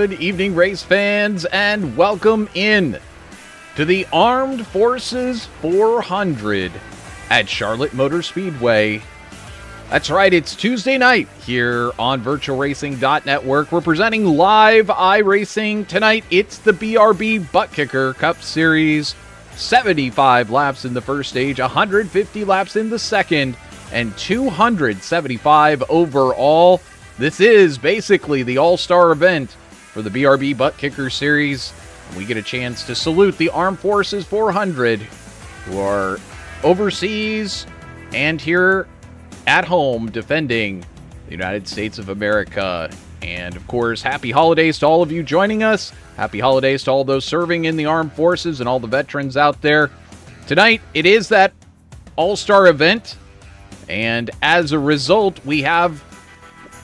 Good evening, race fans, and welcome in to the Armed Forces 400 at Charlotte Motor Speedway. That's right, it's Tuesday night here on VirtualRacing.Network. We're presenting live iRacing. Tonight, it's the BRB Buttkicker Cup Series. 75 laps in the first stage, 150 laps in the second, and 275 overall. This is basically the all-star event for the BRB Buttkicker Series. And we get a chance to salute the Armed Forces 400 who are overseas and here at home defending the United States of America. And of course, happy holidays to all of you joining us. Happy holidays to all those serving in the armed forces and all the veterans out there. Tonight, it is that all-star event. And as a result, we have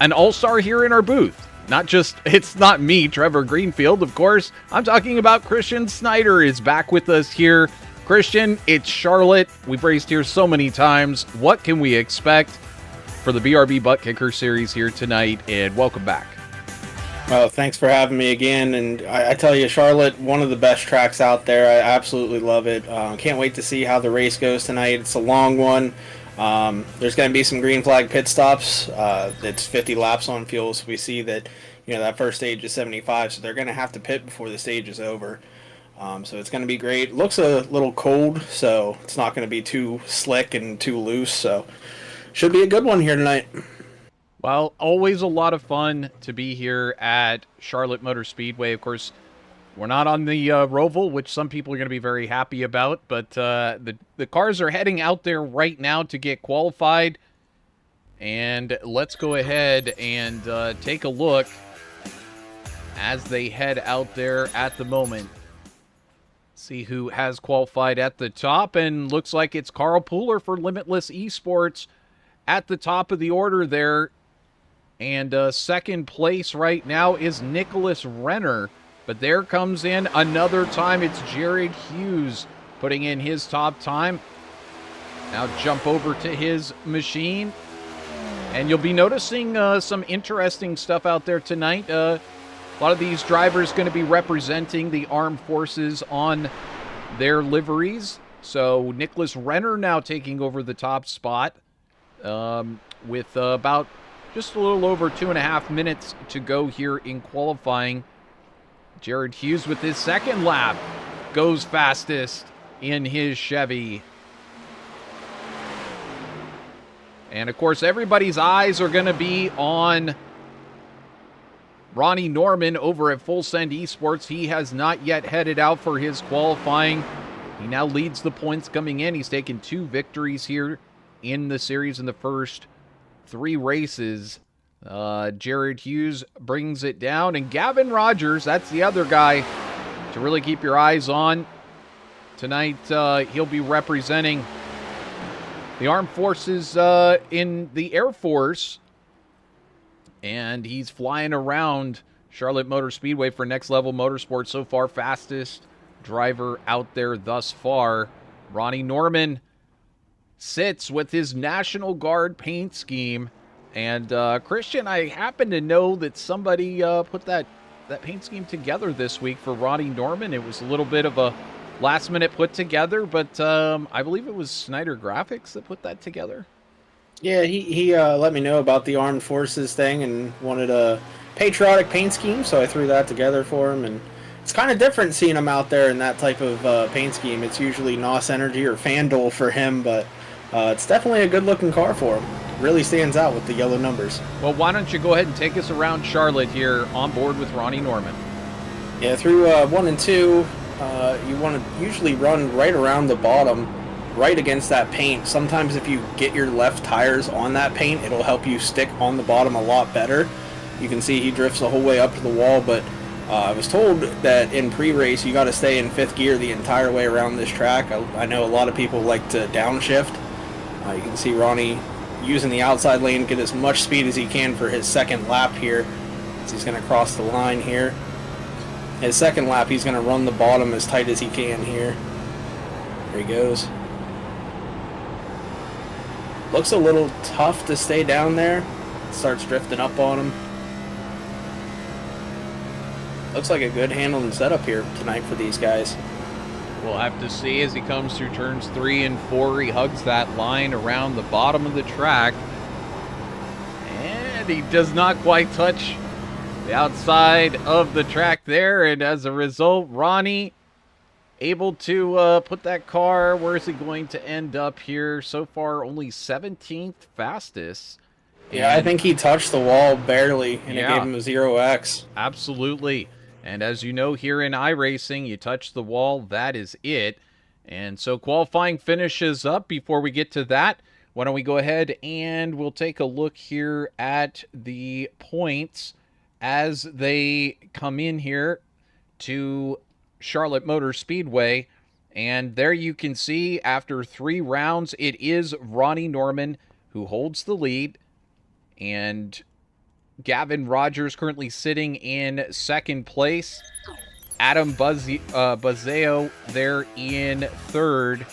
an all-star here in our booth. It's not me, Trevor Greenfield, of course. I'm talking about Christian Snyder is back with us here. Christian, it's Charlotte. We've raced here so many times. What can we expect for the BRB Buttkicker Series here tonight? And welcome back. Well, thanks for having me again. And I tell you, Charlotte, one of the best tracks out there. I absolutely love it. Can't wait to see how the race goes tonight. It's a long one. There's going to be some green flag pit stops. It's 50 laps on fuel, so we see that that first stage is 75, so they're going to have to pit before the stage is over. So it's going to be great. It looks a little cold, so it's not going to be too slick and too loose. So should be a good one here tonight. Well, always a lot of fun to be here at Charlotte Motor Speedway. Of course, we're not on the Roval, which some people are going to be very happy about, but the cars are heading out there right now to get qualified. And let's go ahead and take a look as they head out there at the moment. See who has qualified at the top, and looks like it's Carl Pooler for Limitless eSports at the top of the order there. And second place right now is Nicholas Renner. But there comes in another time. It's Jared Hughes putting in his top time. Now jump over to his machine. And you'll be noticing some interesting stuff out there tonight. A lot of these drivers going to be representing the armed forces on their liveries. So Nicholas Renner now taking over the top spot with about just a little over 2.5 minutes to go here in qualifying. Jared Hughes with his second lap goes fastest in his Chevy. And of course, everybody's eyes are going to be on Ronnie Norman over at Full Send Esports. He has not yet headed out for his qualifying. He now leads the points coming in. He's taken 2 victories here in the series in the first 3 races. Jared Hughes brings it down, and Gavin Rogers, that's the other guy to really keep your eyes on. Tonight, he'll be representing the armed forces in the Air Force, and he's flying around Charlotte Motor Speedway for Next Level Motorsports. So far, fastest driver out there thus far. Ronnie Norman sits with his National Guard paint scheme. And Christian, I happen to know that somebody put that paint scheme together this week for Ronnie Norman. It was a little bit of a last-minute put together, but I believe it was Snyder Graphics that put that together. Yeah, he let me know about the Armed Forces thing and wanted a patriotic paint scheme, so I threw that together for him. And it's kind of different seeing him out there in that type of paint scheme. It's usually NOS Energy or FanDuel for him, but it's definitely a good-looking car for him. Really stands out with the yellow numbers. Well, why don't you go ahead and take us around Charlotte here on board with Ronnie Norman. Yeah, through 1 and 2, you want to usually run right around the bottom, right against that paint. Sometimes if you get your left tires on that paint, it'll help you stick on the bottom a lot better. You can see he drifts the whole way up to the wall, but I was told that in pre-race you got to stay in 5th gear the entire way around this track. I know a lot of people like to downshift. You can see Ronnie using the outside lane to get as much speed as he can for his second lap here. So he's going to cross the line here. His second lap, he's going to run the bottom as tight as he can here. There he goes. Looks a little tough to stay down there. Starts drifting up on him. Looks like a good handle and setup here tonight for these guys. We'll have to see as he comes through turns 3 and 4. He hugs that line around the bottom of the track. And he does not quite touch the outside of the track there. And as a result, Ronnie able to put that car, where is he going to end up here? So far, only 17th fastest. Yeah, I think he touched the wall barely, and it gave him a 0x. Absolutely. And as you know, here in iRacing, you touch the wall, that is it. And so qualifying finishes up. Before we get to that, why don't we go ahead and we'll take a look here at the points as they come in here to Charlotte Motor Speedway. And there you can see, after 3 rounds, it is Ronnie Norman who holds the lead. And Gavin Rogers currently sitting in 2nd place. Adam Buzzeo there in 3rd.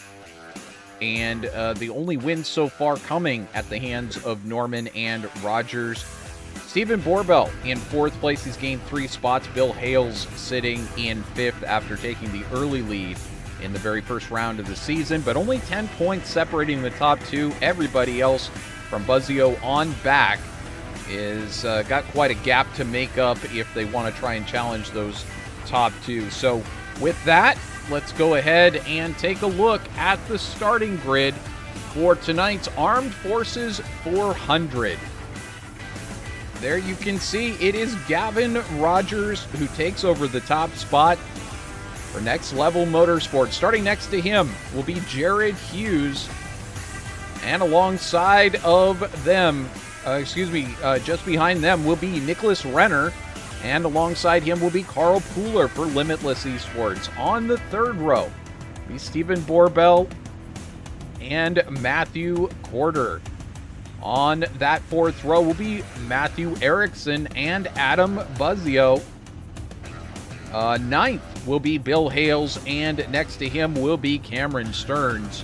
And the only win so far coming at the hands of Norman and Rogers. Stephen Borbell in 4th place. He's gained 3 spots. Bill Hales sitting in 5th after taking the early lead in the very first round of the season. But only 10 points separating the top 2. Everybody else from Buzzio on back is got quite a gap to make up if they want to try and challenge those top 2. So with that, let's go ahead and take a look at the starting grid for tonight's Armed Forces 400. There you can see it is Gavin Rogers who takes over the top spot for Next Level Motorsports. Starting next to him will be Jared Hughes, and alongside of them, just behind them will be Nicholas Renner, and alongside him will be Carl Pooler for Limitless Esports. On the 3rd row will be Stephen Borbell and Matthew Corder. On that 4th row will be Matthew Erickson and Adam Buzzio. 9th will be Bill Hales, and next to him will be Cameron Stearns.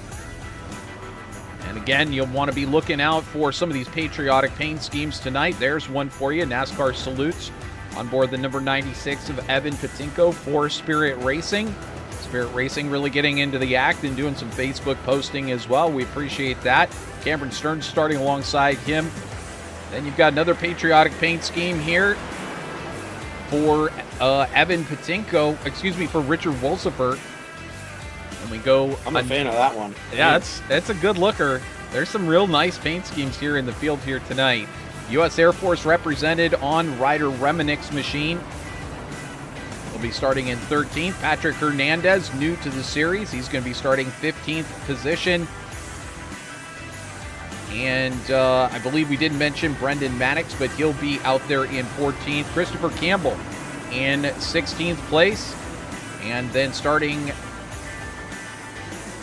And again, you'll want to be looking out for some of these patriotic paint schemes tonight. There's one for you. NASCAR salutes on board the number 96 of Evan Patinko for Spirit Racing. Spirit Racing really getting into the act and doing some Facebook posting as well. We appreciate that. Cameron Stearns starting alongside him. Then you've got another patriotic paint scheme here for Evan Patinko, for Richard Wolsifer. And we go. I'm a fan of that one. Yeah, that's a good looker. There's some real nice paint schemes here in the field here tonight. U.S. Air Force represented on Ryder Reminick's machine. He'll be starting in 13th. Patrick Hernandez, new to the series. He's going to be starting 15th position. And I believe we did mention Brendan Maddox, but he'll be out there in 14th. Christopher Campbell in 16th place. And then starting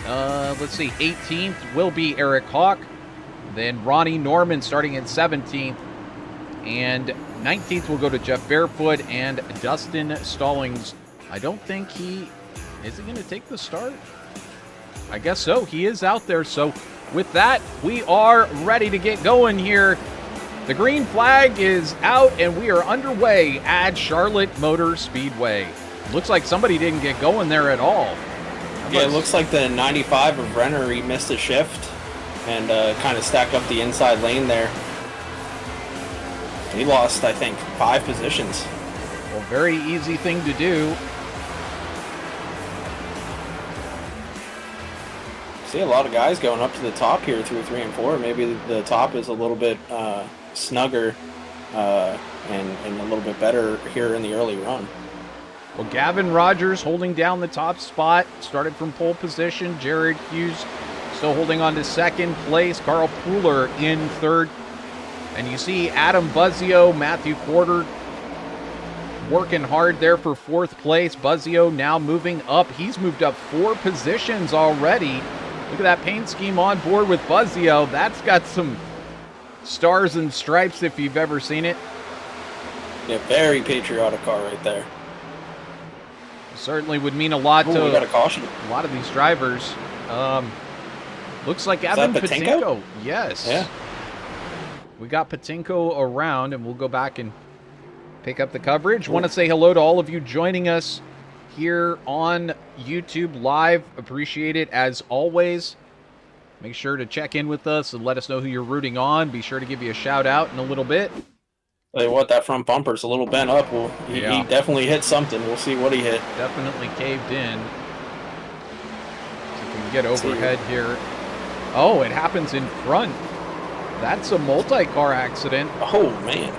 18th will be Eric Hawk. Then Ronnie Norman starting in 17th. And 19th will go to Jeff Barefoot and Dustin Stallings. I don't think is he going to take the start? I guess so. He is out there. So with that, we are ready to get going here. The green flag is out and we are underway at Charlotte Motor Speedway. Looks like somebody didn't get going there at all. Yeah, it looks like the 95 of Renner, he missed a shift and kind of stacked up the inside lane there. He lost, I think, 5 positions. Well, very easy thing to do. See a lot of guys going up to the top here through 3 and 4. Maybe the top is a little bit snugger and a little bit better here in the early run. Well, Gavin Rogers holding down the top spot, started from pole position. Jared Hughes still holding on to 2nd place. Carl Pooler in 3rd. And you see Adam Buzzio, Matthew Corder working hard there for 4th place. Buzzio now moving up. He's moved up 4 positions already. Look at that paint scheme on board with Buzzio. That's got some stars and stripes if you've ever seen it. Yeah, very patriotic car right there. Certainly would mean a lot to we got a caution. A lot of these drivers. Looks like Evan Patinko. Yes. Yeah. We got Patinko around, and we'll go back and pick up the coverage. Want to say hello to all of you joining us here on YouTube Live. Appreciate it as always. Make sure to check in with us and let us know who you're rooting on. Be sure to give you a shout out in a little bit. Tell you what, that front bumper's a little bent up. He definitely hit something. We'll see what he hit. Definitely caved in. So if we can get overhead here. Oh, it happens in front. That's a multi-car accident. Oh, man.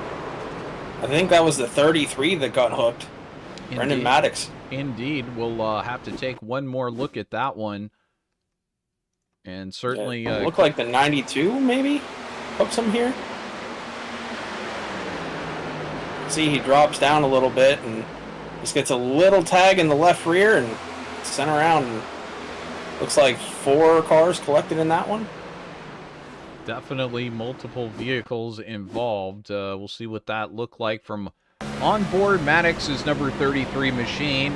I think that was the 33 that got hooked. Indeed. Brendan Maddox. Indeed. We'll have to take one more look at that one. And certainly... look like the 92, maybe? Hooked some here. See, he drops down a little bit and just gets a little tag in the left rear and sent around. And looks like 4 cars collected in that one. Definitely multiple vehicles involved. We'll see what that looked like from onboard Maddox's number 33 machine.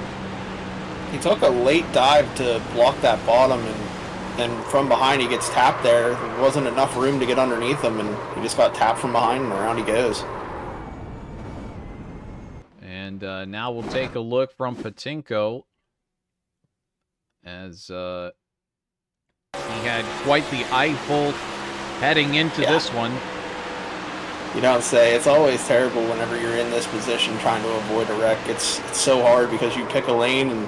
He took a late dive to block that bottom, and from behind he gets tapped there. There wasn't enough room to get underneath him, and he just got tapped from behind, and around he goes. And now we'll take a look from Patinko, as he had quite the eyeful heading into this one. You don't say. It's always terrible whenever you're in this position trying to avoid a wreck. It's so hard because you pick a lane and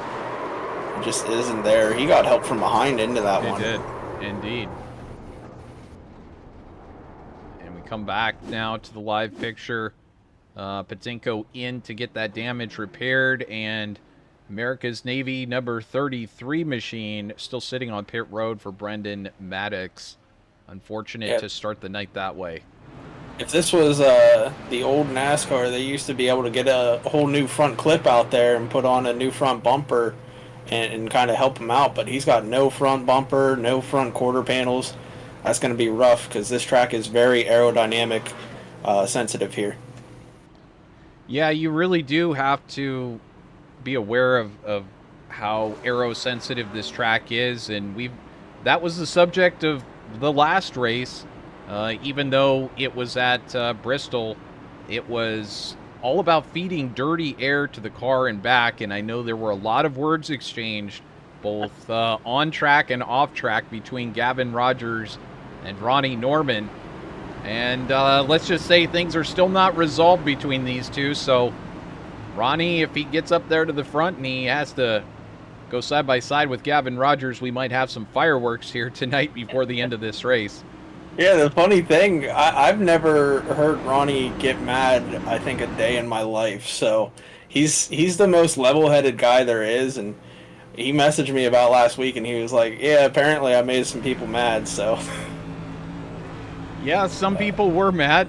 it just isn't there. He got help from behind into that one. He did, indeed. And we come back now to the live picture. Patinko in to get that damage repaired, and America's Navy number 33 machine still sitting on pit road for Brendan Maddox. Unfortunate to start the night that way. If this was the old NASCAR, they used to be able to get a whole new front clip out there and put on a new front bumper and kind of help him out, but he's got no front bumper, no front quarter panels. That's going to be rough because this track is very aerodynamic sensitive here. Yeah, you really do have to be aware of how aero-sensitive this track is, and that was the subject of the last race. Even though it was at Bristol, it was all about feeding dirty air to the car and back, and I know there were a lot of words exchanged, both on track and off track, between Gavin Rogers and Ronnie Norman. And let's just say things are still not resolved between these two. So Ronnie, if he gets up there to the front and he has to go side by side with Gavin Rogers, we might have some fireworks here tonight before the end of this race. Yeah, the funny thing, I've never heard Ronnie get mad, I think, a day in my life. So he's the most level-headed guy there is. And he messaged me about last week and he was like, yeah, apparently I made some people mad, so... Yeah, some people were mad.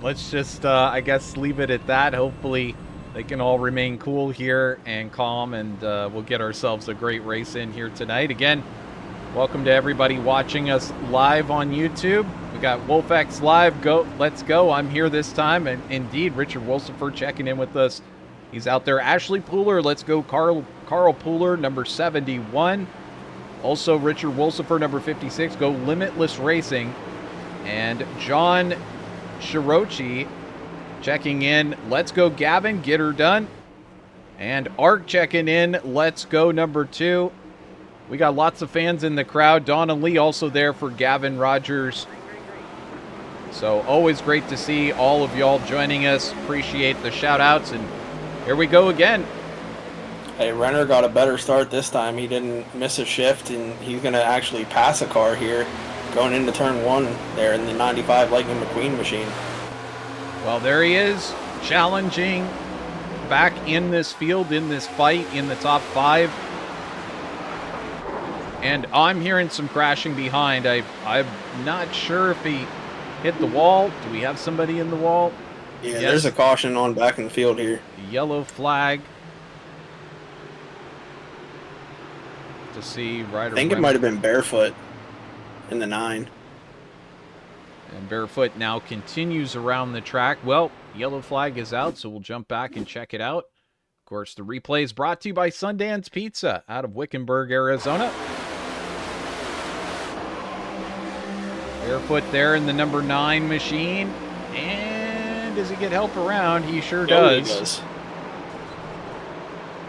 Let's just, I guess, leave it at that. Hopefully they can all remain cool here and calm, and we'll get ourselves a great race in here tonight. Again, welcome to everybody watching us live on YouTube. We got WolfX Live. Let's go. I'm here this time, and indeed, Richard Wolsifer checking in with us. He's out there. Ashley Pooler, let's go. Carl Pooler, number 71. Also, Richard Wolsifer, number 56. Go Limitless Racing. And John Shirochi checking in. Let's go, Gavin. Get her done. And Art checking in. Let's go, number 2. We got lots of fans in the crowd. Donna Lee also there for Gavin Rogers. So always great to see all of y'all joining us. Appreciate the shout outs. And here we go again. Hey, Renner got a better start this time. He didn't miss a shift, and he's going to actually pass a car here going into turn 1 there in the 95 Lightning McQueen machine. Well, there he is, challenging back in this field, in this fight, in the top 5. And I'm hearing some crashing behind. I'm not sure if he hit the wall. Do we have somebody in the wall? Yeah, yes. There's a caution on back in the field here. Yellow flag. To see right. I think it might have been Barefoot in the 9. And Barefoot now continues around the track. Well, yellow flag is out, so we'll jump back and check it out. Of course, the replay is brought to you by Sundance Pizza out of Wickenburg, Arizona. Barefoot there in the number 9 machine. And does he get help around? He sure Oh, does. he does.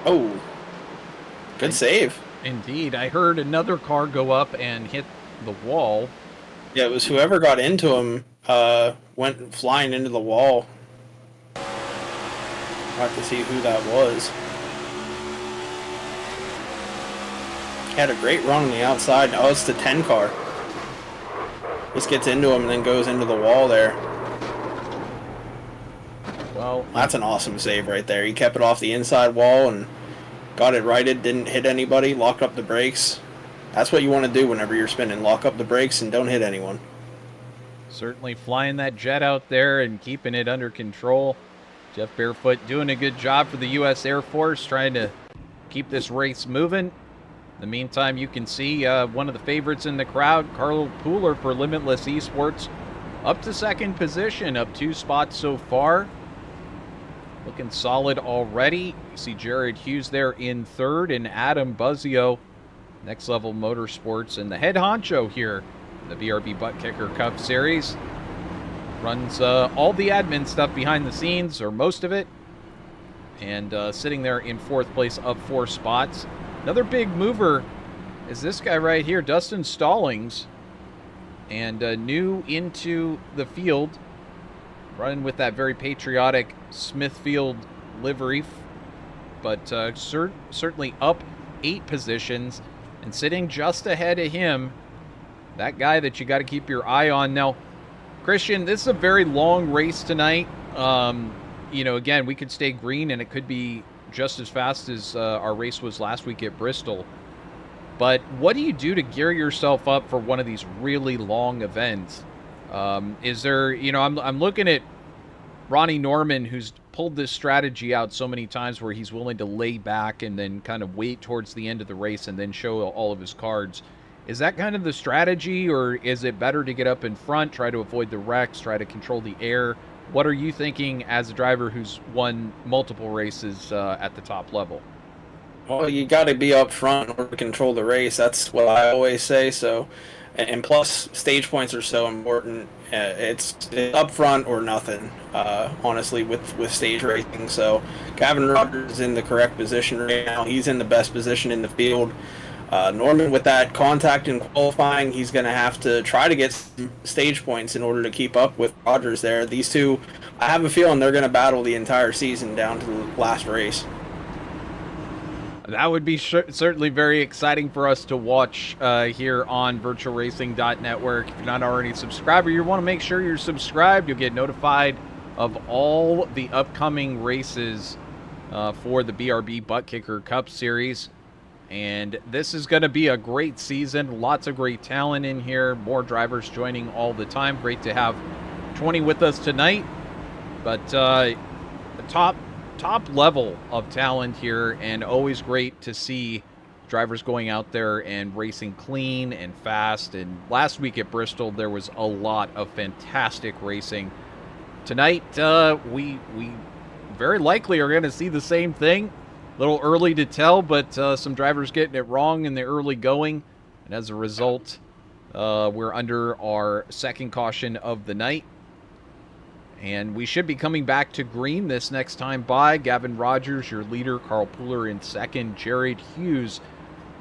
Oh, good save. Indeed. I heard another car go up and hit the wall. Yeah, it was whoever got into him went flying into the wall. I'll have to see who that was. He had a great run on the outside. Oh, it's the 10 car. Just gets into him and then goes into the wall there. Well, that's an awesome save right there. He kept it off the inside wall and got it righted, didn't hit anybody, locked up the brakes. That's what you want to do whenever you're spinning. Lock up the brakes and don't hit anyone. Certainly flying that jet out there and keeping it under control. Jeff Barefoot doing a good job for the U.S. Air Force, trying to keep this race moving. In the meantime, you can see one of the favorites in the crowd, Carl Pooler for Limitless eSports, up to second position, up 2 spots so far. Looking solid already. You see Jared Hughes there in third, and Adam Buzzio, Next Level Motorsports, and the head honcho here in the BRB Buttkicker Cup Series. Runs all the admin stuff behind the scenes, or most of it, and sitting there in 4th place up 4 spots. Another big mover is this guy right here, Dustin Stallings, and new into the field, running with that very patriotic Smithfield livery, but certainly up 8 positions, and sitting just ahead of him, that guy that you got to keep your eye on. Now, Christian, this is a very long race tonight. Again, we could stay green and it could be just as fast as our race was last week at Bristol. But what do you do to gear yourself up for one of these really long events? Is there, I'm looking at Ronnie Norman, who's pulled this strategy out so many times where he's willing to lay back and then kind of wait towards the end of the race and then show all of his cards. Is that kind of the strategy, or is it better to get up in front, try to avoid the wrecks, try to control the air? What are you thinking as a driver who's won multiple races at the top level? Well, you got to be up front in order to control the race. That's what I always say. So, and plus, stage points are so important. It's up front or nothing, honestly, with stage racing. So, Gavin Rogers is in the correct position right now. He's in the best position in the field. Norman, with that contact in qualifying, he's going to have to try to get some stage points in order to keep up with Rogers there. These two, I have a feeling they're going to battle the entire season down to the last race. That would be certainly very exciting for us to watch here on VirtualRacing.Network. If you're not already a subscriber, you want to make sure you're subscribed. You'll get notified of all the upcoming races for the BRB Buttkicker Cup Series. And this is going to be a great season. Lots of great talent in here. More drivers joining all the time. Great to have 20 with us tonight. But the top level of talent here, and always great to see drivers going out there and racing clean and fast. And last week at Bristol, there was a lot of fantastic racing. Tonight, we very likely are going to see the same thing. A little early to tell, but some drivers getting it wrong in the early going. And as a result, we're under our second caution of the night. And we should be coming back to green this next time by. Gavin Rogers, your leader. Carl Pooler in second. Jared Hughes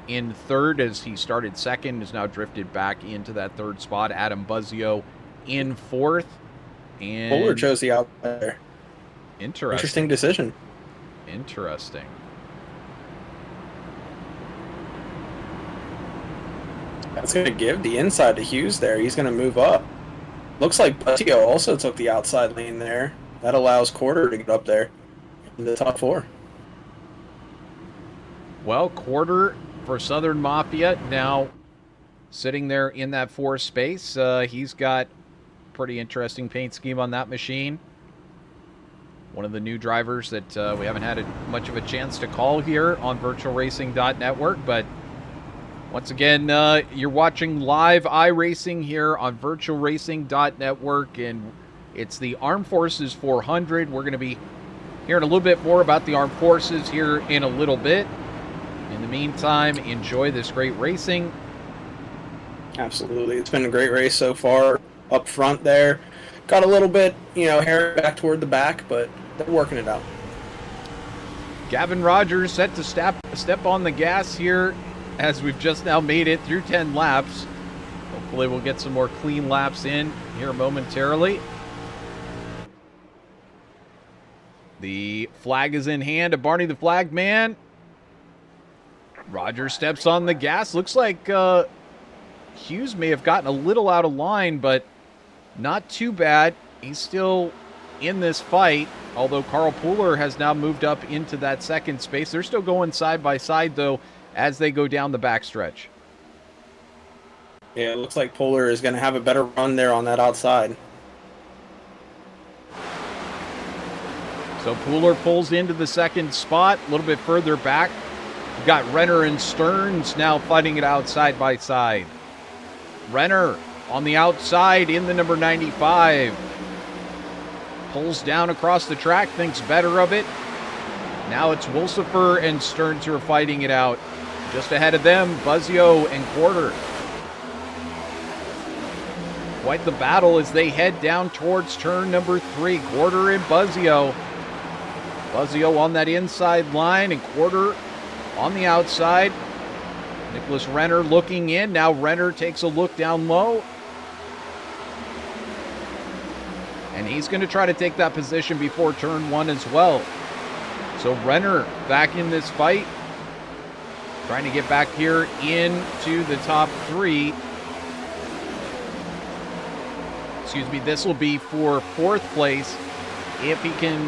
in third, as he started second, is now drifted back into that third spot. Adam Buzzio in fourth. And Pooler chose the out there. Interesting decision. Interesting. That's going to give the inside to Hughes there. He's going to move up. Looks like Buttio also took the outside lane there. That allows Quarter to get up there in the top 4. Well, Quarter for Southern Mafia now sitting there in that 4th space. He's got pretty interesting paint scheme on that machine. One of the new drivers that we haven't had much of a chance to call here on VirtualRacing.Network, but once again, you're watching live iRacing here on VirtualRacing.Network, and it's the Armed Forces 400. We're going to be hearing a little bit more about the Armed Forces here in a little bit. In the meantime, enjoy this great racing. Absolutely. It's been a great race so far. Up front there, got a little bit, hair back toward the back, but they're working it out. Gavin Rogers set to step on the gas here as we've just now made it through 10 laps. Hopefully we'll get some more clean laps in here momentarily. The flag is in hand of Barney the Flag Man. Rogers steps on the gas. Looks like Hughes may have gotten a little out of line, but not too bad. He's still in this fight, although Carl Pooler has now moved up into that second space. They're still going side by side, though, as they go down the backstretch. Yeah, it looks like Pooler is going to have a better run there on that outside. So Pooler pulls into the second spot, a little bit further back. We've got Renner and Stearns now fighting it out side by side. Renner on the outside in the number 95. Pulls down across the track, thinks better of it. Now it's Wolsifer and Stearns who are fighting it out. Just ahead of them, Buzzio and Quarter. Quite the battle as they head down towards turn number 3. Quarter and Buzzio. Buzzio on that inside line and Quarter on the outside. Nicholas Renner looking in. Now Renner takes a look down low. And he's going to try to take that position before turn 1 as well. So Renner back in this fight. Trying to get back here into the top 3. Excuse me, this will be for 4th place if he can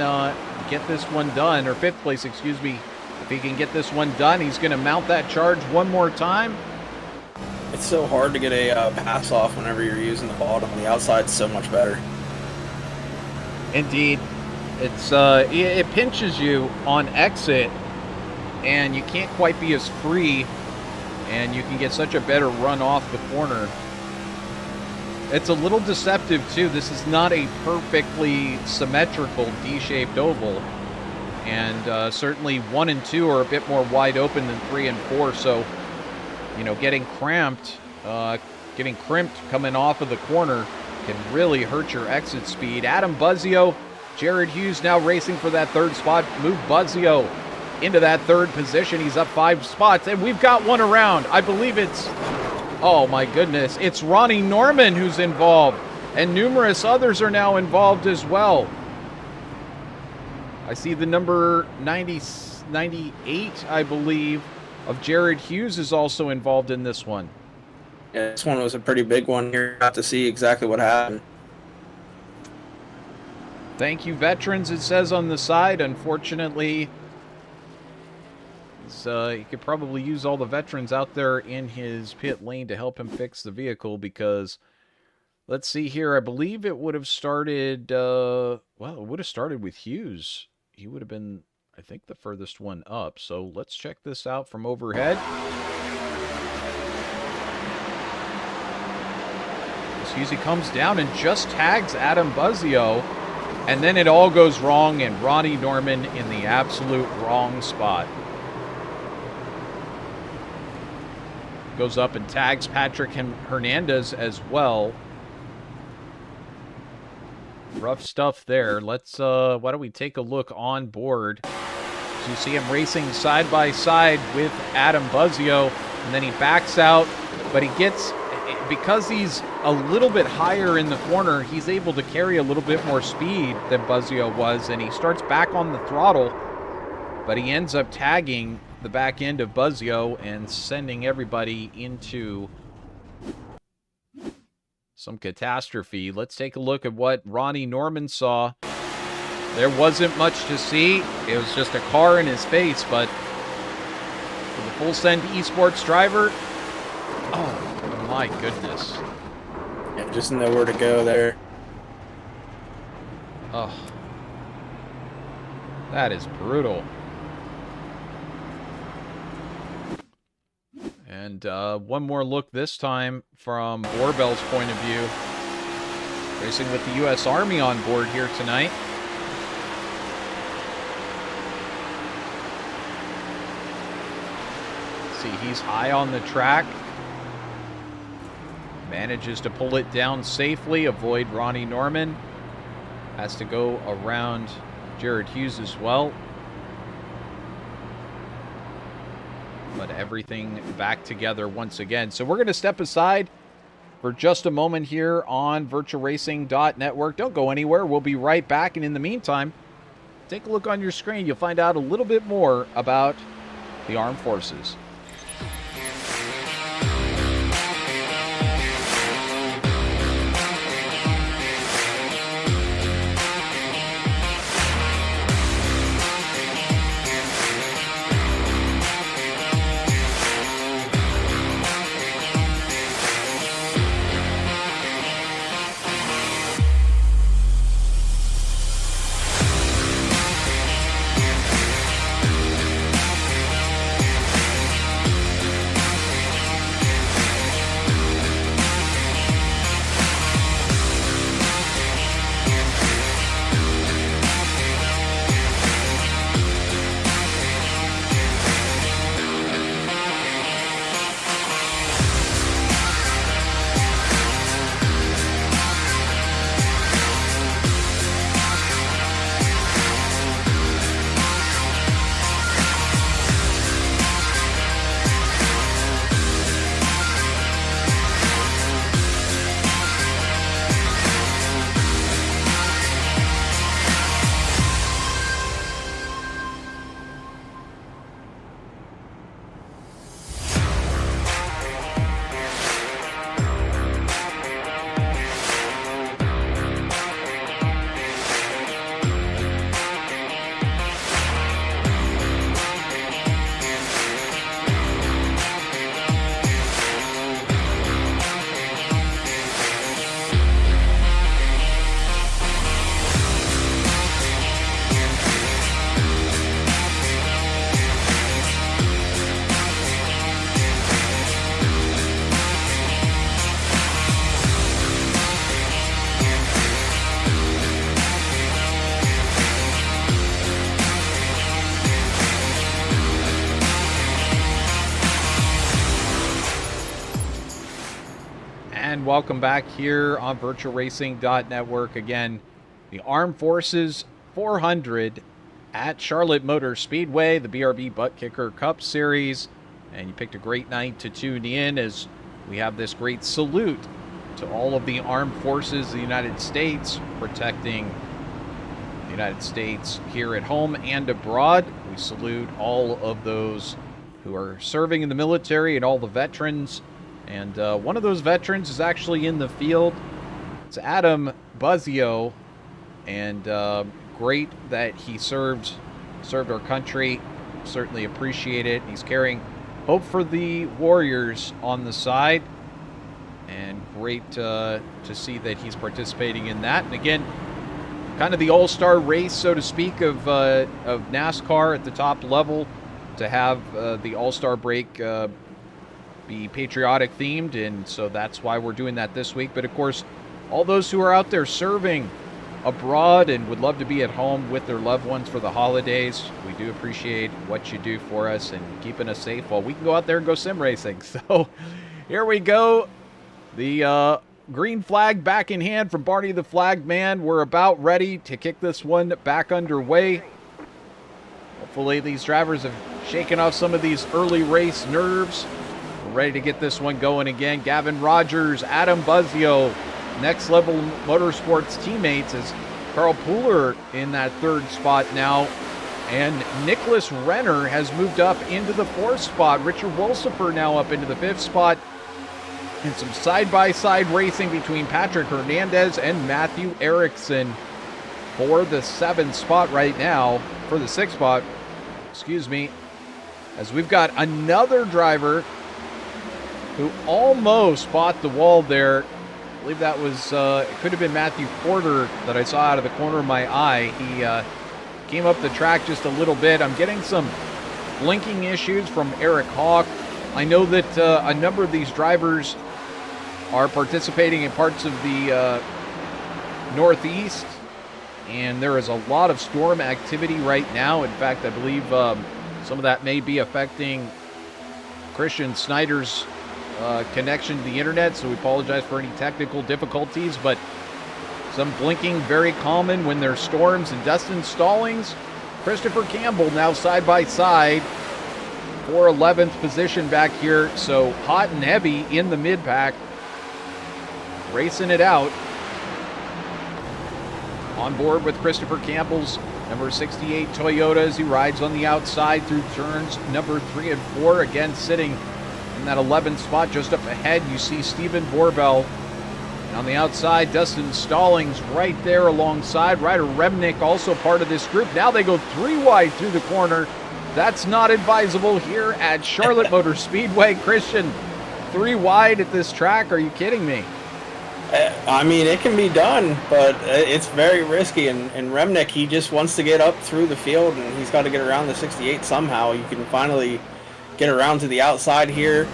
get this one done. Or 5th place, excuse me. If he can get this one done, he's going to mount that charge one more time. It's so hard to get a pass off whenever you're using the bottom. The outside's so much better. Indeed. It pinches you on exit, and you can't quite be as free, and you can get such a better run off the corner. It's a little deceptive, too. This is not a perfectly symmetrical D-shaped oval. And certainly 1 and 2 are a bit more wide open than 3 and 4. So, getting crimped coming off of the corner can really hurt your exit speed. Adam Buzzio, Jared Hughes now racing for that 3rd spot. Move Buzzio into that 3rd position. He's up 5 spots. And we've got one around. I believe it's... Oh, my goodness. It's Ronnie Norman who's involved. And numerous others are now involved as well. I see the number 98, I believe, of Jared Hughes is also involved in this one. Yeah, this one was a pretty big one here. Got to see exactly what happened. Thank you, veterans, it says on the side. Unfortunately, he could probably use all the veterans out there in his pit lane to help him fix the vehicle because, let's see here, I believe it would have started, it would have started with Hughes. He would have been, I think, the furthest one up. So let's check this out from overhead. Hughes comes down and just tags Adam Buzzio. And then it all goes wrong and Ronnie Norman in the absolute wrong spot. Goes up and tags Patrick Hernandez as well. Rough stuff there. Let's, why don't we take a look on board. So you see him racing side by side with Adam Buzzio, and then he backs out, but he gets, because he's a little bit higher in the corner, he's able to carry a little bit more speed than Buzzio was, and he starts back on the throttle, but he ends up tagging the back end of Buzzio and sending everybody into some catastrophe. Let's take a look at what Ronnie Norman saw. There wasn't much to see. It was just a car in his face, but for the full send eSports driver, oh my goodness. Yeah, just nowhere to go there. Oh, that is brutal. And one more look this time from Borbell's point of view. Racing with the U.S. Army on board here tonight. See, he's high on the track. Manages to pull it down safely, avoid Ronnie Norman. Has to go around Jared Hughes as well. But everything back together once again. So we're going to step aside for just a moment here on VirtualRacing.Network. Don't go anywhere. We'll be right back. And in the meantime, take a look on your screen. You'll find out a little bit more about the armed forces. And welcome back here on VirtualRacing.Network. Again, the Armed Forces 400 at Charlotte Motor Speedway, the BRB Buttkicker Cup Series. And you picked a great night to tune in as we have this great salute to all of the armed forces of the United States, protecting the United States here at home and abroad. We salute all of those who are serving in the military and all the veterans. And one of those veterans is actually in the field. It's Adam Buzzio, and great that he served our country. Certainly appreciate it. He's carrying hope for the Warriors on the side, and great to see that he's participating in that. And again, kind of the all-star race, so to speak, of NASCAR at the top level, to have the all-star break be patriotic themed, and so that's why we're doing that this week. But of course, all those who are out there serving abroad and would love to be at home with their loved ones for the holidays, we do appreciate what you do for us and keeping us safe while we can go out there and go sim racing. So here we go. The green flag back in hand from Barney the Flag Man. We're about ready to kick this one back underway. Hopefully these drivers have shaken off some of these early race nerves. We're ready to get this one going again. Gavin Rogers, Adam Buzzio, Next Level Motorsports teammates, as Carl Pooler in that third spot now. And Nicholas Renner has moved up into the fourth spot. Richard Wolsifer now up into the fifth spot. And some side-by-side racing between Patrick Hernandez and Matthew Erickson for the seventh spot right now. For the sixth spot, excuse me. As we've got another driver who almost bought the wall there. I believe that was, it could have been Matthew Porter that I saw out of the corner of my eye. He came up the track just a little bit. I'm getting some blinking issues from Eric Hawk. I know that a number of these drivers are participating in parts of the Northeast, and there is a lot of storm activity right now. In fact, I believe some of that may be affecting Christian Snyder's connection to the internet, so we apologize for any technical difficulties, but some blinking very common when there's storms and dust and stallings. Christopher Campbell now side by side for 11th position back here, so hot and heavy in the mid-pack, racing it out. On board with Christopher Campbell's number 68 Toyota as he rides on the outside through turns number 3 and 4. Again, sitting in that 11th spot just up ahead, you see Stephen Borbell. And on the outside, Dustin Stallings right there alongside. Ryder Remnick also part of this group. Now they go 3 wide through the corner. That's not advisable here at Charlotte Motor Speedway. Christian, 3 wide at this track. Are you kidding me? I mean, it can be done, but it's very risky. And Remnick, he just wants to get up through the field, and he's got to get around the 68 somehow. You can finally get around to the outside here.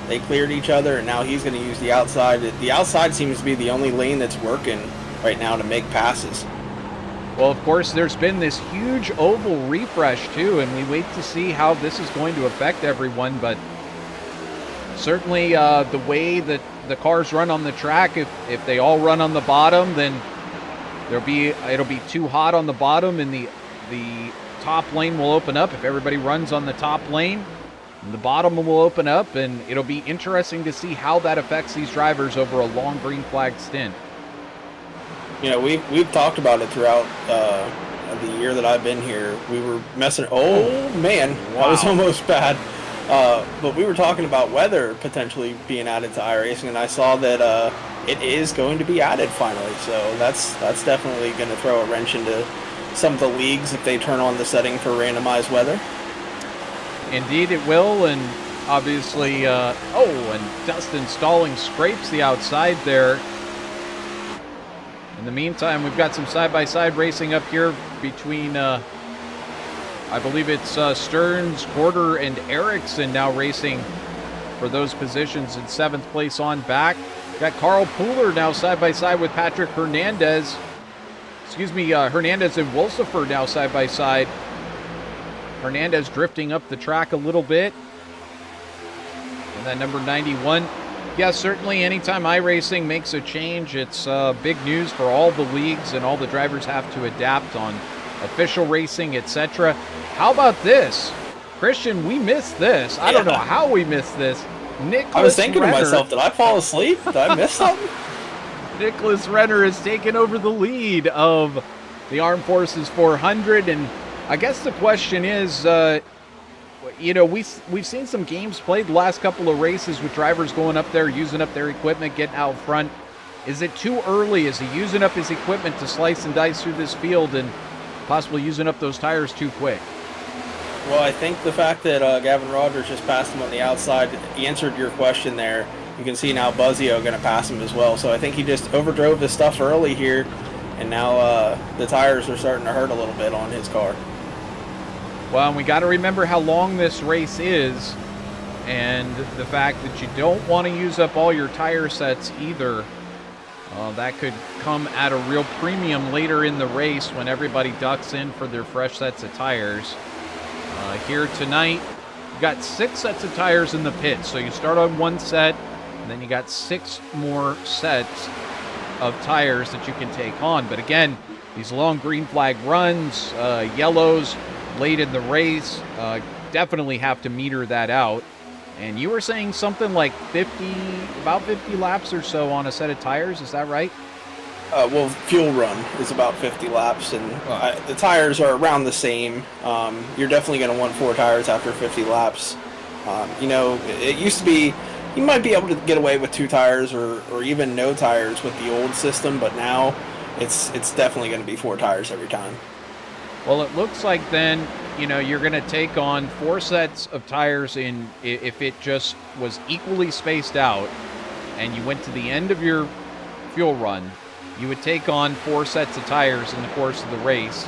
They cleared each other, and now he's going to use the outside. The outside seems to be the only lane that's working right now to make passes. Well, of course, there's been this huge oval refresh, too, and we wait to see how this is going to affect everyone. But certainly the way that the cars run on the track, if they all run on the bottom, then it'll be too hot on the bottom, and the top lane will open up. If everybody runs on the top lane, the bottom will open up, and it'll be interesting to see how that affects these drivers over a long green flag stint. You know, we've talked about it throughout the year that I've been here. We were messing. Oh man, wow. That was almost bad. But we were talking about weather potentially being added to iRacing, and I saw that it is going to be added finally. So that's definitely going to throw a wrench into some of the leagues if they turn on the setting for randomized weather. Indeed it will, and obviously, and Dustin Stallings scrapes the outside there. In the meantime, we've got some side-by-side racing up here between, I believe it's Stearns, Porter, and Erickson now racing for those positions in 7th place on back. Got Carl Pooler now side-by-side with Patrick Hernandez. Hernandez and Wolsifer now side-by-side. Hernandez drifting up the track a little bit. And then number 91. Yes, certainly anytime iRacing makes a change, it's big news for all the leagues, and all the drivers have to adapt on official racing, etc. How about this? Christian, we missed this. I don't know how we missed this. I was thinking to myself, did I fall asleep? Did I miss something? Nicholas Renner has taken over the lead of the Armed Forces 400, and I guess the question is, we've seen some games played the last couple of races with drivers going up there, using up their equipment, getting out front. Is it too early? Is he using up his equipment to slice and dice through this field and possibly using up those tires too quick? Well, I think the fact that Gavin Rogers just passed him on the outside, he answered your question there. You can see now Buzzio going to pass him as well. So I think he just overdrove his stuff early here, and now the tires are starting to hurt a little bit on his car. Well, and we got to remember how long this race is, and the fact that you don't want to use up all your tire sets either. That could come at a real premium later in the race when everybody ducks in for their fresh sets of tires. Here tonight, you got 6 sets of tires in the pit, so you start on 1 set, and then you got 6 more sets of tires that you can take on. But again, these long green flag runs, yellows late in the race, definitely have to meter that out. And you were saying something like about 50 laps or so on a set of tires, is that right? Well, fuel run is about 50 laps, and the tires are around the same. You're definitely going to want 4 tires after 50 laps. It used to be you might be able to get away with 2 tires or even no tires with the old system, but now it's definitely going to be 4 tires every time. Well, it looks like then, you're going to take on 4 sets of tires if it just was equally spaced out and you went to the end of your fuel run, you would take on 4 sets of tires in the course of the race,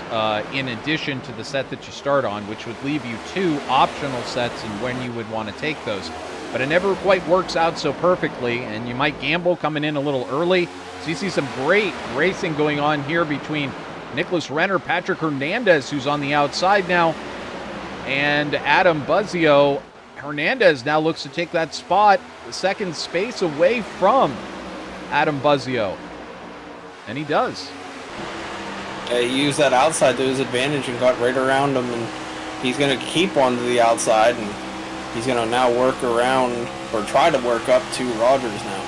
in addition to the set that you start on, which would leave you 2 optional sets and when you would want to take those. But it never quite works out so perfectly, and you might gamble coming in a little early. So you see some great racing going on here between Nicholas Renner, Patrick Hernandez, who's on the outside now, and Adam Buzzio. Hernandez now looks to take that spot, the second space away from Adam Buzzio. And he does. Yeah, he used that outside to his advantage and got right around him, and he's going to keep onto the outside, and he's going to now work around, or try to work up to Rogers now.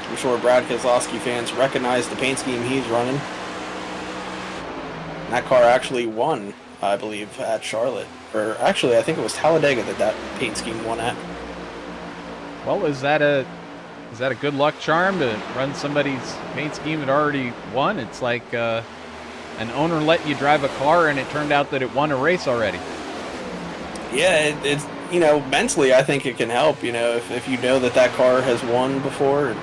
I'm sure Brad Keselowski fans recognize the paint scheme he's running. That car actually won, I believe, at Charlotte. Or actually, I think it was Talladega that paint scheme won at. Well, is that a good luck charm to run somebody's paint scheme that already won? It's like an owner let you drive a car and it turned out that it won a race already. Yeah, it's mentally I think it can help. If you know that car has won before, and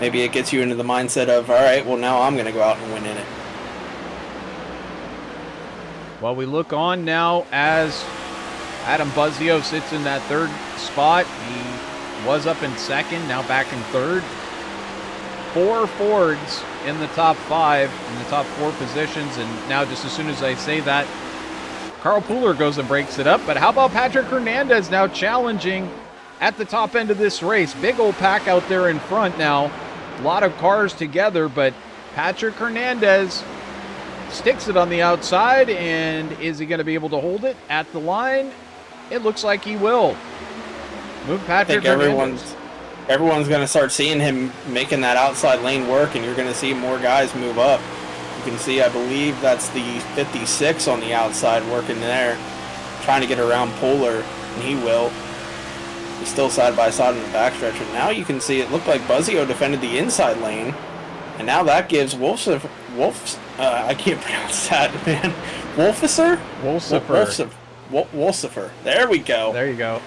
maybe it gets you into the mindset of, all right, well now I'm going to go out and win in it. Well, we look on now as Adam Buzzio sits in that third spot. He was up in second, now back in third. 4 Fords in the top 5, in the top 4 positions. And now just as soon as I say that, Carl Pooler goes and breaks it up. But how about Patrick Hernandez now challenging at the top end of this race? Big old pack out there in front now. A lot of cars together, but Patrick Hernandez sticks it on the outside, and is he going to be able to hold it at the line? It looks like he will. Move Patrick Hernandez. Everyone's going to start seeing him making that outside lane work, and you're going to see more guys move up. You can see, I believe that's the 56 on the outside working there, trying to get around Polar, and he will. He's still side by side in the backstretch, and now you can see it looked like Buzzio defended the inside lane, and now that gives I can't pronounce that, man. Wolficer. There we go. There you go.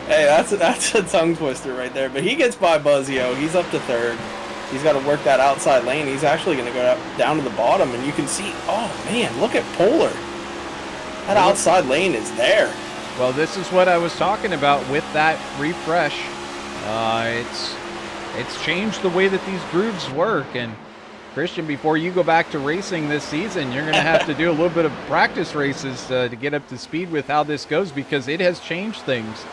Hey, that's a tongue twister right there. But he gets by Buzzio. He's up to third. He's got to work that outside lane. He's actually going to go down to the bottom, and you can see, oh man, look at Polar. That outside lane is there. Well, this is what I was talking about with that refresh. It's changed the way that these grooves work. And Christian, before you go back to racing this season, you're going to have to do a little bit of practice races to get up to speed with how this goes, because it has changed things.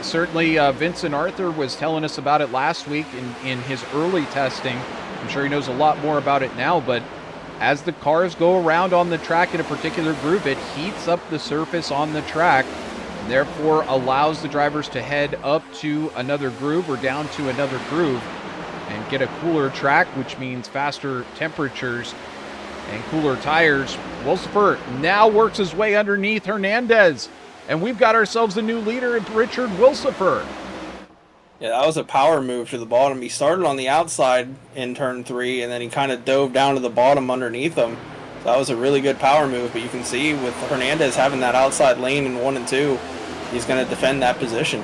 Certainly, Vincent Arthur was telling us about it last week in his early testing. I'm sure he knows a lot more about it now, but as the cars go around on the track in a particular groove, it heats up the surface on the track, and therefore allows the drivers to head up to another groove or down to another groove and get a cooler track, which means faster temperatures and cooler tires. Wolsifer now works his way underneath Hernandez, and we've got ourselves a new leader in Richard Wolsifer. Yeah, that was a power move to the bottom. He started on the outside in turn 3, and then he kind of dove down to the bottom underneath him. So that was a really good power move, but you can see with Hernandez having that outside lane in 1 and 2, he's going to defend that position.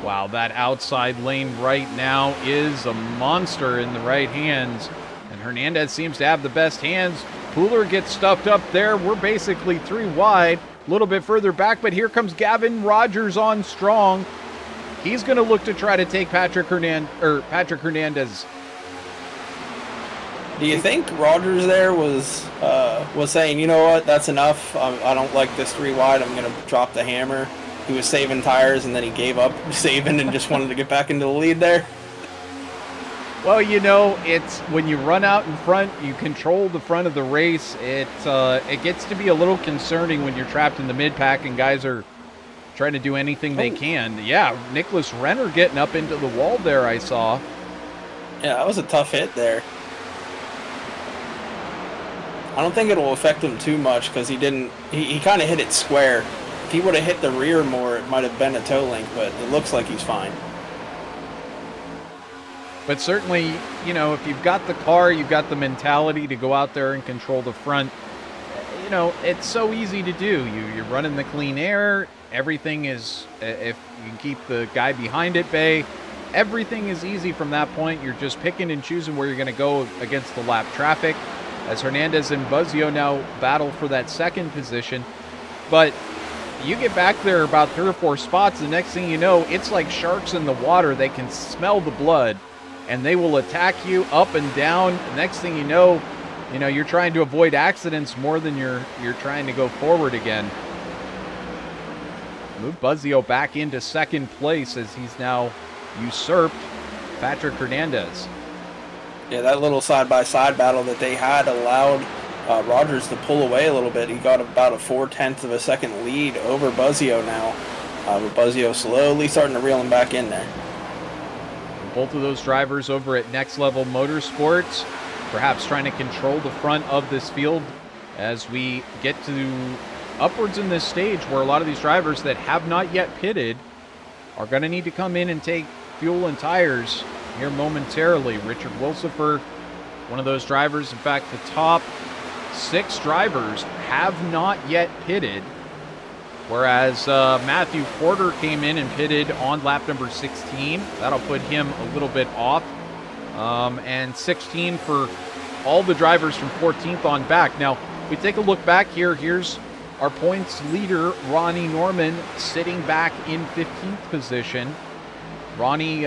Wow, that outside lane right now is a monster in the right hands, and Hernandez seems to have the best hands. Pooler gets stuffed up there. We're basically 3 wide, a little bit further back, but here comes Gavin Rogers on strong. He's going to look to try to take Patrick Hernandez. Do you think Rogers there was saying, you know what, that's enough. I don't like this 3 wide. I'm going to drop the hammer. He was saving tires, and then he gave up saving and just wanted to get back into the lead there. Well, it's when you run out in front, you control the front of the race. It gets to be a little concerning when you're trapped in the mid-pack and guys are trying to do anything they can. Yeah, Nicholas Renner getting up into the wall there, I saw. Yeah, that was a tough hit there. I don't think it will affect him too much because he kind of hit it square. If he would have hit the rear more, it might have been a toe link, but it looks like he's fine. But certainly, if you've got the car, you've got the mentality to go out there and control the front. It's so easy to do. You're running the clean air. Everything is, if you can keep the guy behind at bay, everything is easy from that point. You're just picking and choosing where you're going to go against the lap traffic. As Hernandez and Buzzio now battle for that second position. But you get back there about 3 or 4 spots, the next thing you know, it's like sharks in the water. They can smell the blood, and they will attack you up and down. The next thing you know, You know, you're trying to avoid accidents more than you're trying to go forward again. Move Buzzio back into second place as he's now usurped Patrick Hernandez. Yeah, that little side-by-side battle that they had allowed Rogers to pull away a little bit. He got about a 0.4 of a second lead over Buzzio now, with Buzzio slowly starting to reel him back in there. Both of those drivers over at Next Level Motorsports, perhaps trying to control the front of this field as we get to upwards in this stage where a lot of these drivers that have not yet pitted are going to need to come in and take fuel and tires here momentarily. Richard Wilsifer, one of those drivers. In fact, the top 6 drivers have not yet pitted, whereas Matthew Porter came in and pitted on lap number 16. That'll put him a little bit off. And 16 for all the drivers from 14th on back. Now, if we take a look back here, here's our points leader, Ronnie Norman, sitting back in 15th position. Ronnie,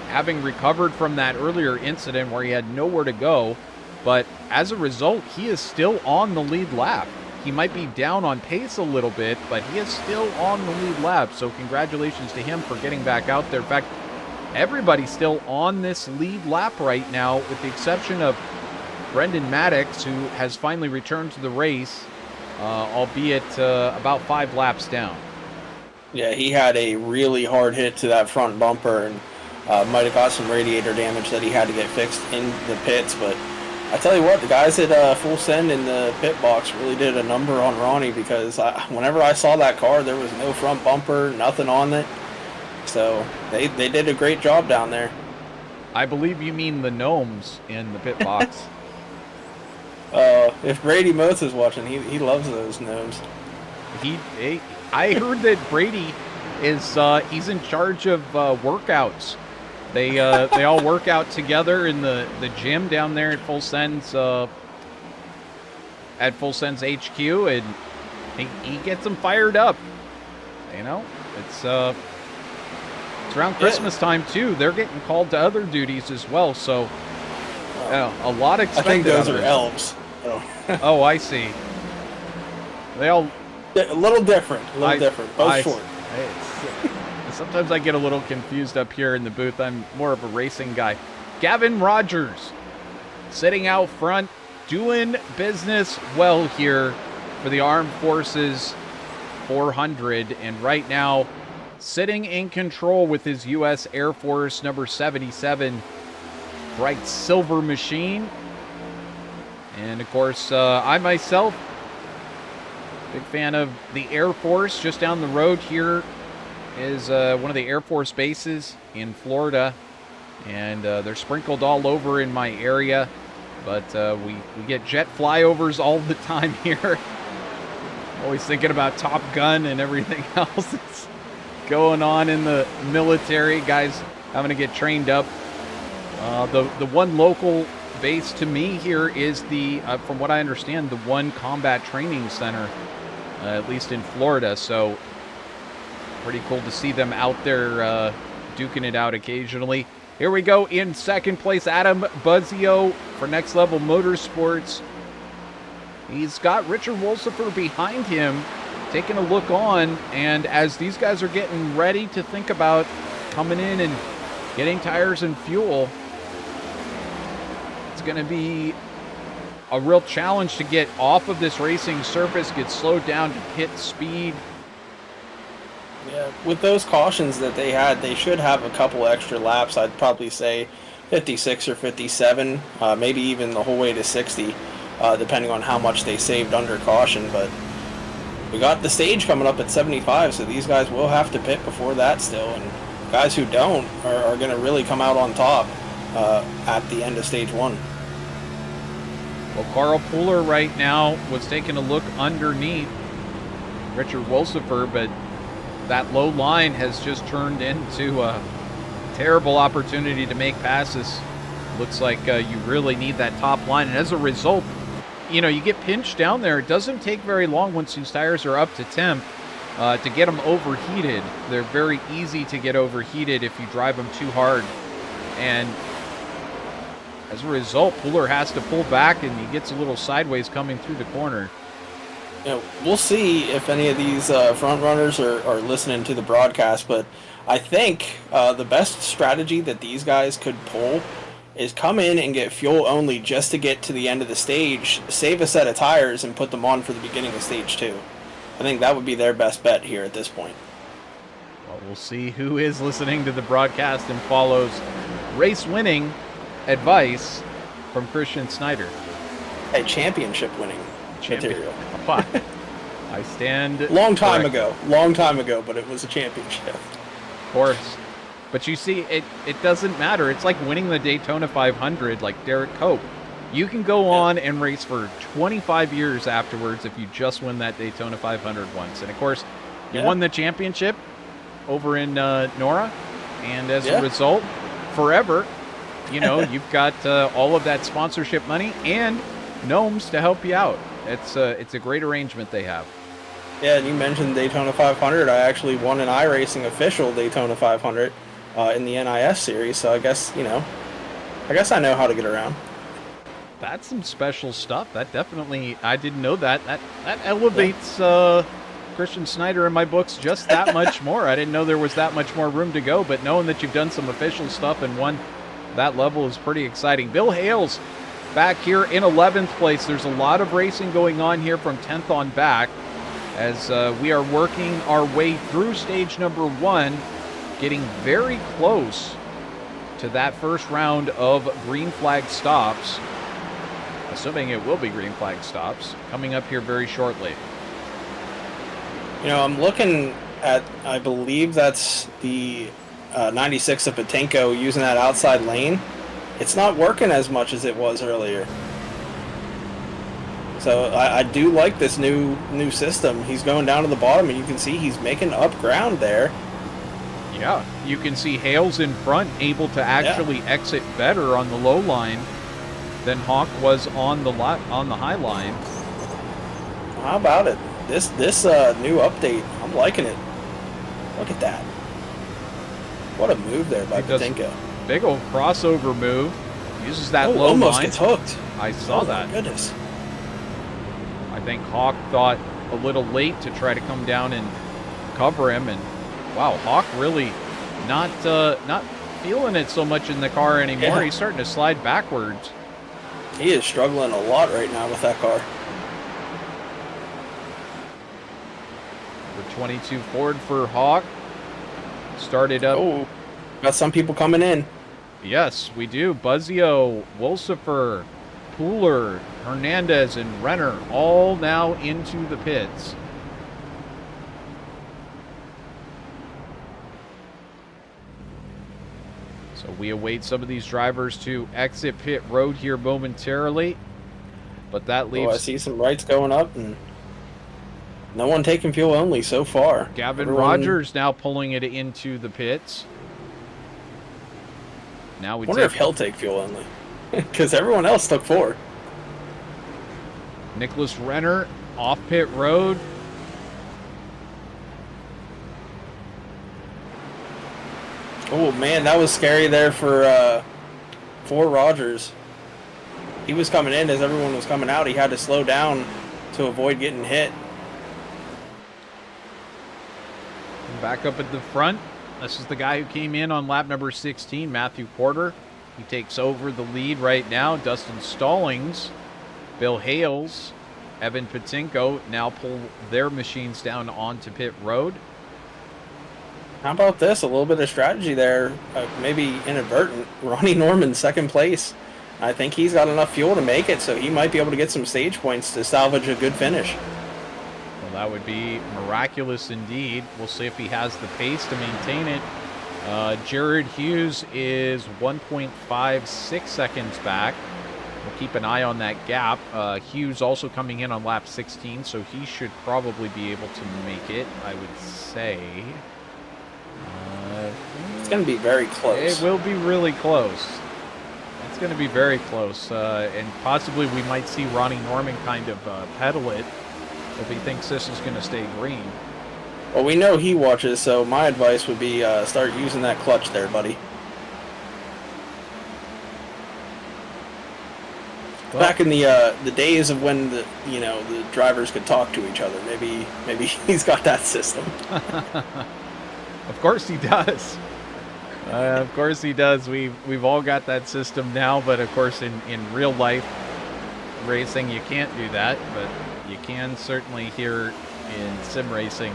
having recovered from that earlier incident where he had nowhere to go, but as a result, he is still on the lead lap. He might be down on pace a little bit, but he is still on the lead lap, so congratulations to him for getting back out there. In fact, everybody's still on this lead lap right now, with the exception of Brendan Maddox, who has finally returned to the race, albeit about 5 laps down. Yeah, he had a really hard hit to that front bumper and might have got some radiator damage that he had to get fixed in the pits. But I tell you what, the guys at Full Send in the pit box really did a number on Ronnie, because whenever I saw that car, there was no front bumper, nothing on it. So they did a great job down there. I believe you mean the gnomes in the pit box. If Brady Moth is watching, he loves those gnomes. I heard that Brady is he's in charge of workouts. They all work out together in the gym down there at Full Send's HQ, and he gets them fired up. You know, it's around Christmas time too. They're getting called to other duties as well, so a lot expected. I think those are elves. Oh, I see. They all a little different. Both short. Sometimes I get a little confused up here in the booth. I'm more of a racing guy. Gavin Rogers sitting out front, doing business well here for the Armed Forces 400, and right now sitting in control with his U.S. Air Force number 77 bright silver machine. And of course, I myself, big fan of the Air Force. Just down the road here is one of the Air Force bases in Florida, and they're sprinkled all over in my area, but we get jet flyovers all the time here. Always thinking about Top Gun and everything else that's going on in the military, guys having to get trained up. The one local base to me here is the, from what I understand, the one combat training center, at least in Florida. So pretty cool to see them out there duking it out occasionally. Here we go in second place, Adam Buzzio for Next Level Motorsports. He's got Richard Wolsifer behind him, taking a look on, and as these guys are getting ready to think about coming in and getting tires and fuel, it's going to be a real challenge to get off of this racing surface, get slowed down to pit speed. Yeah, with those cautions that they had, they should have a couple extra laps. I'd probably say 56 or 57, maybe even the whole way to 60, depending on how much they saved under caution. But we got the stage coming up at 75, so these guys will have to pit before that still. And guys who don't are going to really come out on top at the end of stage 1. Well, Carl Pooler right now was taking a look underneath Richard Wolsifer, but that low line has just turned into a terrible opportunity to make passes. Looks like you really need that top line, and as a result, you know, you get pinched down there. It doesn't take very long once these tires are up to temp to get them overheated. They're very easy to get overheated if you drive them too hard, and As a result, Pooler has to pull back, and he gets a little sideways coming through the corner. We'll see if any of these front runners are listening to the broadcast, but I think the best strategy that these guys could pull is come in and get fuel only just to get to the end of the stage, save a set of tires, and put them on for the beginning of stage 2. I think that would be their best bet here at this point. Well, we'll see who is listening to the broadcast and follows race-winning advice from Christian Snyder. A championship-winning material. I stand long time ago, but it was a championship. Of course. But you see, it doesn't matter. It's like winning the Daytona 500, like Derek Cope. You can go on and race for 25 years afterwards if you just win that Daytona 500 once. And of course, you won the championship over in Nora, and as a result, forever, you've got all of that sponsorship money and gnomes to help you out. It's a great arrangement they have. Yeah, and you mentioned Daytona 500. I actually won an iRacing official Daytona 500 in the NIS series, so I guess I know how to get around. That's some special stuff. That definitely, I didn't know that. That elevates Christian Snyder in my books just that much more. I didn't know there was that much more room to go, but knowing that you've done some official stuff and won that level is pretty exciting. Bill Hales back here in 11th place. There's a lot of racing going on here from 10th on back as we are working our way through stage number 1, getting very close to that first round of green flag stops, assuming it will be green flag stops, coming up here very shortly. I'm looking at, I believe that's the 96 of Patinko using that outside lane. It's not working as much as it was earlier. So I do like this new system. He's going down to the bottom, and you can see he's making up ground there. Yeah, you can see Hales in front, able to actually exit better on the low line than Hawk was on the high line. How about it? This new update, I'm liking it. Look at that. What a move there by Patinko. Big old crossover move. Uses that low almost line. Gets hooked. I saw that. My goodness. I think Hawk thought a little late to try to come down and cover him, and wow, Hawk really not feeling it so much in the car anymore. Yeah. He's starting to slide backwards. He is struggling a lot right now with that car. The 22 Ford for Hawk started up. Oh, got some people coming in. Yes, we do. Buzzio, Wolsifer, Pooler, Hernandez, and Renner all now into the pits. So we await some of these drivers to exit pit road here momentarily. But that leaves... I see some rights going up, and no one taking fuel only so far. Gavin Rogers now pulling it into the pits. Now we wonder if he'll take fuel only, because everyone else took 4. Nicholas Renner off pit road. Oh man, that was scary there for Rogers. He was coming in as everyone was coming out. He had to slow down to avoid getting hit. Back up at the front. This is the guy who came in on lap number 16, Matthew Porter. He takes over the lead right now. Dustin Stallings, Bill Hales, Evan Patinko now pull their machines down onto pit road. How about this? A little bit of strategy there, maybe inadvertent. Ronnie Norman, second place. I think he's got enough fuel to make it, so he might be able to get some stage points to salvage a good finish. Well, that would be miraculous indeed. We'll see if he has the pace to maintain it. Jared Hughes is 1.56 seconds back. We'll keep an eye on that gap. Hughes also coming in on lap 16, so he should probably be able to make it, I would say. It's going to be very close. It will be really close. It's going to be very close. And possibly we might see Ronnie Norman kind of pedal it if he thinks this is going to stay green. Well, we know he watches, so my advice would be start using that clutch there, buddy. Well, Back in the days of when the drivers could talk to each other. Maybe he's got that system. of course he does. Of course he does. We've all got that system now, but of course in real life racing you can't do that, but you can certainly here in sim racing.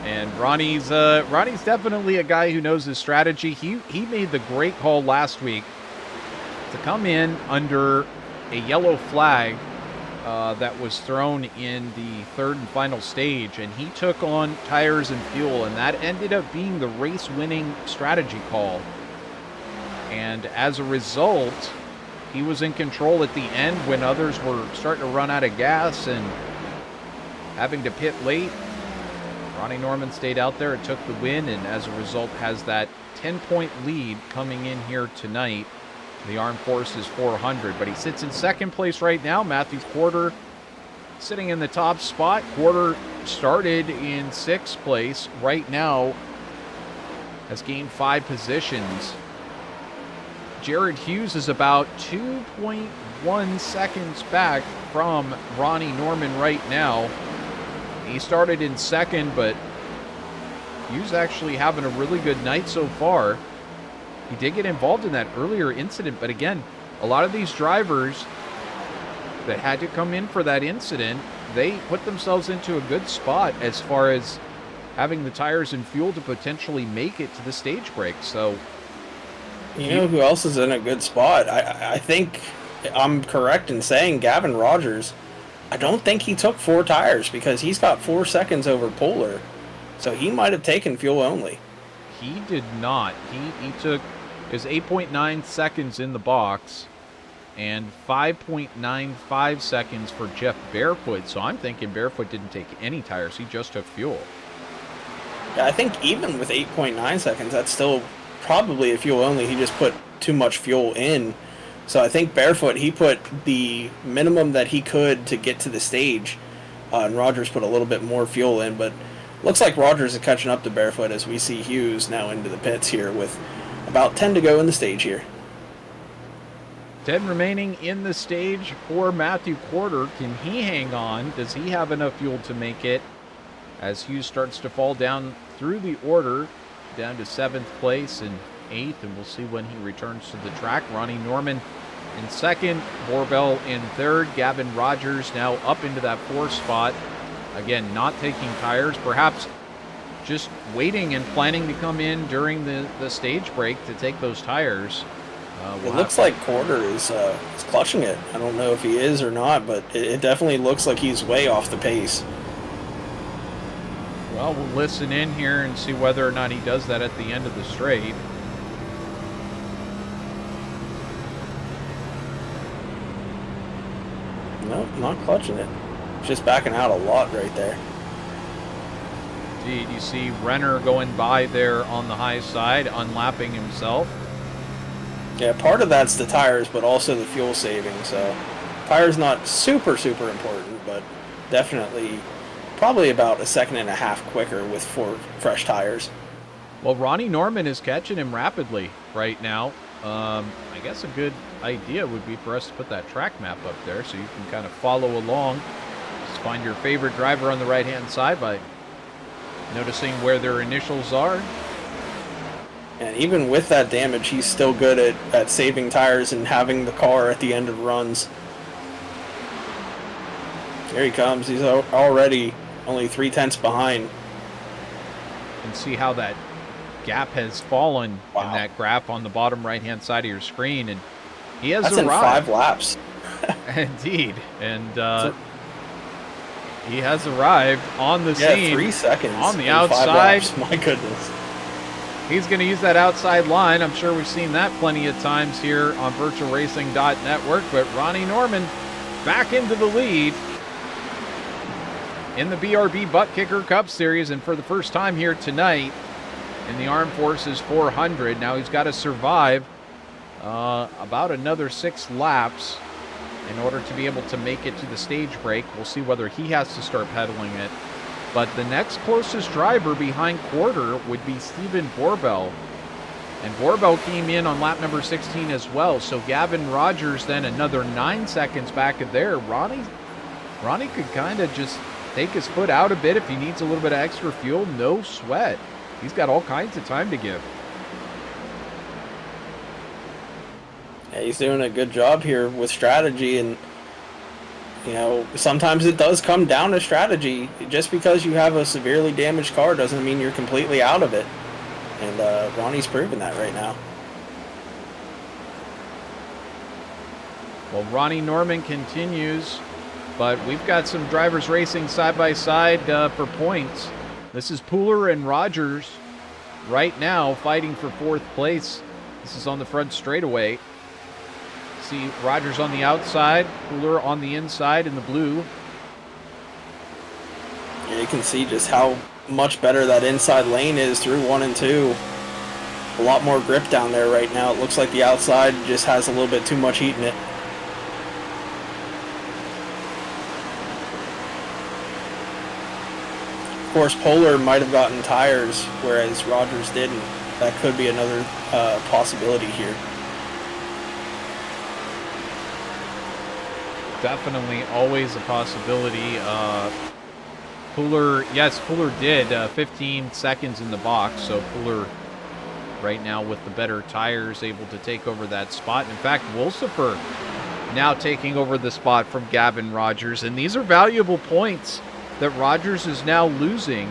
And Ronnie's definitely a guy who knows his strategy. He made the great call last week to come in under a yellow flag that was thrown in the third and final stage, and he took on tires and fuel, and that ended up being the race-winning strategy call. And as a result, he was in control at the end when others were starting to run out of gas and having to pit late. Ronnie Norman stayed out there and took the win, and as a result has that 10-point lead coming in here tonight, the Armed Forces 400. But he sits in second place right now. Matthew Quarter sitting in the top spot. Quarter started in sixth place. Right now has gained 5 positions. Jared Hughes is about 2.1 seconds back from Ronnie Norman right now. He started in second, but Hughes actually having a really good night so far. He did get involved in that earlier incident, but again, a lot of these drivers that had to come in for that incident, they put themselves into a good spot as far as having the tires and fuel to potentially make it to the stage break. So, You know who else is in a good spot? I think I'm correct in saying Gavin Rogers. I don't think he took 4 tires because he's got 4 seconds over Polar. So he might have taken fuel only. he did not. He took his 8.9 seconds in the box and 5.95 seconds for Jeff Barefoot. So I'm thinking Barefoot didn't take any tires. He just took fuel. Yeah, I think even with 8.9 seconds, that's still probably a fuel only. He just put too much fuel in. So I think Barefoot, he put the minimum that he could to get to the stage, and Rogers put a little bit more fuel in. But looks like Rogers is catching up to Barefoot as we see Hughes now into the pits here with about 10 to go in the stage here. 10 remaining in the stage for Matthew Quarter. Can he hang on? Does he have enough fuel to make it? As Hughes starts to fall down through the order, down to 7th place and 8th, and we'll see when he returns to the track. Ronnie Norman in 2nd, Borbell in 3rd, Gavin Rogers now up into that 4th spot. Again, not taking tires, perhaps just waiting and planning to come in during the stage break to take those tires. It looks like Quarter is clutching it. I don't know if he is or not, but it definitely looks like he's way off the pace. Well, we'll listen in here and see whether or not he does that at the end of the straight. Nope, not clutching it. Just backing out a lot right there. Indeed, you see Renner going by there on the high side, unlapping himself. Yeah, part of that's the tires, but also the fuel saving. So, tires not super important, but definitely probably about a second and a half quicker with 4 fresh tires. Well, Ronnie Norman is catching him rapidly right now. I guess a good idea would be for us to put that track map up there so you can kind of follow along. Just find your favorite driver on the right-hand side by noticing where their initials are. And even with that damage, he's still good at saving tires and having the car at the end of runs. Here he comes. He's already only 3/10 behind. You can see how that gap has fallen in that graph on the bottom right-hand side of your screen. And he has That's arrived. in 5 laps. Indeed. And he has arrived on the scene. 3 seconds on the in 5 outside. laps. My goodness. He's going to use that outside line. I'm sure we've seen that plenty of times here on VirtualRacing.Network. But Ronnie Norman back into the lead in the BRB Buttkicker Cup Series. And for the first time here tonight in the Armed Forces 400. Now he's got to survive about another 6 laps in order to be able to make it to the stage break. We'll see whether he has to start pedaling it. But the next closest driver behind Quarter would be Stephen Borbell. And Borbell came in on lap number 16 as well. So Gavin Rogers then another 9 seconds back of there. Ronnie could kind of just take his foot out a bit if he needs a little bit of extra fuel. No sweat. He's got all kinds of time to give. Yeah, he's doing a good job here with strategy, and sometimes it does come down to strategy. Just because you have a severely damaged car doesn't mean you're completely out of it. And Ronnie's proving that right now. Well, Ronnie Norman continues, but we've got some drivers racing side by side for points. This is Pooler and Rogers right now fighting for 4th place. This is on the front straightaway. See Rogers on the outside, Pooler on the inside in the blue. Yeah, you can see just how much better that inside lane is through 1 and 2. A lot more grip down there right now. It looks like the outside just has a little bit too much heat in it. Of course, Polar might have gotten tires, whereas Rogers didn't. That could be another possibility here. Definitely always a possibility. Pooler did 15 seconds in the box, so Pooler right now with the better tires able to take over that spot. In fact, Wolsifer now taking over the spot from Gavin Rogers, and these are valuable points that Rogers is now losing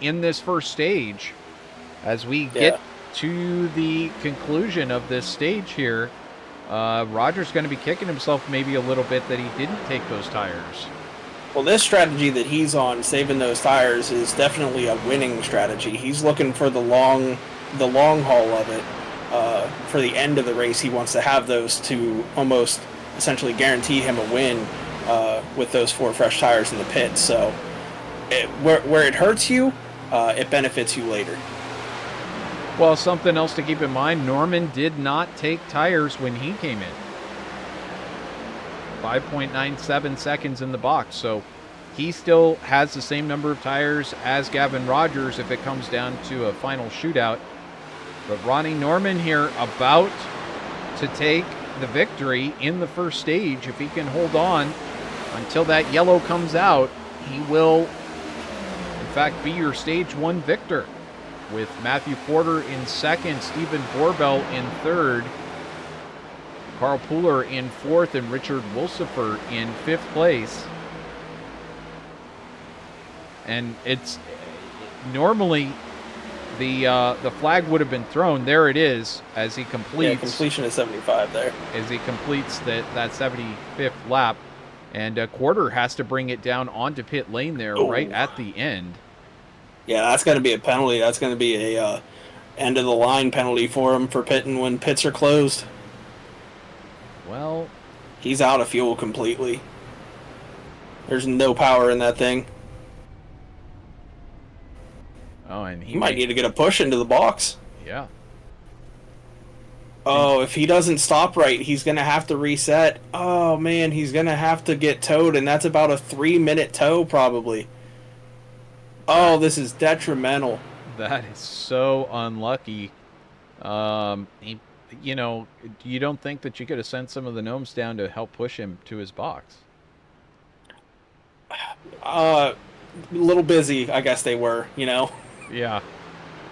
in this first stage. As we get to the conclusion of this stage here, Rogers going to be kicking himself maybe a little bit that he didn't take those tires. Well, this strategy that he's on, saving those tires, is definitely a winning strategy. He's looking for the long haul of it. For the end of the race, he wants to have those to almost essentially guarantee him a win with those 4 fresh tires in the pit. So where it hurts you, it benefits you later. Well, something else to keep in mind, Norman did not take tires when he came in. 5.97 seconds in the box, so he still has the same number of tires as Gavin Rogers if it comes down to a final shootout. But Ronnie Norman here about to take the victory in the first stage. If he can hold on until that yellow comes out, he will, in fact, be your stage 1 victor, with Matthew Porter in second, Stephen Borbell in third, Carl Pooler in 4th, and Richard Wolsifer in 5th place. And it's normally the flag would have been thrown. There it is as he completes. Yeah, completion of 75 there. As he completes that 75th lap. And Quarter has to bring it down onto pit lane there right at the end. Yeah, that's going to be a penalty. That's going to be a end of the line penalty for him for pitting when pits are closed. Well, he's out of fuel completely. There's no power in that thing. Oh, and he might need to get a push into the box. Yeah. Oh, if he doesn't stop right, he's going to have to reset. Oh, man, he's going to have to get towed, and that's about a 3-minute tow probably. Oh, this is detrimental. That is so unlucky. You don't think that you could have sent some of the gnomes down to help push him to his box? A little busy, I guess they were, Yeah.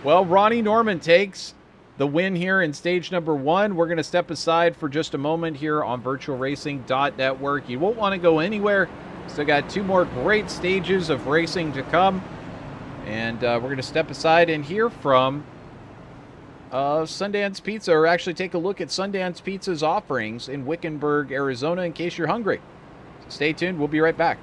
Well, Ronnie Norman takes the win here in stage number 1. We're going to step aside for just a moment here on VirtualRacing.Network. You won't want to go anywhere. Still got 2 more great stages of racing to come. And we're going to step aside and hear from Sundance Pizza, or actually take a look at Sundance Pizza's offerings in Wickenburg, Arizona, in case you're hungry. So stay tuned. We'll be right back.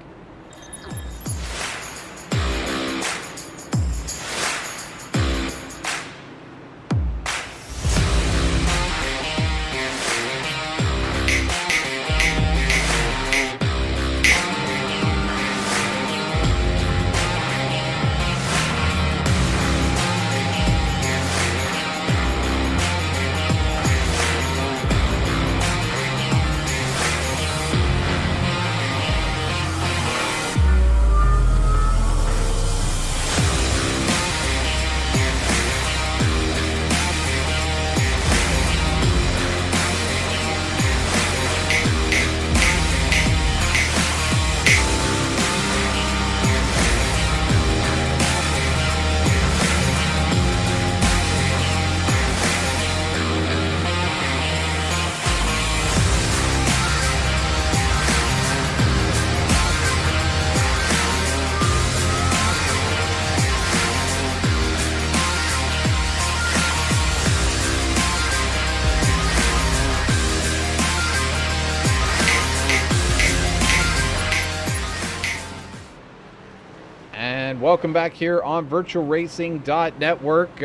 And welcome back here on VirtualRacing.Network.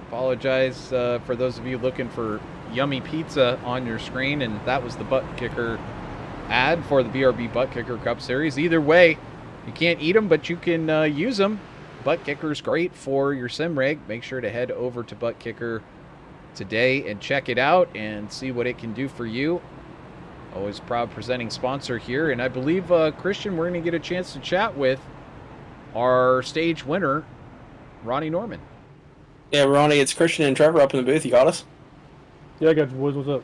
Apologize for those of you looking for yummy pizza on your screen, and that was the butt kicker ad for the BRB Buttkicker Cup Series. Either way, you can't eat them, but you can use them. Butt Kicker's great for your sim rig. Make sure to head over to Butt Kicker today and check it out and see what it can do for you. Always proud presenting sponsor here, and I believe, Christian, we're going to get a chance to chat with our stage winner, Ronnie Norman. Yeah, Ronnie, it's Christian and Trevor up in the booth. You got us? Yeah, I got you, boys. What's up?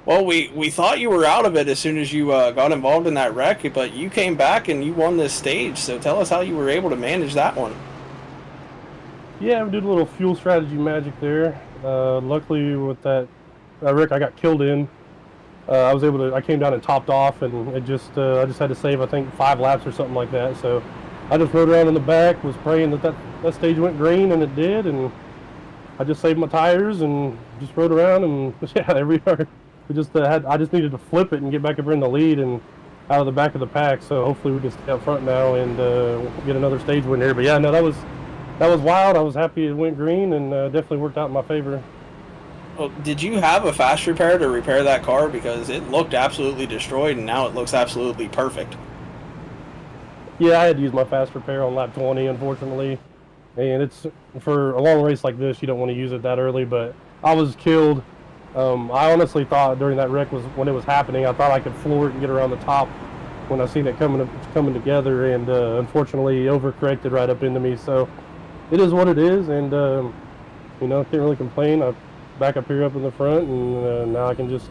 Well, we thought you were out of it as soon as you got involved in that wreck, but you came back and you won this stage. So tell us how you were able to manage that one. Yeah, we did a little fuel strategy magic there. Luckily, with that wreck I got killed in, I came down and topped off, and I just had to save, I think, 5 laps or something like that. So I just rode around in the back, was praying that stage went green, and it did, and I just saved my tires and just rode around, and yeah, there we are. We just I just needed to flip it and get back up in the lead and out of the back of the pack. So hopefully we can stay up front now and get another stage win here. But yeah, no, that was wild. I was happy it went green, and definitely worked out in my favor. Well, did you have a fast repair to repair that car? Because it looked absolutely destroyed, and now it looks absolutely perfect. Yeah, I had to use my fast repair on lap 20, unfortunately. And it's, for a long race like this, you don't want to use it that early, but I was killed. I honestly thought during that wreck when it was happening, I thought I could floor it and get around the top when I seen it coming together, and unfortunately overcorrected right up into me. So it is what it is, and can't really complain. I'm back up here up in the front, and now I can just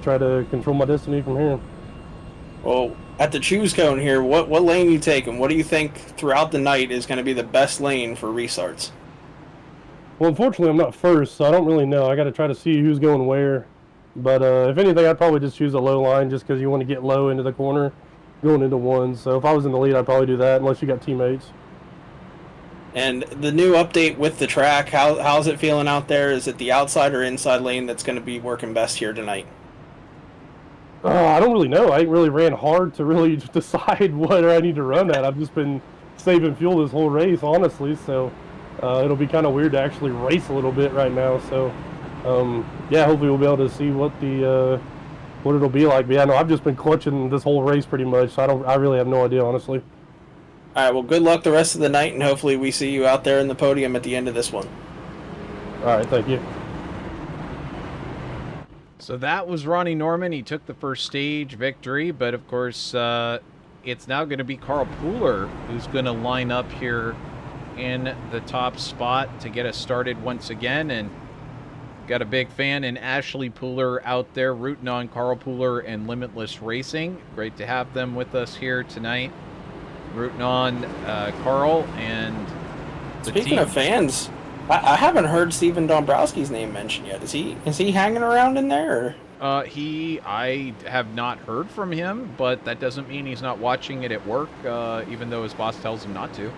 try to control my destiny from here. Well, at the choose cone here, what lane you take, and what do you think throughout the night is going to be the best lane for restarts? Well, unfortunately, I'm not first, so I don't really know. I got to try to see who's going where. But if anything, I'd probably just choose a low line, just because you want to get low into the corner going into one. So if I was in the lead, I'd probably do that, unless you got teammates. And the new update with the track, how's it feeling out there? Is it the outside or inside lane that's going to be working best here tonight? I don't really know. I ain't really ran hard to really decide what I need to run at. I've just been saving fuel this whole race, honestly. So it'll be kind of weird to actually race a little bit right now. So yeah, hopefully we'll be able to see what it'll be like. But yeah, no, I've just been clutching this whole race pretty much. So I really have no idea, honestly. All right, well, good luck the rest of the night, and hopefully we see you out there in the podium at the end of this one. All right, thank you. So that was Ronnie Norman. He took the first stage victory, but of course, it's now going to be Carl Pooler who's going to line up here in the top spot to get us started once again. And got a big fan in Ashley Pooler out there rooting on Carl Pooler and Limitless Racing. Great to have them with us here tonight, rooting on Carl and the Speaking team. of fans, I haven't heard Steven Dombrowski's name mentioned yet. Is he hanging around in there? I have not heard from him, but that doesn't mean he's not watching it at work, even though his boss tells him not to.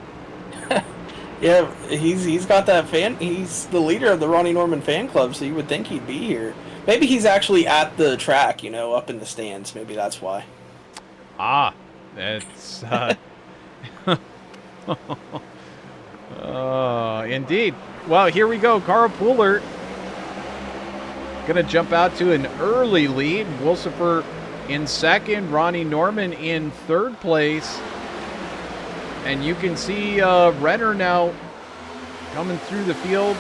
Yeah, he's got that fan. He's the leader of the Ronnie Norman fan club, so you would think he'd be here. Maybe he's actually at the track, up in the stands. Maybe that's why. That's indeed. Well, here we go. Carl Pooler going to jump out to an early lead. Wilsifer in second. Ronnie Norman in third place. And you can see Renner now coming through the field,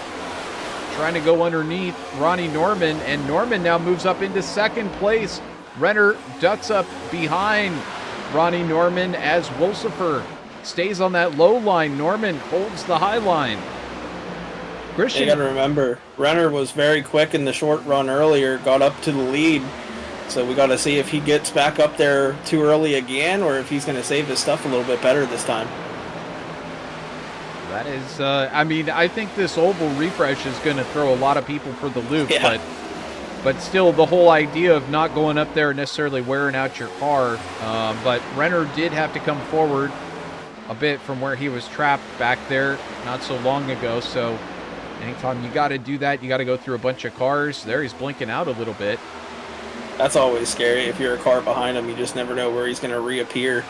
trying to go underneath Ronnie Norman. And Norman now moves up into second place. Renner ducks up behind Ronnie Norman as Wilsifer stays on that low line. Norman holds the high line. Christian, You got to remember, Renner was very quick in the short run earlier, got up to the lead. So we got to see if he gets back up there too early again, or if he's going to save his stuff a little bit better this time. that is, I think this oval refresh is going to throw a lot of people for the loop, Yeah. but still the whole idea of not going up there and necessarily wearing out your car. But Renner did have to come forward a bit from where he was trapped back there not so long ago. So anytime you got to do that, you got to go through a bunch of cars. There he's blinking out a little bit. That's always scary. If you're a car behind him, you just never know where he's going to reappear.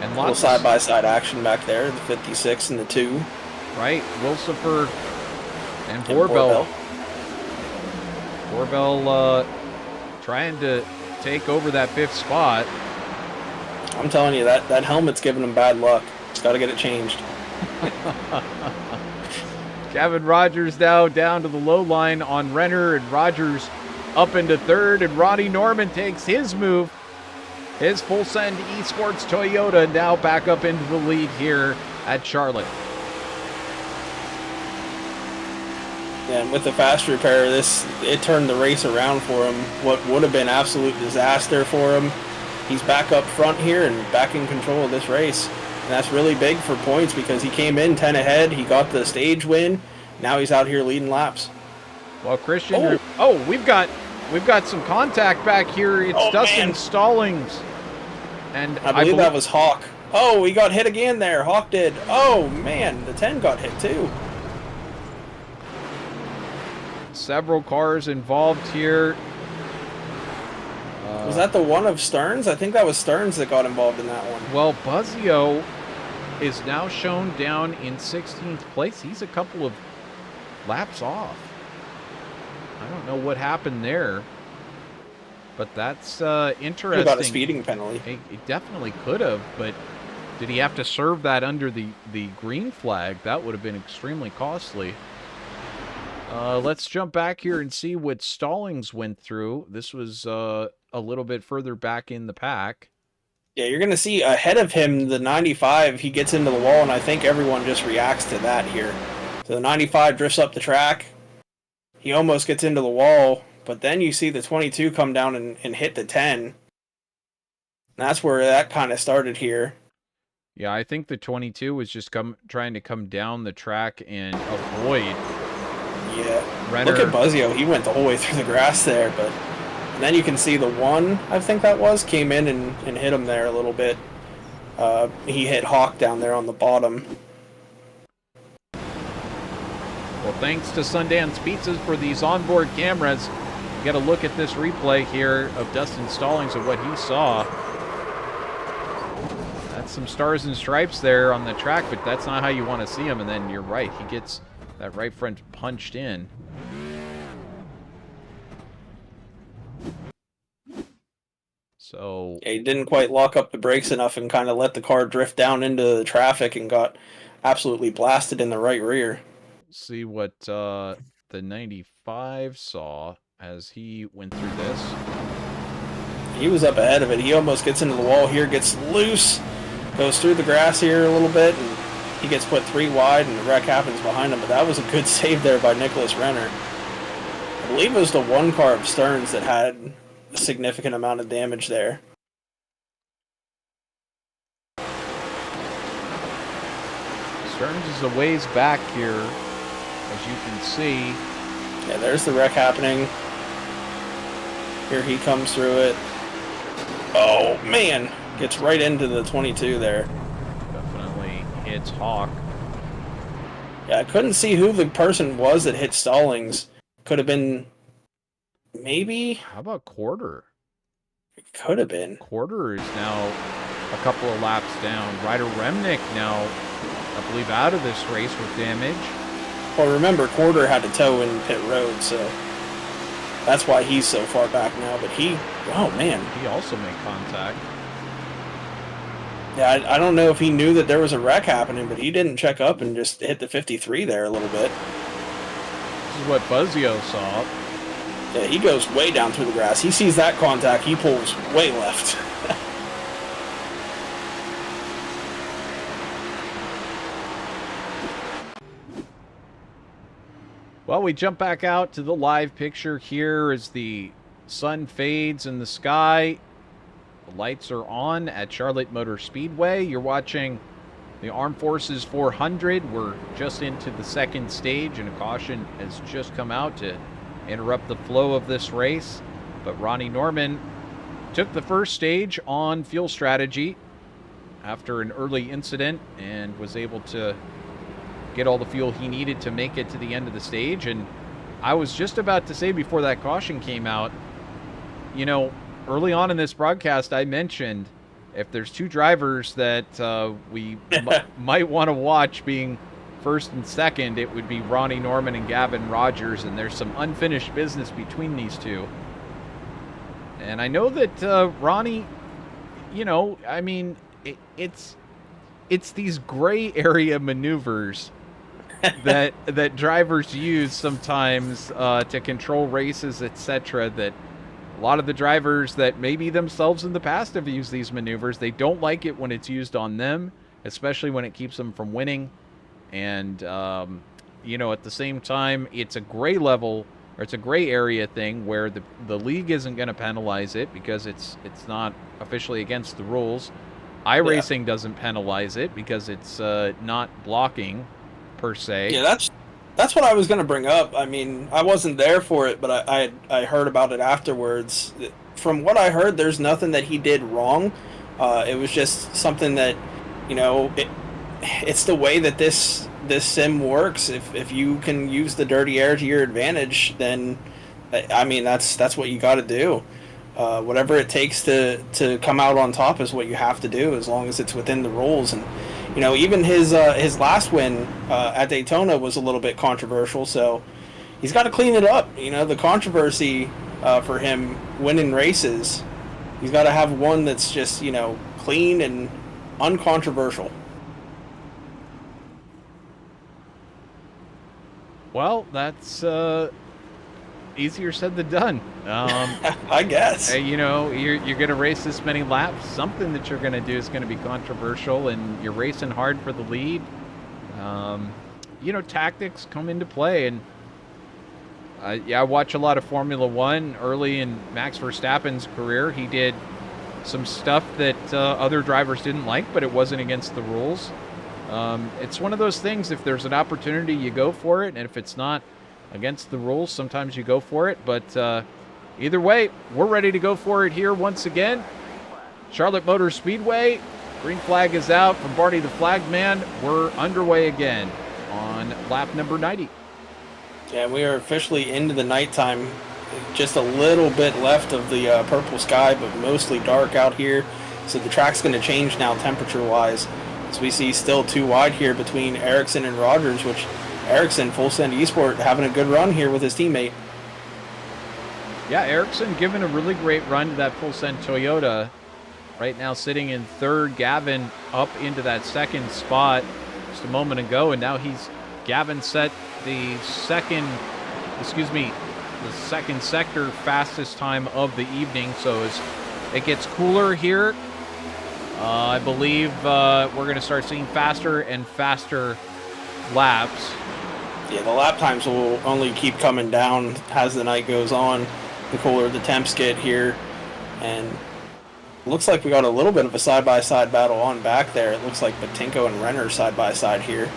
And little lots side-by-side action back there, the 56 and the 2. Right, Wilsifer and Borbell. Borbell trying to take over that 5th spot. I'm telling you, that helmet's giving him bad luck. He's got to get it changed. Kevin Rogers now down to the low line on Renner, and Rogers up into 3rd, and Ronnie Norman takes his move. His full send eSports Toyota now back up into the lead here at Charlotte. Yeah, and with the fast repair, it turned the race around for him. What would have been absolute disaster for him. He's back up front here and back in control of this race. And that's really big for points because he came in 10 ahead. He got the stage win. Now he's out here leading laps. Well, Christian, we've got some contact back here. It's Dustin Stallings. And I believe that was Hawk. Oh, he got hit again there. Hawk did. Oh, man, the 10 got hit too. Several cars involved here. Was that the one of Stearns? I think that was Stearns that got involved in that one. Well, Buzzio is now shown down in 16th place. He's a couple of laps off. I don't know what happened there, but that's interesting. He got a speeding penalty. He definitely could have, but did he have to serve that under the green flag? That would have been extremely costly. Let's jump back here and see what Stallings went through. This was a little bit further back in the pack. Yeah, you're going to see ahead of him the 95. He gets into the wall, and I think everyone just reacts to that here. So the 95 drifts up the track. He almost gets into the wall, but then you see the 22 come down and hit the 10. And that's where that kind of started here. Yeah, I think the 22 was just trying to come down the track and avoid. Yeah, Renner. Look at Buzzio. He went the whole way through the grass there, but and then you can see the 1, I think that was, came in and hit him there a little bit. He hit Hawk down there on the bottom. Well, thanks to Sundance Pizzas for these onboard cameras. You get a look at this replay here of Dustin Stallings and what he saw. That's some stars and stripes there on the track, but that's not how you want to see him. And then you're right, he gets that right front punched in. So yeah, he didn't quite lock up the brakes enough and kind of let the car drift down into the traffic and got absolutely blasted in the right rear. See what the 95 saw as he went through this. He was up ahead of it. He almost gets into the wall here, gets loose, goes through the grass here a little bit, and he gets put 3 wide, and the wreck happens behind him. But that was a good save there by Nicholas Renner. I believe it was the 1 car of Stearns that had a significant amount of damage there. Stearns is a ways back here, as you can see. Yeah, there's the wreck happening. Here he comes through it. Oh, man. Gets right into the 22 there. Definitely hits Hawk. Yeah, I couldn't see who the person was that hit Stallings. Could have been... maybe? How about Quarter? It could have been. Quarter is now a couple of laps down. Ryder Remnick now, I believe, out of this race with damage. Well, remember, Quarter had to tow in pit road, so that's why he's so far back now. But oh man. He also made contact. Yeah, I don't know if he knew that there was a wreck happening, but he didn't check up and just hit the 53 there a little bit. This is what Buzzio saw. Yeah, he goes way down through the grass. He sees that contact, he pulls way left. Well, we jump back out to the live picture here as the sun fades in the sky. The lights are on at Charlotte Motor Speedway. You're watching the Armed Forces 400. We're just into the second stage, and a caution has just come out to interrupt the flow of this race. But Ronnie Norman took the first stage on fuel strategy after an early incident and was able to get all the fuel he needed to make it to the end of the stage. And I was just about to say before that caution came out, you know, early on in this broadcast, I mentioned if there's two drivers that we might want to watch being first and second, it would be Ronnie Norman and Gavin Rogers, and there's some unfinished business between these two. And I know that Ronnie, I mean, it's these gray area maneuvers that drivers use sometimes to control races, etc. That a lot of the drivers that maybe themselves in the past have used these maneuvers, they don't like it when it's used on them, especially when it keeps them from winning. And at the same time, it's a gray level, or it's a gray area thing where the league isn't going to penalize it because it's not officially against the rules. iRacing doesn't penalize it because it's not blocking per se. Yeah, that's what I was going to bring up. I mean, I wasn't there for it, but I heard about it afterwards. From what I heard, there's nothing that he did wrong. It was just something that, it's the way that this sim works. If you can use the dirty air to your advantage, then I mean that's what you got to do. Whatever it takes to come out on top is what you have to do, as long as it's within the rules. And even his last win at Daytona was a little bit controversial, so he's got to clean it up. The controversy for him winning races, he's got to have one that's just clean and uncontroversial. Well, that's easier said than done. I guess. You're going to race this many laps. Something that you're going to do is going to be controversial, and you're racing hard for the lead. Tactics come into play, and I watch a lot of Formula One. Early in Max Verstappen's career, he did some stuff that other drivers didn't like, but it wasn't against the rules. It's one of those things, if there's an opportunity, you go for it, and if it's not against the rules, sometimes you go for it. But either way, we're ready to go for it here once again. Charlotte Motor Speedway, green flag is out from Barney the Flag Man. We're underway again on lap number 90. Yeah, we are officially into the nighttime. Just a little bit left of the purple sky, but mostly dark out here. So the track's going to change now temperature-wise. As we see still too wide here between Ericsson and Rogers, which Ericsson, Full Send eSport, having a good run here with his teammate. Yeah, Ericsson giving a really great run to that Full Send Toyota. Right now sitting in third, Gavin up into that second spot just a moment ago, and now Gavin set the second sector fastest time of the evening. So as it gets cooler here, I believe we're going to start seeing faster and faster laps. Yeah, the lap times will only keep coming down as the night goes on, the cooler the temps get here. And it looks like we got a little bit of a side-by-side battle on back there. It looks like Buttkicker and Renner side-by-side here.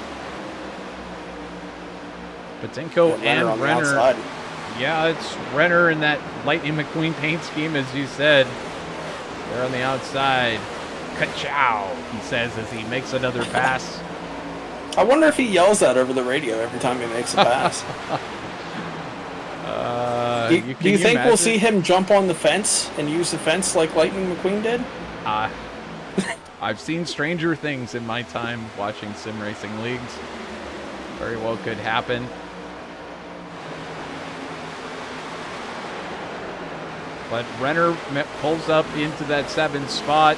Buttkicker and on the Renner. outside. Yeah, it's Renner in that Lightning McQueen paint scheme, as you said. They're on the outside. Ka-chow, he says as he makes another pass. I wonder if he yells that over the radio every time he makes a pass. Do you think we'll see him jump on the fence and use the fence like Lightning McQueen did? I've seen stranger things in my time watching sim racing leagues. Very well could happen. But Renner pulls up into that 7th spot.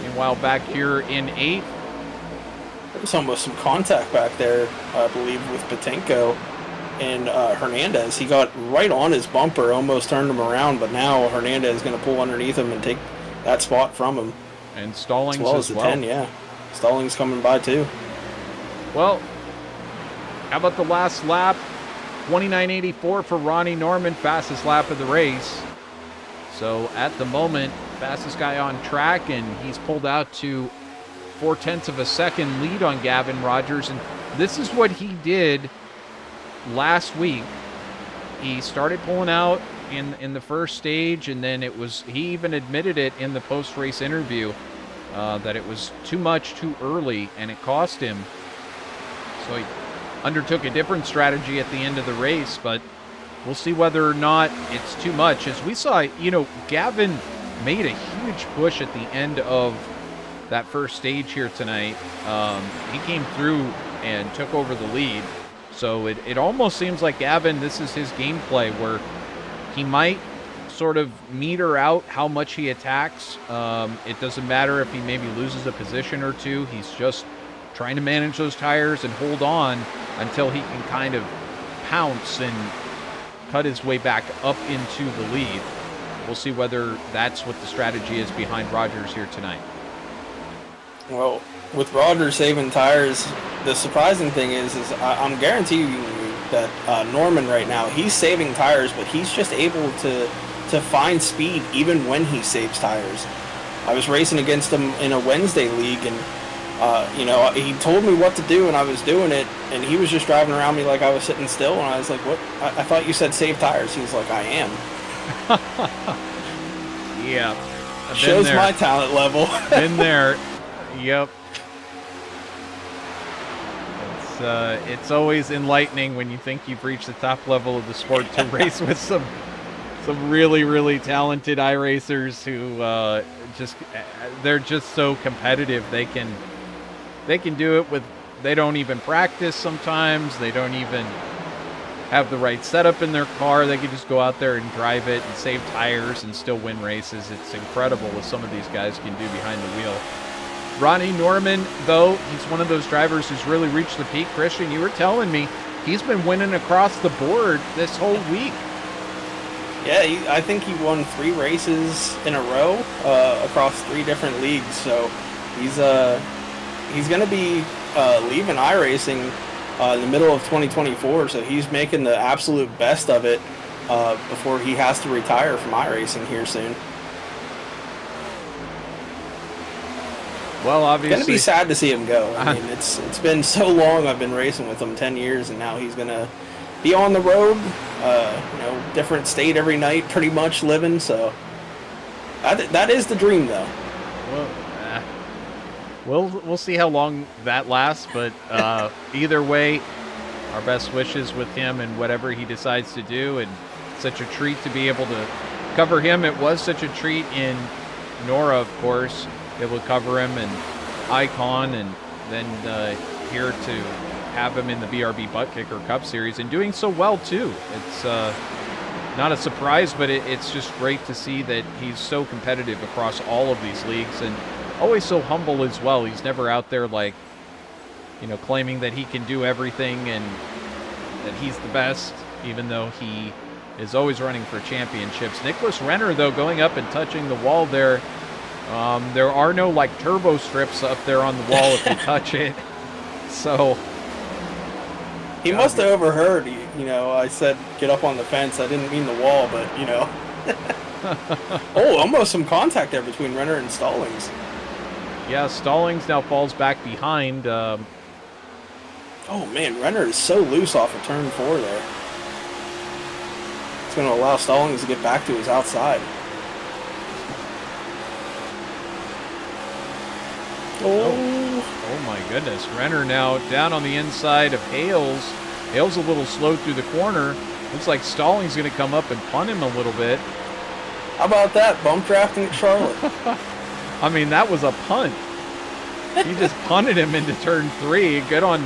Meanwhile, back here in 8th. There's almost some contact back there, I believe, with Buttkicker and Hernandez. He got right on his bumper, almost turned him around, but now Hernandez is going to pull underneath him and take that spot from him. And Stallings as well as the 10, yeah. Stallings coming by too. Well, how about the last lap? 29.84 for Ronnie Norman, fastest lap of the race. So at the moment, fastest guy on track, and he's pulled out to 0.4 of a second lead on Gavin Rogers. And this is what he did last week. He started pulling out in the first stage, and then he even admitted it in the post-race interview that it was too much too early, and it cost him. So he undertook a different strategy at the end of the race, but we'll see whether or not it's too much. As we saw, Gavin made a huge push at the end of that first stage here tonight. He came through and took over the lead. So it almost seems like Gavin, this is his gameplay where he might sort of meter out how much he attacks. It doesn't matter if he maybe loses a position or two. He's just trying to manage those tires and hold on until he can kind of pounce and cut his way back up into the lead. We'll see whether that's what the strategy is behind Rogers here tonight. Well, with Rogers saving tires, the surprising thing is I'm guaranteeing you that Norman right now, he's saving tires, but he's just able to find speed even when he saves tires. I was racing against him in a Wednesday league, and he told me what to do, and I was doing it, and he was just driving around me like I was sitting still, and I was like, what? I thought you said save tires. He was like, I am. Yeah. Shows my talent level. Been there. Yep. It's always enlightening when you think you've reached the top level of the sport to race with some really, really talented iRacers who they're just so competitive. They can do it with, they don't even practice sometimes. They don't even have the right setup in their car. They can just go out there and drive it and save tires and still win races. It's incredible what some of these guys can do behind the wheel. Ronnie Norman, though, he's one of those drivers who's really reached the peak. Christian, you were telling me he's been winning across the board this whole week. Yeah, I think he won 3 races in a row across 3 different leagues. So he's going to be leaving iRacing in the middle of 2024. So he's making the absolute best of it before he has to retire from iRacing here soon. Well, obviously, it's going to be sad to see him go. I mean, it's been so long. I've been racing with him 10 years, and now he's going to be on the road, different state every night, pretty much living. So that is the dream, though. Well, we'll see how long that lasts, but either way, our best wishes with him and whatever he decides to do. And such a treat to be able to cover him. It was such a treat in Nora, of course, able to cover him and Icon, and then here to have him in the BRB Buttkicker Cup Series and doing so well too. It's not a surprise, but it's just great to see that he's so competitive across all of these leagues and always so humble as well. He's never out there like, claiming that he can do everything and that he's the best, even though he is always running for championships. Nicholas Renner, though, going up and touching the wall there. There are no turbo strips up there on the wall if you touch it. So he must have overheard. I said get up on the fence. I didn't mean the wall, but Oh, almost some contact there between Renner and Stallings. Yeah, Stallings now falls back behind. Oh man, Renner is so loose off of turn 4 there. It's going to allow Stallings to get back to his outside. Oh my goodness. Renner now down on the inside of Hales. Hales a little slow through the corner. Looks like Stallings going to come up and punt him a little bit. How about that? Bump drafting at Charlotte. I mean, that was a punt. He just punted him into turn 3. Good on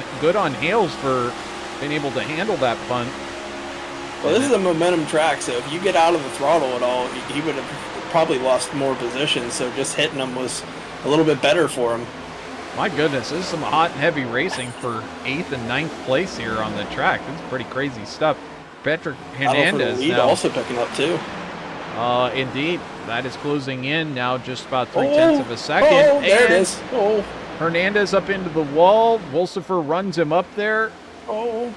Hales for being able to handle that punt. Well, this is a momentum track, so if you get out of the throttle at all, he would have probably lost more position, so just hitting him was a little bit better for him. My goodness, this is some hot and heavy racing for 8th and 9th place here on the track. This is pretty crazy stuff. Patrick Hernandez now also picking up too. Indeed, that is closing in now, just about 0.3 of a second. Oh, there it is. Oh, Hernandez up into the wall. Wolsifer runs him up there. Oh,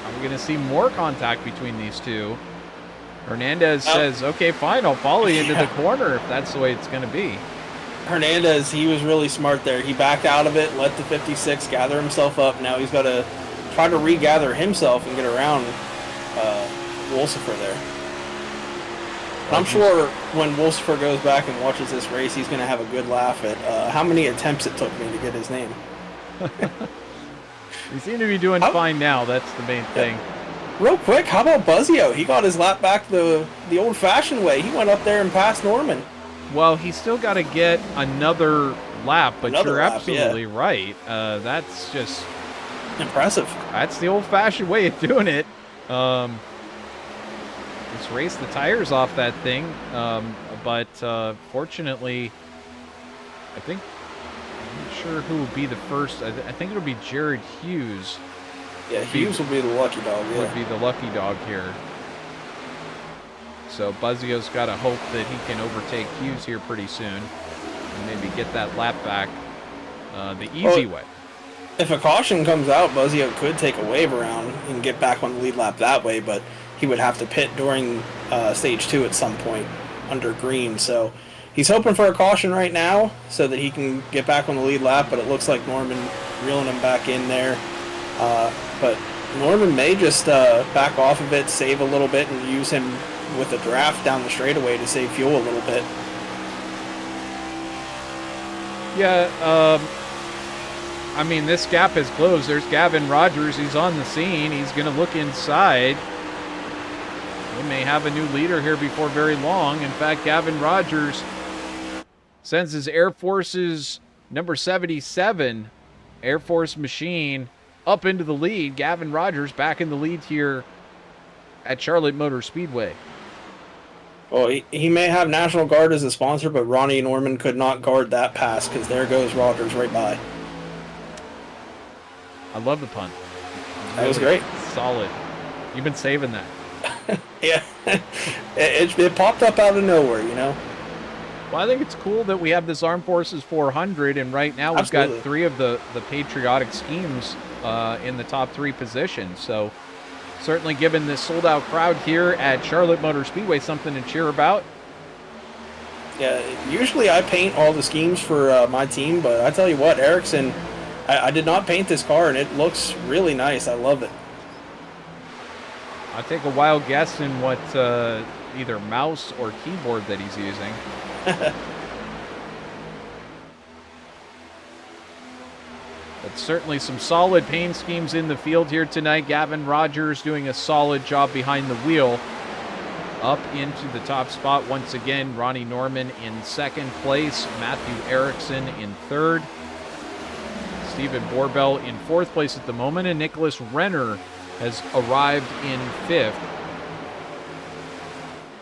are we going to see more contact between these two? Hernandez says, okay, fine, I'll follow you into the corner if that's the way it's going to be. Hernandez, he was really smart there. He backed out of it, let the 56 gather himself up. Now he's got to try to regather himself and get around Wolsifer there. I'm sure when Wolsifer goes back and watches this race, he's going to have a good laugh at how many attempts it took me to get his name. You seem to be doing fine now. That's the main thing. Real quick, how about Buzzio? He got his lap back the old-fashioned way. He went up there and passed Norman. Well, he's still got to get another lap, but you're lap, absolutely right. That's just impressive. That's the old-fashioned way of doing it. Just race the tires off that thing. But fortunately, I'm not sure who will be the first. I think it'll be Jared Hughes. Yeah, Hughes will be the lucky dog. Yeah. Would be the lucky dog here. So Buzzio's got to hope that he can overtake Hughes here pretty soon and maybe get that lap back the easy way. If a caution comes out, Buzzio could take a wave around and get back on the lead lap that way, but he would have to pit during stage 2 at some point under green. So he's hoping for a caution right now so that he can get back on the lead lap, but it looks like Norman reeling him back in there. But Norman may just back off of it, save a little bit, and use him with a draft down the straightaway to save fuel a little bit. Yeah, I mean, this gap has closed. There's Gavin Rogers. He's on the scene. He's going to look inside. We may have a new leader here before very long. In fact, Gavin Rogers sends his Air Force's number 77 Air Force machine up into the lead. Gavin Rogers back in the lead here at Charlotte Motor Speedway. Well, he may have National Guard as a sponsor, but Ronnie Norman could not guard that pass because there goes Rogers right by. I love the pun. That was great. Solid. You've been saving that. Yeah. it popped up out of nowhere, you know? Well, I think it's cool that we have this Armed Forces 400, and right now we've got 3 of the patriotic schemes in the top 3 positions. So certainly giving this sold-out crowd here at Charlotte Motor Speedway something to cheer about. Yeah, usually I paint all the schemes for my team, but I tell you what, Ericsson, I did not paint this car, and it looks really nice. I love it. I'll take a wild guess in what either mouse or keyboard that he's using. But certainly some solid paint schemes in the field here tonight. Gavin Rogers doing a solid job behind the wheel. Up into the top spot once again. Ronnie Norman in second place. Matthew Erickson in third. Stephen Borbell in fourth place at the moment. And Nicholas Renner has arrived in fifth.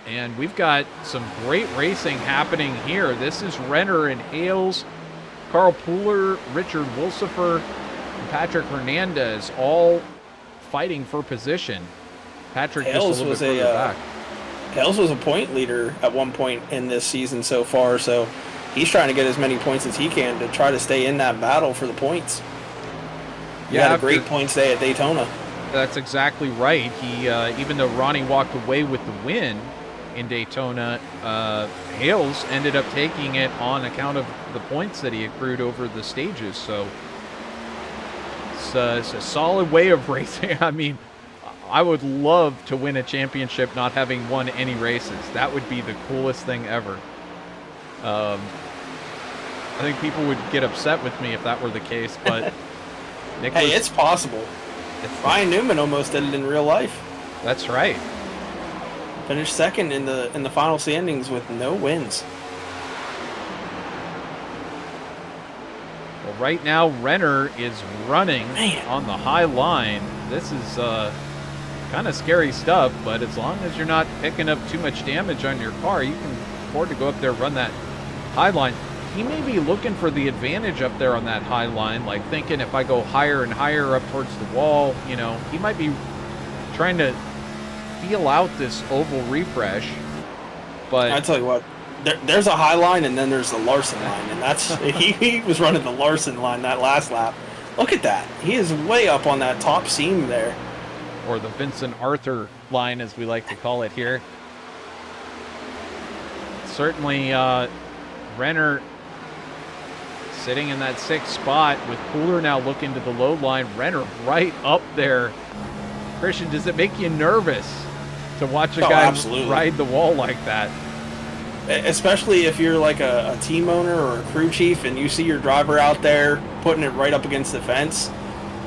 And we've got some great racing happening here. This is Renner and Hales, Carl Pooler, Richard Wilsifer, and Patrick Hernandez all fighting for position. Patrick Hales just a little bit further back. Hales was a point leader at one point in this season so far, so he's trying to get as many points as he can to try to stay in that battle for the points. He had a great points day at Daytona. That's exactly right. He, even though Ronnie walked away with the win in Daytona, Hales ended up taking it on account of the points that he accrued over the stages. So it's a solid way of racing. I mean, I would love to win a championship not having won any races. That would be the coolest thing ever. I think people would get upset with me if that were the case, but Nicholas, hey, it's possible. Ryan Newman almost did it in real life. That's right. Finished second in the final standings with no wins. Well, right now Renner is running on the high line. This is kind of scary stuff, but as long as you're not picking up too much damage on your car, you can afford to go up there and run that high line. He may be looking for the advantage up there on that high line, like thinking if I go higher and higher up towards the wall, you know, he might be trying to feel out this oval refresh. But I tell you what, there's a high line and then there's the Larson line, and that's he was running the Larson line that last lap. Look at that. He is way up on that top seam there. Or the Vincent Arthur line, as we like to call it here. Certainly, Renner sitting in that sixth spot with Pooler now looking to the low line. Renner right up there. Christian, does it make you nervous to watch a guy ride the wall like that? Especially if you're like a team owner or a crew chief and you see your driver out there putting it right up against the fence.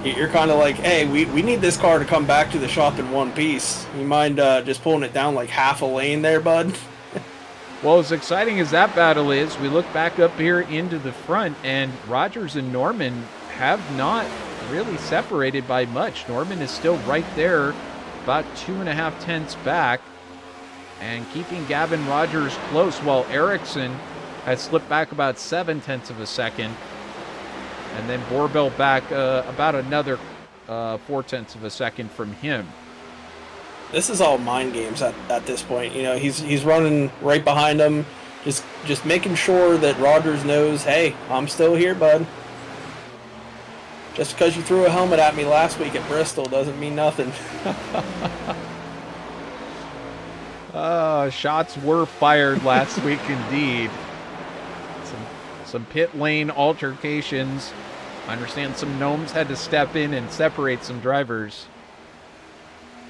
You're kind of like, hey, we need this car to come back to the shop in one piece. You mind just pulling it down like half a lane there, bud? Well, as exciting as that battle is, we look back up here into the front, and Rogers and Norman have not really separated by much. Norman is still right there, about 2.5 tenths back, and keeping Gavin Rogers close, while Ericsson has slipped back about 7 tenths of a second. And then Borbell back about another 4 tenths of a second from him. This is all mind games at this point. You know, he's running right behind him, just making sure that Rogers knows, hey, I'm still here, bud. Just because you threw a helmet at me last week at Bristol doesn't mean nothing. Shots were fired last week indeed. Some pit lane altercations. I understand some gnomes had to step in and separate some drivers.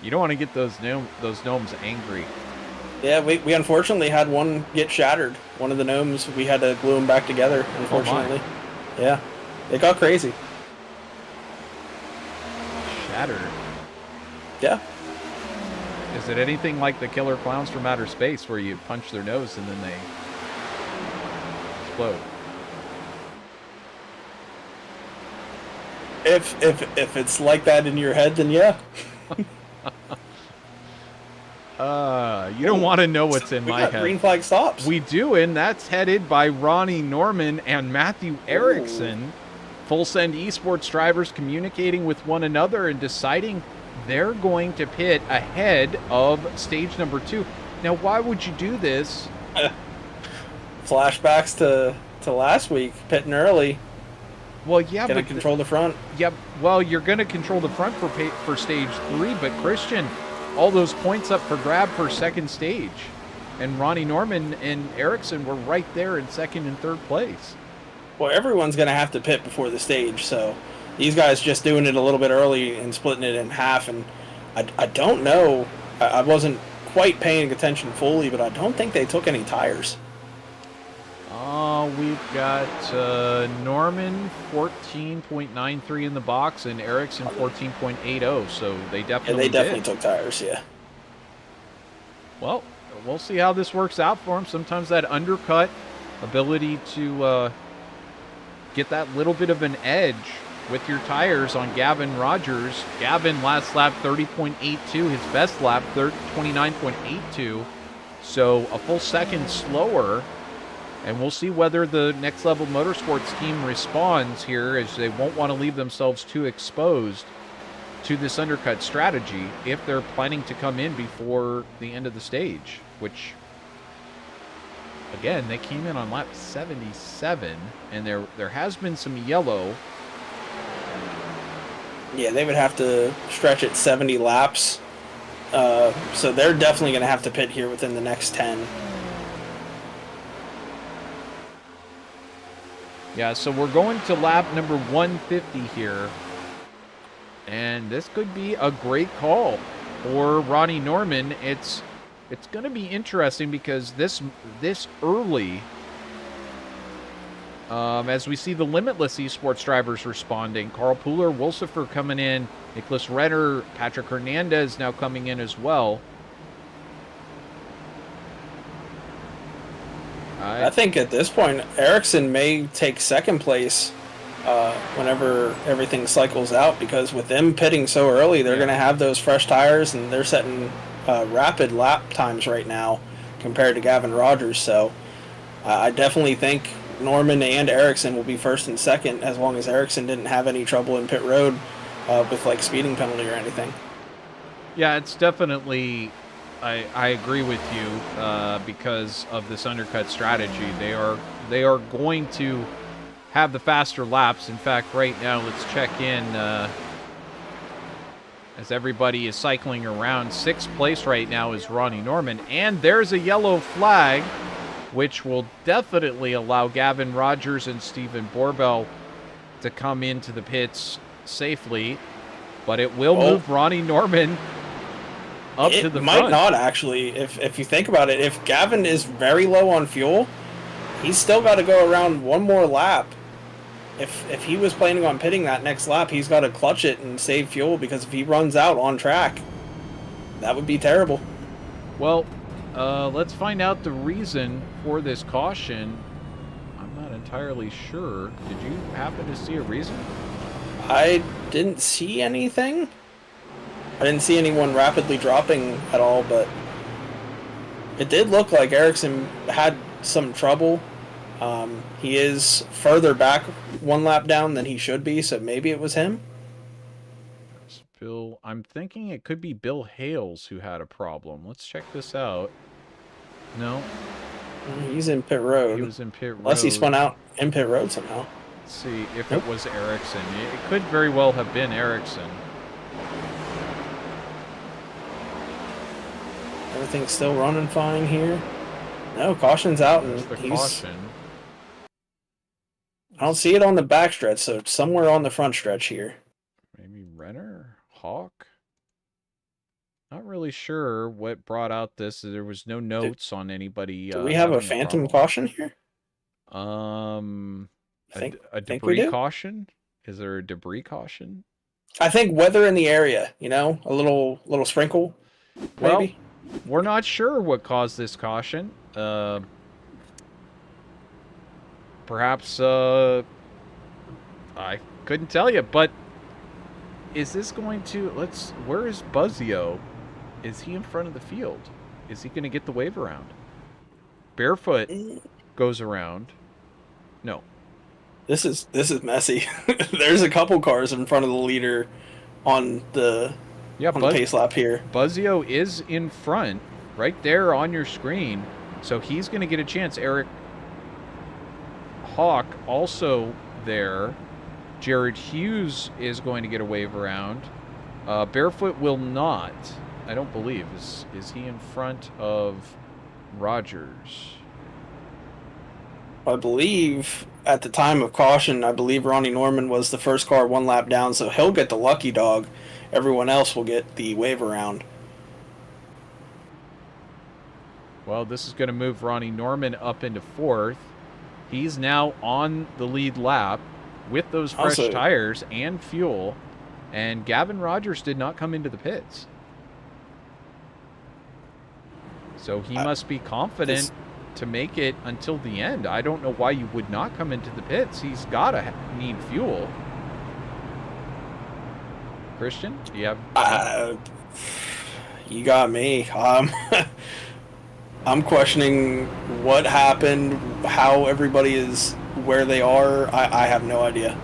You don't want to get those gnomes angry. Yeah, we unfortunately had one get shattered. One of the gnomes, we had to glue them back together, unfortunately. Oh, yeah, it got crazy. Shattered? Yeah. Is it anything like the killer clowns from outer space where you punch their nose and then they explode? If it's like that in your head, then yeah. You don't want to know what's in my head. Green flag stops. We do, and that's headed by Ronnie Norman and Matthew Erickson. Full send eSports drivers communicating with one another and deciding they're going to pit ahead of stage number 2. Now, why would you do this? Flashbacks to last week, pitting early. Well, yeah, gonna control the front. Yep. Well, you're going to control the front for stage 3, but Christian, all those points up for grab for second stage, and Ronnie Norman and Erickson were right there in second and third place. Well, everyone's going to have to pit before the stage, so these guys just doing it a little bit early and splitting it in half, and I don't know. I wasn't quite paying attention fully, but I don't think they took any tires. We've got Norman 14.93 in the box and Erickson 14.80, so they definitely took tires, yeah. Well, we'll see how this works out for them. Sometimes that undercut ability to get that little bit of an edge with your tires on Gavin Rogers. Gavin last lap 30.82, his best lap 29.82, so a full second slower. And we'll see whether the Next Level Motorsports team responds here, as they won't want to leave themselves too exposed to this undercut strategy if they're planning to come in before the end of the stage, which, again, they came in on lap 77, and there has been some yellow. Yeah, they would have to stretch it 70 laps, so they're definitely going to have to pit here within the next 10. Yeah, so we're going to lap number 150 here. And this could be a great call for Ronnie Norman. It's going to be interesting because this early, as we see the Limitless eSports drivers responding, Carl Pooler, Wolsifer coming in, Nicholas Renner, Patrick Hernandez now coming in as well. I think at this point, Ericsson may take second place whenever everything cycles out, because with them pitting so early, they're going to have those fresh tires, and they're setting rapid lap times right now compared to Gavin Rogers. So I definitely think Norman and Ericsson will be first and second, as long as Ericsson didn't have any trouble in pit road with like speeding penalty or anything. Yeah, it's definitely... I agree with you because of this undercut strategy. They are going to have the faster laps. In fact, right now, let's check in as everybody is cycling around. Sixth place right now is Ronnie Norman, and there's a yellow flag, which will definitely allow Gavin Rogers and Stephen Borbell to come into the pits safely, but it will move Ronnie Norman up to the front. It might not, actually. If you think about it, if Gavin is very low on fuel, he's still got to go around one more lap if he was planning on pitting that next lap, he's got to clutch it and save fuel, because if he runs out on track, that would be terrible. Well, let's find out the reason for this caution. I'm not entirely sure. Did you happen to see a reason? I didn't see anything. I didn't see anyone rapidly dropping at all, but it did look like Ericsson had some trouble. He is further back one lap down than he should be, so maybe it was him. Bill, I'm thinking it could be Bill Hales who had a problem. Let's check this out. No. He's in pit road. He was in pit road. Unless he spun out in pit road somehow. Let's see if it was Ericsson. It could very well have been Ericsson. Everything's still running fine here. No, caution's out, and There's the he's... caution. I don't see it on the back stretch, so it's somewhere on the front stretch here. Maybe Renner? Hawk? Not really sure what brought out this. There was no notes on anybody. Do we have a phantom caution here? A think we debris do. caution? Is there a debris caution? I think weather in the area, you know, a little sprinkle, maybe. Well, we're not sure what caused this caution. Perhaps, I couldn't tell you, but is this going to, where is Buzzio? Is he in front of the field? Is he going to get the wave around? Barefoot goes around. No. This is messy. There's a couple cars in front of the leader on the pace lap here. Buzzio is in front, right there on your screen, so he's going to get a chance. Eric Hawk also there. Jared Hughes is going to get a wave around. Barefoot will not, I don't believe. Is he in front of Rogers? I believe at the time of caution, I believe Ronnie Norman was the first car one lap down, so he'll get the lucky dog. Everyone else will get the wave around. Well, this is going to move Ronnie Norman up into fourth. He's now on the lead lap with those fresh tires and fuel, and Gavin Rogers did not come into the pits. So he must be confident to make it until the end. I don't know why you would not come into the pits. He's got to need fuel. Christian, do you have... you got me. I'm questioning what happened, how everybody is where they are. I have no idea.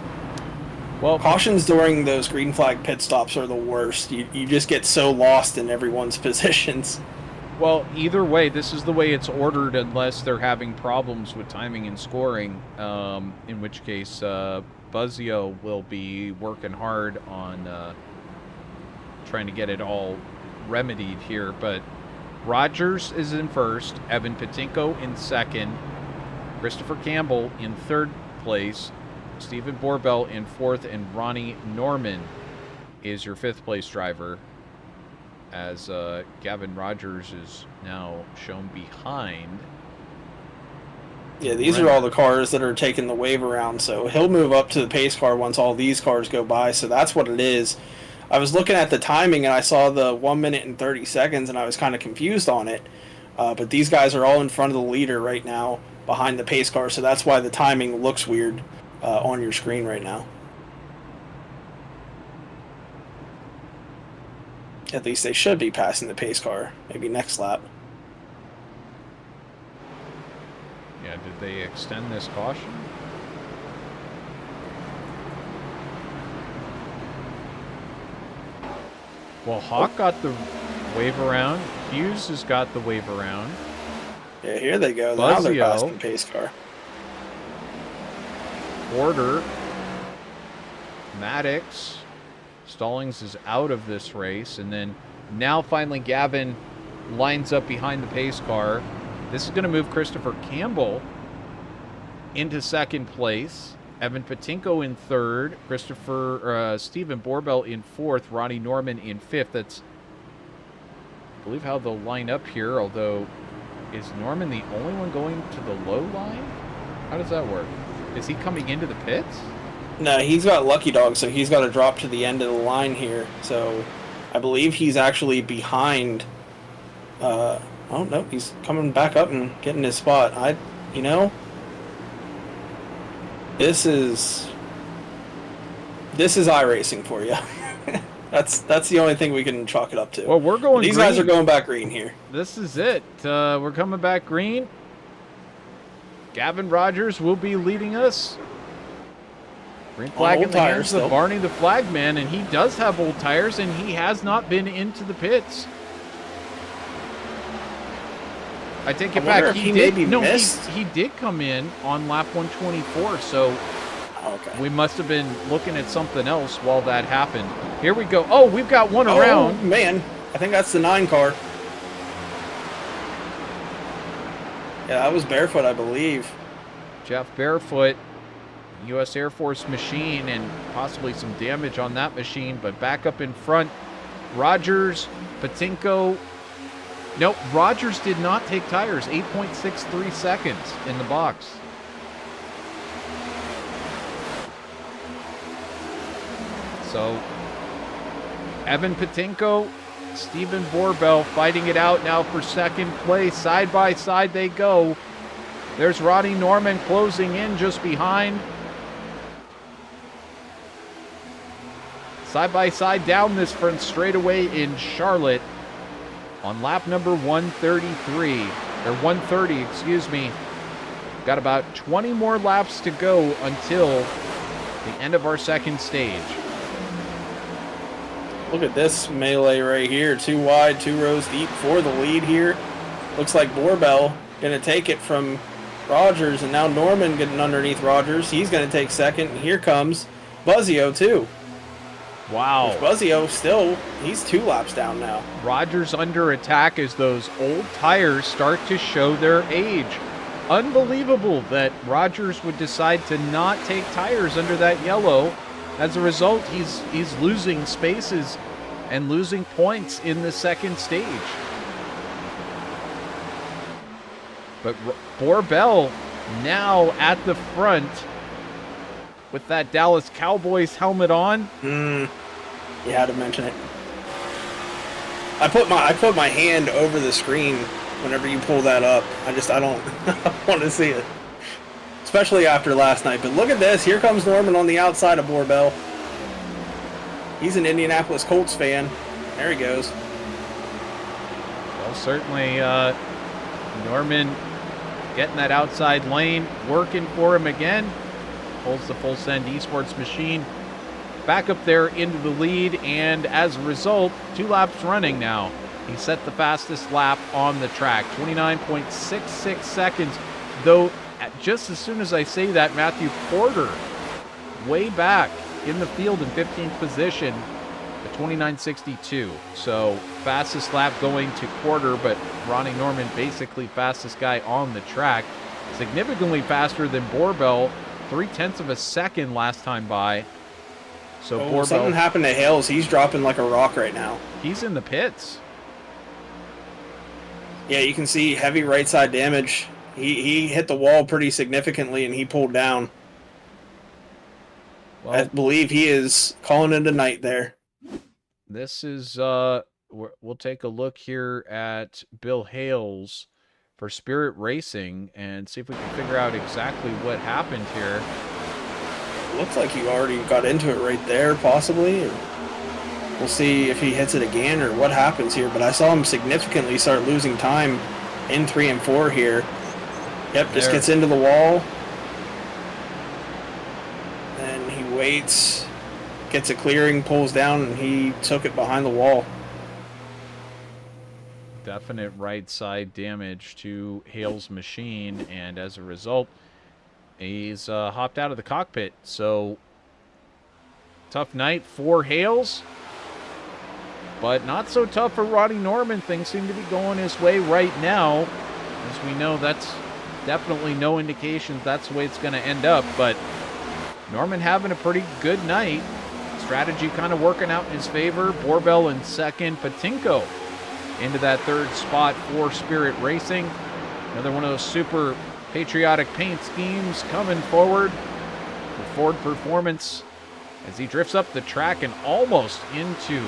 Well, cautions during those green flag pit stops are the worst. You just get so lost in everyone's positions. Well, either way, this is the way it's ordered unless they're having problems with timing and scoring, in which case Buzzio will be working hard on trying to get it all remedied here. But Rogers is in first, Evan Patinko in second, Christopher Campbell in third place, Stephen Borbell in fourth, and Ronnie Norman is your fifth place driver, as Gavin Rogers is now shown behind. Yeah, these are all the cars that are taking the wave around, so he'll move up to the pace car once all these cars go by, so that's what it is. I was looking at the timing and I saw the 1 minute and 30 seconds and I was kind of confused on it, but these guys are all in front of the leader right now behind the pace car, so that's why the timing looks weird on your screen right now. At least they should be passing the pace car, maybe next lap. Yeah, did they extend this caution? Well, Hawk got the wave around. Hughes has got the wave around. Yeah, here they go. Now they're passing the pace car. Porter, Maddox, Stallings is out of this race, and then now finally Gavin lines up behind the pace car. This is going to move Christopher Campbell into second place, Evan Patinko in third, Stephen Borbell in fourth, Ronnie Norman in fifth. That's, I believe, how they'll line up here, although is Norman the only one going to the low line? How does that work? Is he coming into the pits? No, he's got Lucky Dog, so he's got to drop to the end of the line here. So I believe he's actually behind. Oh, no, he's coming back up and getting his spot. This is iRacing for you. That's the only thing we can chalk it up to. Well, we're going These green. guys are going back green here. This is it. We're coming back green. Gavin Rogers will be leading us. Green flag in the hands of Barney the Flagman, and he does have old tires, and he has not been into the pits. I take it back. He did come in on lap 124, so we must have been looking at something else while that happened. Here we go. Oh, we've got one around. Oh, man. I think that's the 9 car. Yeah, that was Barefoot, I believe. Jeff Barefoot, U.S. Air Force machine, and possibly some damage on that machine, but back up in front, Rogers, Patinko. Nope, Rogers did not take tires. 8.63 seconds in the box. So, Evan Patinko, Stephen Borbell fighting it out now for second place. Side by side they go. There's Ronnie Norman closing in just behind. Side by side down this front straightaway in Charlotte on lap number 133, or 130, excuse me. Got about 20 more laps to go until the end of our second stage. Look at this melee right here. 2 wide, 2 rows deep for the lead here. Looks like Borbell going to take it from Rogers, and now Norman getting underneath Rogers. He's going to take second, and here comes Buzzio too. Wow. Buzzio still, he's 2 laps down now. Rogers under attack as those old tires start to show their age. Unbelievable that Rogers would decide to not take tires under that yellow. As a result, he's losing spaces and losing points in the second stage. But Borbell now at the front with that Dallas Cowboys helmet on. You had to mention it. I put my hand over the screen whenever you pull that up. I don't want to see it. Especially after last night. But look at this. Here comes Norman on the outside of Borbell. He's an Indianapolis Colts fan. There he goes. Well, certainly Norman getting that outside lane, working for him again. Pulls the full send eSports machine back up there into the lead, and as a result, 2 laps running now. He set the fastest lap on the track, 29.66 seconds, though just as soon as I say that, Matthew Porter way back in the field in 15th position at 29.62. So fastest lap going to Porter, but Ronnie Norman basically fastest guy on the track. Significantly faster than Borbell, 0.3 of a second last time by. So Borbell, something happened to Hales. He's dropping like a rock right now. He's in the pits. Yeah, you can see heavy right side damage. He hit the wall pretty significantly, and he pulled down. Well, I believe he is calling it a night there. This is, we'll take a look here at Bill Hales for Spirit Racing and see if we can figure out exactly what happened here. Looks like he already got into it right there, possibly. We'll see if he hits it again or what happens here. But I saw him significantly start losing time in 3 and 4 here. Yep, just gets into the wall. And he waits, gets a clearing, pulls down, and he took it behind the wall. Definite right side damage to Hale's machine, and as a result, he's hopped out of the cockpit. So, tough night for Hales, but not so tough for Ronnie Norman. Things seem to be going his way right now. As we know, that's definitely no indications that's the way it's going to end up, but Norman having a pretty good night. Strategy kind of working out in his favor. Borbell in second. Patinko into that 3rd spot for Spirit Racing. Another one of those super patriotic paint schemes coming forward. for Ford Performance as he drifts up the track and almost into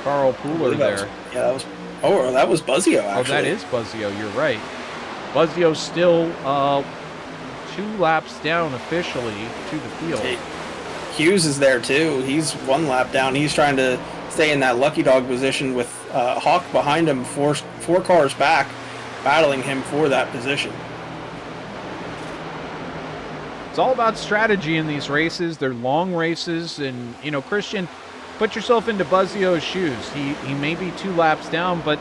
Carl Pooler there. That was Buzzio, actually. Oh, that is Buzzio, you're right. Buzzio's still 2 laps down officially to the field. Hughes is there too. He's 1 lap down. He's trying to stay in that lucky dog position with Hawk behind him, four cars back, battling him for that position. It's all about strategy in these races. They're long races, and Christian, put yourself into Buzzio's shoes. He may be 2 laps down, but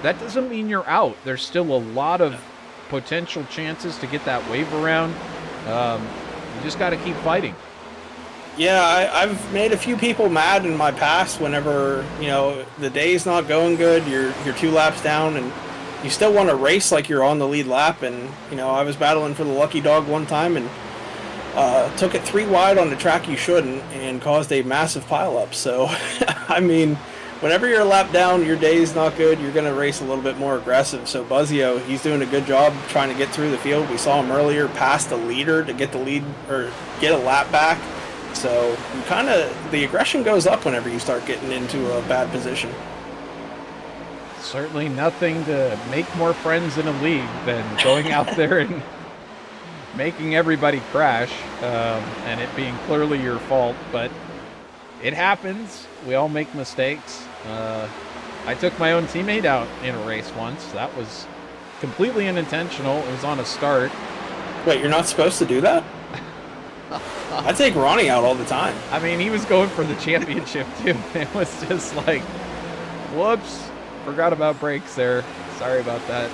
that doesn't mean you're out. There's still a lot of potential chances to get that wave around. You just got to keep fighting. Yeah, I've made a few people mad in my past whenever, the day's not going good, you're 2 laps down, and you still want to race like you're on the lead lap. And, I was battling for the lucky dog one time and took it 3 wide on the track you shouldn't and caused a massive pileup. So, I mean, whenever you're a lap down, your day's not good, you're going to race a little bit more aggressive. So Buzzio, he's doing a good job trying to get through the field. We saw him earlier pass the leader to get the lead or get a lap back. So the aggression goes up whenever you start getting into a bad position. Certainly nothing to make more friends in a league than going out there and making everybody crash, and it being clearly your fault. But it happens. We all make mistakes. I took my own teammate out in a race once. That was completely unintentional. It was on a start. Wait, you're not supposed to do that? I take Ronnie out all the time. I mean, he was going for the championship too. It was just like, whoops, forgot about brakes there. Sorry about that.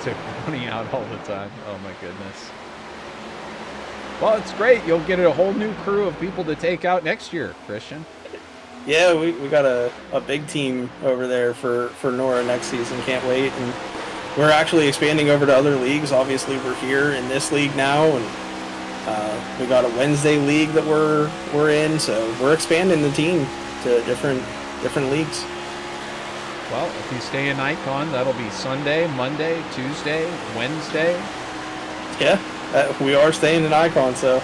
Took Ronnie out all the time. Oh my goodness. Well, it's great. You'll get a whole new crew of people to take out next year, Christian. Yeah, we got a big team over there for Nora next season. Can't wait. And we're actually expanding over to other leagues. Obviously, we're here in this league now, and we got a Wednesday league that we're in, so we're expanding the team to different leagues. Well, if you stay in Icon, that'll be Sunday, Monday, Tuesday, Wednesday. Yeah, we are staying in Icon, so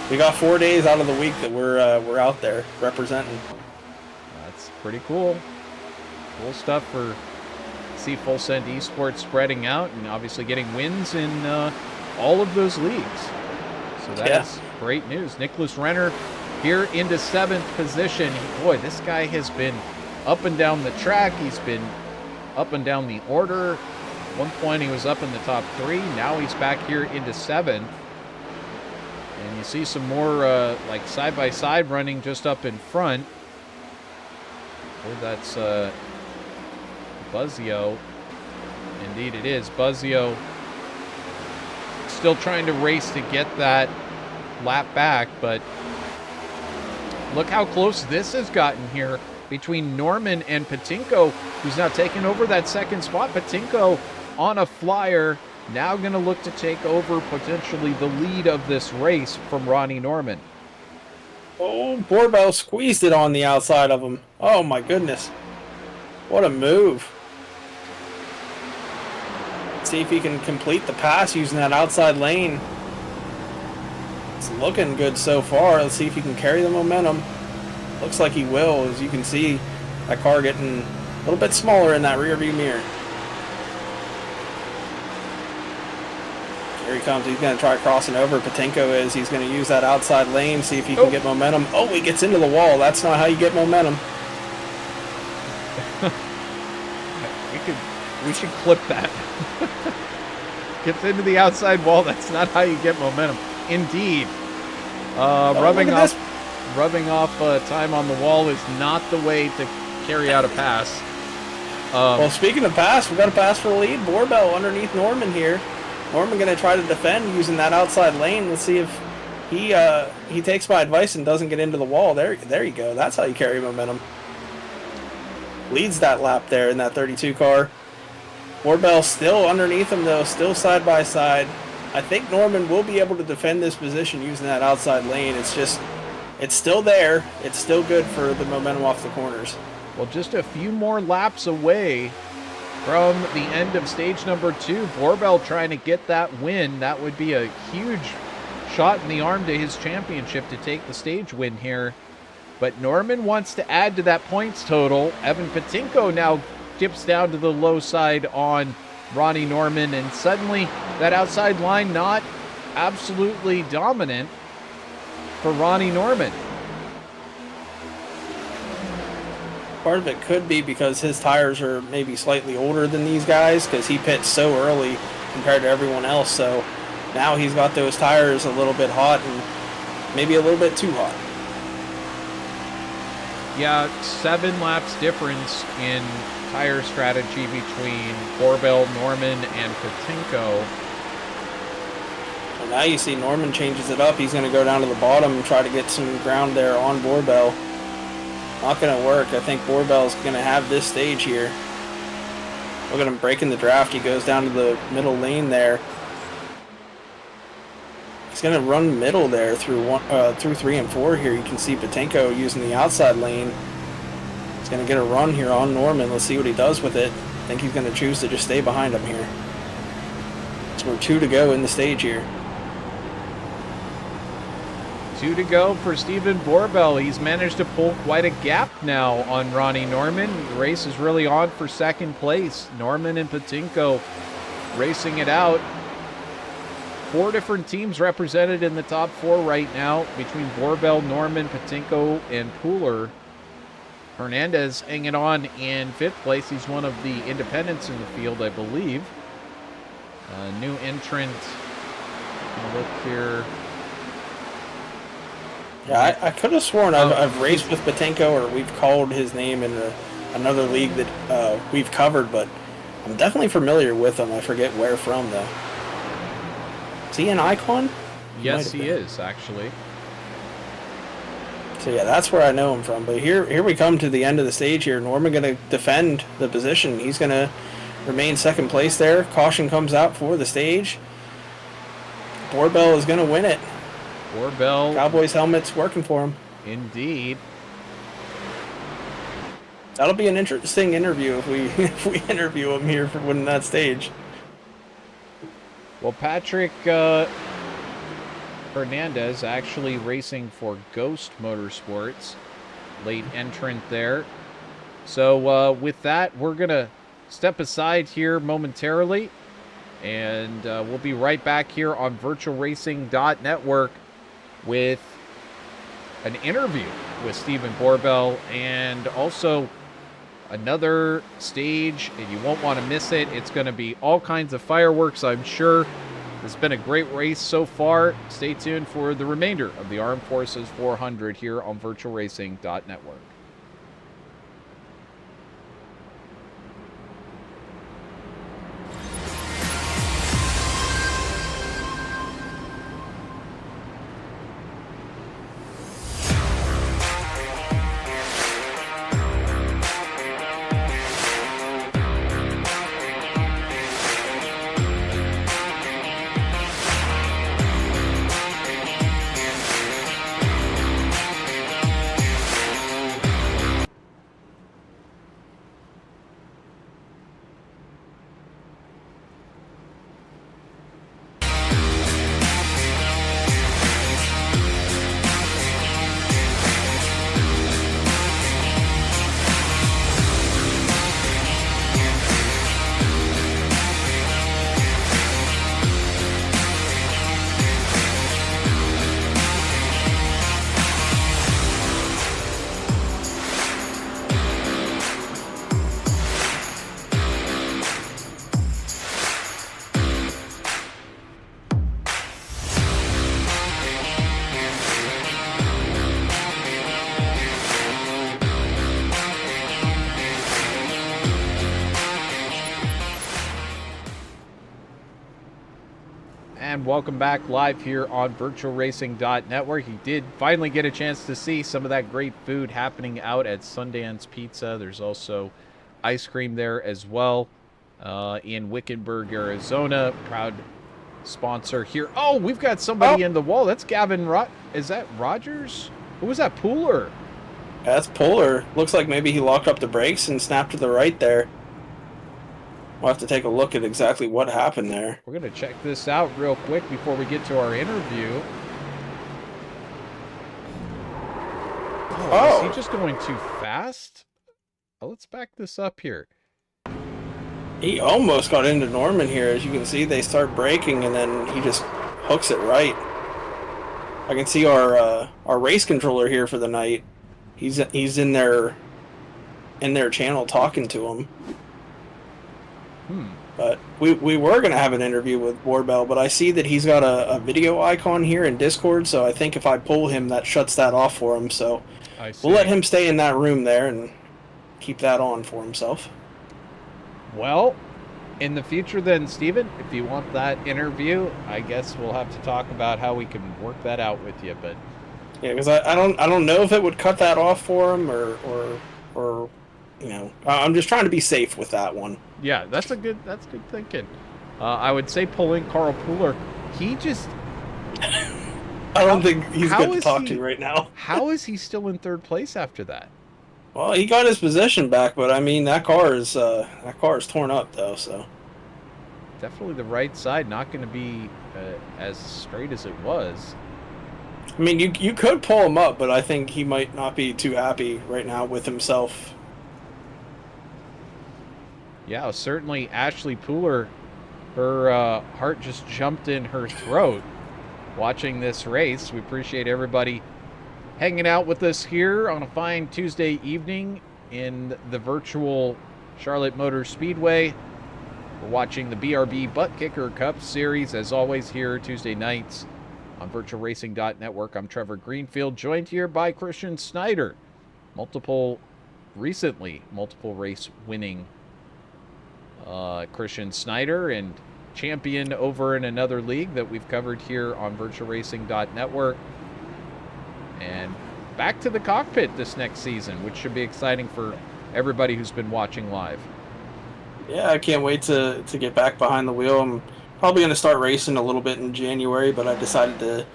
we got 4 days out of the week that we're out there representing. That's pretty cool. Cool stuff for see Full Send eSports spreading out and obviously getting wins in all of those leagues. So that's great news. Nicholas Renner here into 7th position. Boy, this guy has been up and down the track. He's been up and down the order. At one point he was up in the top 3. Now he's back here into 7th. And you see some more like side-by-side running just up in front. Oh, that's Buzzio. Indeed it is. Buzzio still trying to race to get that lap back, but look how close this has gotten here between Norman and Patinko, who's now taken over that 2nd spot. Patinko on a flyer, now going to look to take over potentially the lead of this race from Ronnie Norman. Oh, Borbell squeezed it on the outside of him. Oh my goodness. What a move. See if he can complete the pass using that outside lane. It's looking good so far. Let's see if he can carry the momentum. Looks like he will. As you can see, that car getting a little bit smaller in that rear view mirror. Here he comes. He's going to try crossing over. Patinko is. He's going to use that outside lane, see if he can get momentum. Oh, he gets into the wall. That's not how you get momentum. We should clip that. Gets into the outside wall. That's not how you get momentum. Indeed. Rubbing off time on the wall is not the way to carry out a pass. Well, speaking of pass, we got a pass for the lead. Borbell underneath Norman here. Norman going to try to defend using that outside lane. Let's see if he takes my advice and doesn't get into the wall. There you go. That's how you carry momentum. Leads that lap there in that 32 car. Borbell still underneath him, though, still side by side. I think Norman will be able to defend this position using that outside lane. It's still there. It's still good for the momentum off the corners. Well, just a few more laps away from the end of stage number 2. Borbell trying to get that win. That would be a huge shot in the arm to his championship to take the stage win here. But Norman wants to add to that points total. Evan Patinko now dips down to the low side on Ronnie Norman, and suddenly that outside line not absolutely dominant for Ronnie Norman. Part of it could be because his tires are maybe slightly older than these guys, because he pits so early compared to everyone else. So now he's got those tires a little bit hot and maybe a little bit too hot. Yeah, 7 laps difference in tire strategy between Borbell, Norman, and Patinko. And now you see Norman changes it up. He's going to go down to the bottom and try to get some ground there on Borbell. Not going to work. I think Borbell's going to have this stage here. Look at him breaking the draft. He goes down to the middle lane there. He's going to run middle there through 3 and 4 here. You can see Patinko using the outside lane. He's going to get a run here on Norman. Let's see what he does with it. I think he's going to choose to just stay behind him here. So we're 2 to go in the stage here. 2 to go for Stephen Borbell. He's managed to pull quite a gap now on Ronnie Norman. The race is really on for second place. Norman and Patinko racing it out. 4 different teams represented in the top 4 right now between Borbell, Norman, Patinko, and Pooler. Hernandez hanging on in 5th place. He's one of the independents in the field, I believe. New entrant. Look here. Yeah, I could have sworn I've raced with Patinko, or we've called his name in another league that we've covered, but I'm definitely familiar with him. I forget where from, though. Is he an icon? Yes, he is, actually. So yeah, that's where I know him from. But here we come to the end of the stage here. Norman going to defend the position. He's going to remain second place there. Caution comes out for the stage. Borbell is going to win it. Borbell. Cowboys helmet's working for him. Indeed. That'll be an interesting interview if we interview him here for winning that stage. Well, Patrick Hernandez actually racing for Ghost Motorsports. Late entrant there. So with that, we're going to step aside here momentarily. And we'll be right back here on VirtualRacing.Network with an interview with Stephen Borbell and also another stage, and you won't want to miss it. It's going to be all kinds of fireworks, I'm sure. It's been a great race so far. Stay tuned for the remainder of the Armed Forces 400 here on VirtualRacing.Network. And welcome back live here on VirtualRacing.Network. You did finally get a chance to see some of that great food happening out at Sundance Pizza. There's also ice cream there as well in Wickenburg, Arizona. Proud sponsor here. Oh, we've got somebody in the wall. That's Gavin. Is that Rogers? Who was that? Pooler. That's Pooler. Looks like maybe he locked up the brakes and snapped to the right there. We'll have to take a look at exactly what happened there. We're going to check this out real quick before we get to our interview. Oh, is he just going too fast? Oh, let's back this up here. He almost got into Norman here. As you can see, they start braking, and then he just hooks it right. I can see our race controller here for the night. He's in their channel talking to him. But we were going to have an interview with Warbell, but I see that he's got a video icon here in Discord, so I think if I pull him, that shuts that off for him. So we'll let him stay in that room there and keep that on for himself. Well, in the future then, Steven, if you want that interview, I guess we'll have to talk about how we can work that out with you. But yeah, because I don't know if it would cut that off for him or you know, I'm just trying to be safe with that one. Yeah, that's good thinking. I would say pulling Carl Pooler. He just I don't think he's good to talk to right now. How is he still in third place after that? Well, he got his position back, but I mean that car is torn up though, so definitely the right side not going to be as straight as it was. I mean, you could pull him up, but I think he might not be too happy right now with himself. Yeah, certainly Ashley Pooler, her heart just jumped in her throat watching this race. We appreciate everybody hanging out with us here on a fine Tuesday evening in the virtual Charlotte Motor Speedway. We're watching the BRB Buttkicker Cup Series, as always, here Tuesday nights on VirtualRacing.Network. I'm Trevor Greenfield, joined here by Christian Snyder, multiple race winning Christian Snyder, and champion over in another league that we've covered here on VirtualRacing.Network. And back to the cockpit this next season, which should be exciting for everybody who's been watching live. Yeah, I can't wait to get back behind the wheel. I'm probably going to start racing a little bit in January, but I decided to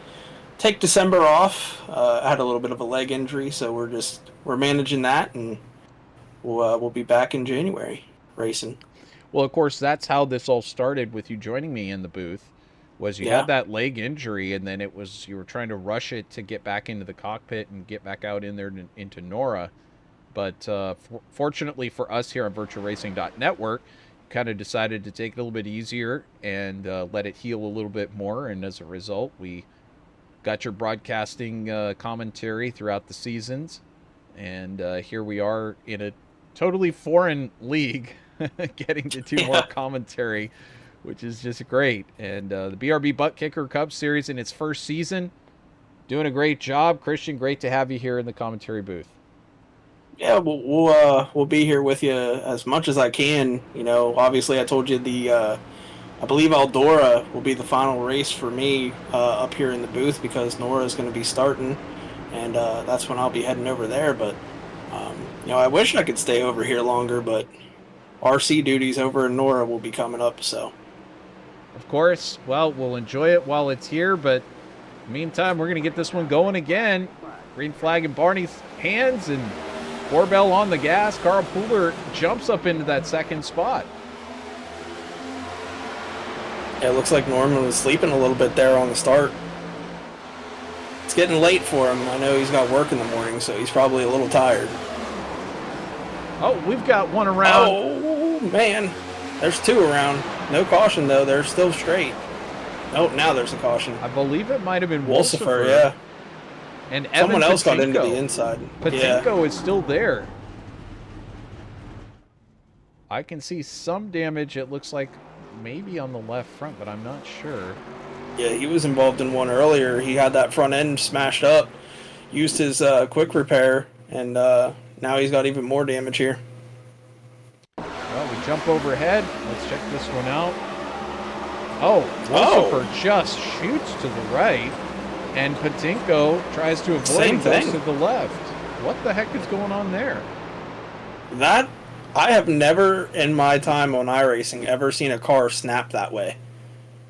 take December off. I had a little bit of a leg injury, so we're managing that, and we'll be back in January racing. Well, of course, that's how this all started with you joining me in the booth. Was you had that leg injury, and then you were trying to rush it to get back into the cockpit and get back out in there into NORA. But fortunately for us here on VirtualRacing.Network, kind of decided to take it a little bit easier and let it heal a little bit more. And as a result, we got your broadcasting commentary throughout the seasons. And here we are in a totally foreign league getting to do more commentary, which is just great. And the BRB Buttkicker Cup Series in its first season, doing a great job. Christian, great to have you here in the commentary booth. Yeah, we'll be here with you as much as I can. You know, obviously I told you I believe Eldora will be the final race for me up here in the booth, because Nora is going to be starting, and that's when I'll be heading over there. But you know, I wish I could stay over here longer, but RC duties over in Nora will be coming up, so. Of course. Well, we'll enjoy it while it's here, but in the meantime, we're going to get this one going again. Green flag in Barney's hands, and Warbell on the gas. Carl Pooler jumps up into that second spot. Yeah, it looks like Norman was sleeping a little bit there on the start. It's getting late for him. I know he's got work in the morning, so he's probably a little tired. Oh, we've got one around. Oh, man. There's two around. No caution, though. They're still straight. Oh, now there's a caution. I believe it might have been Wolcifer, yeah. And someone else got into the inside. Patinko is still there. I can see some damage. It looks like maybe on the left front, but I'm not sure. Yeah, he was involved in one earlier. He had that front end smashed up, used his quick repair, and now he's got even more damage here. Well, we jump overhead. Let's check this one out. Oh, Wolcifer just shoots to the right, and Patinko tries to avoid and goes to the left. What the heck is going on there? That, I have never in my time on iRacing ever seen a car snap that way.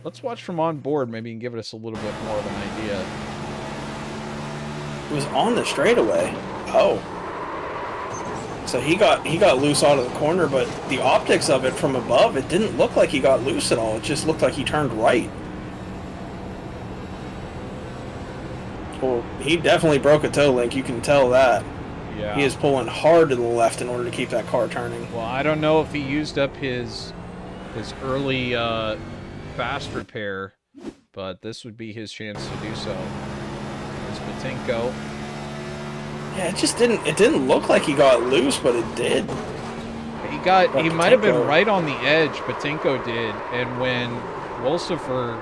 Let's watch from on board. Maybe you can give us a little bit more of an idea. It was on the straightaway. Oh. So he got loose out of the corner, but the optics of it from above, it didn't look like he got loose at all. It just looked like he turned right. He definitely broke a toe link. You can tell that. Yeah. He is pulling hard to the left in order to keep that car turning. Well, I don't know if he used up his early fast repair, but this would be his chance to do so. There's Patinko. Yeah, it didn't look like he got loose, but it did. He might have been right on the edge, Patinko did, and when Wolsifer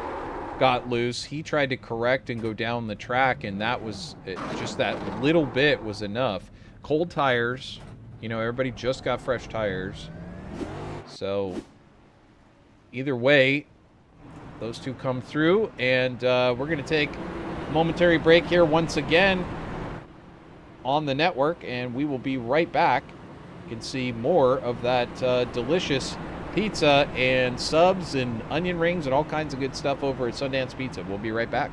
got loose, he tried to correct and go down the track, and that was just that little bit was enough. Cold tires, everybody just got fresh tires. So either way, those two come through, and we're going to take a momentary break here once again on the network, and we will be right back. You can see more of that delicious pizza and subs and onion rings and all kinds of good stuff over at Sundance Pizza. We'll be right back.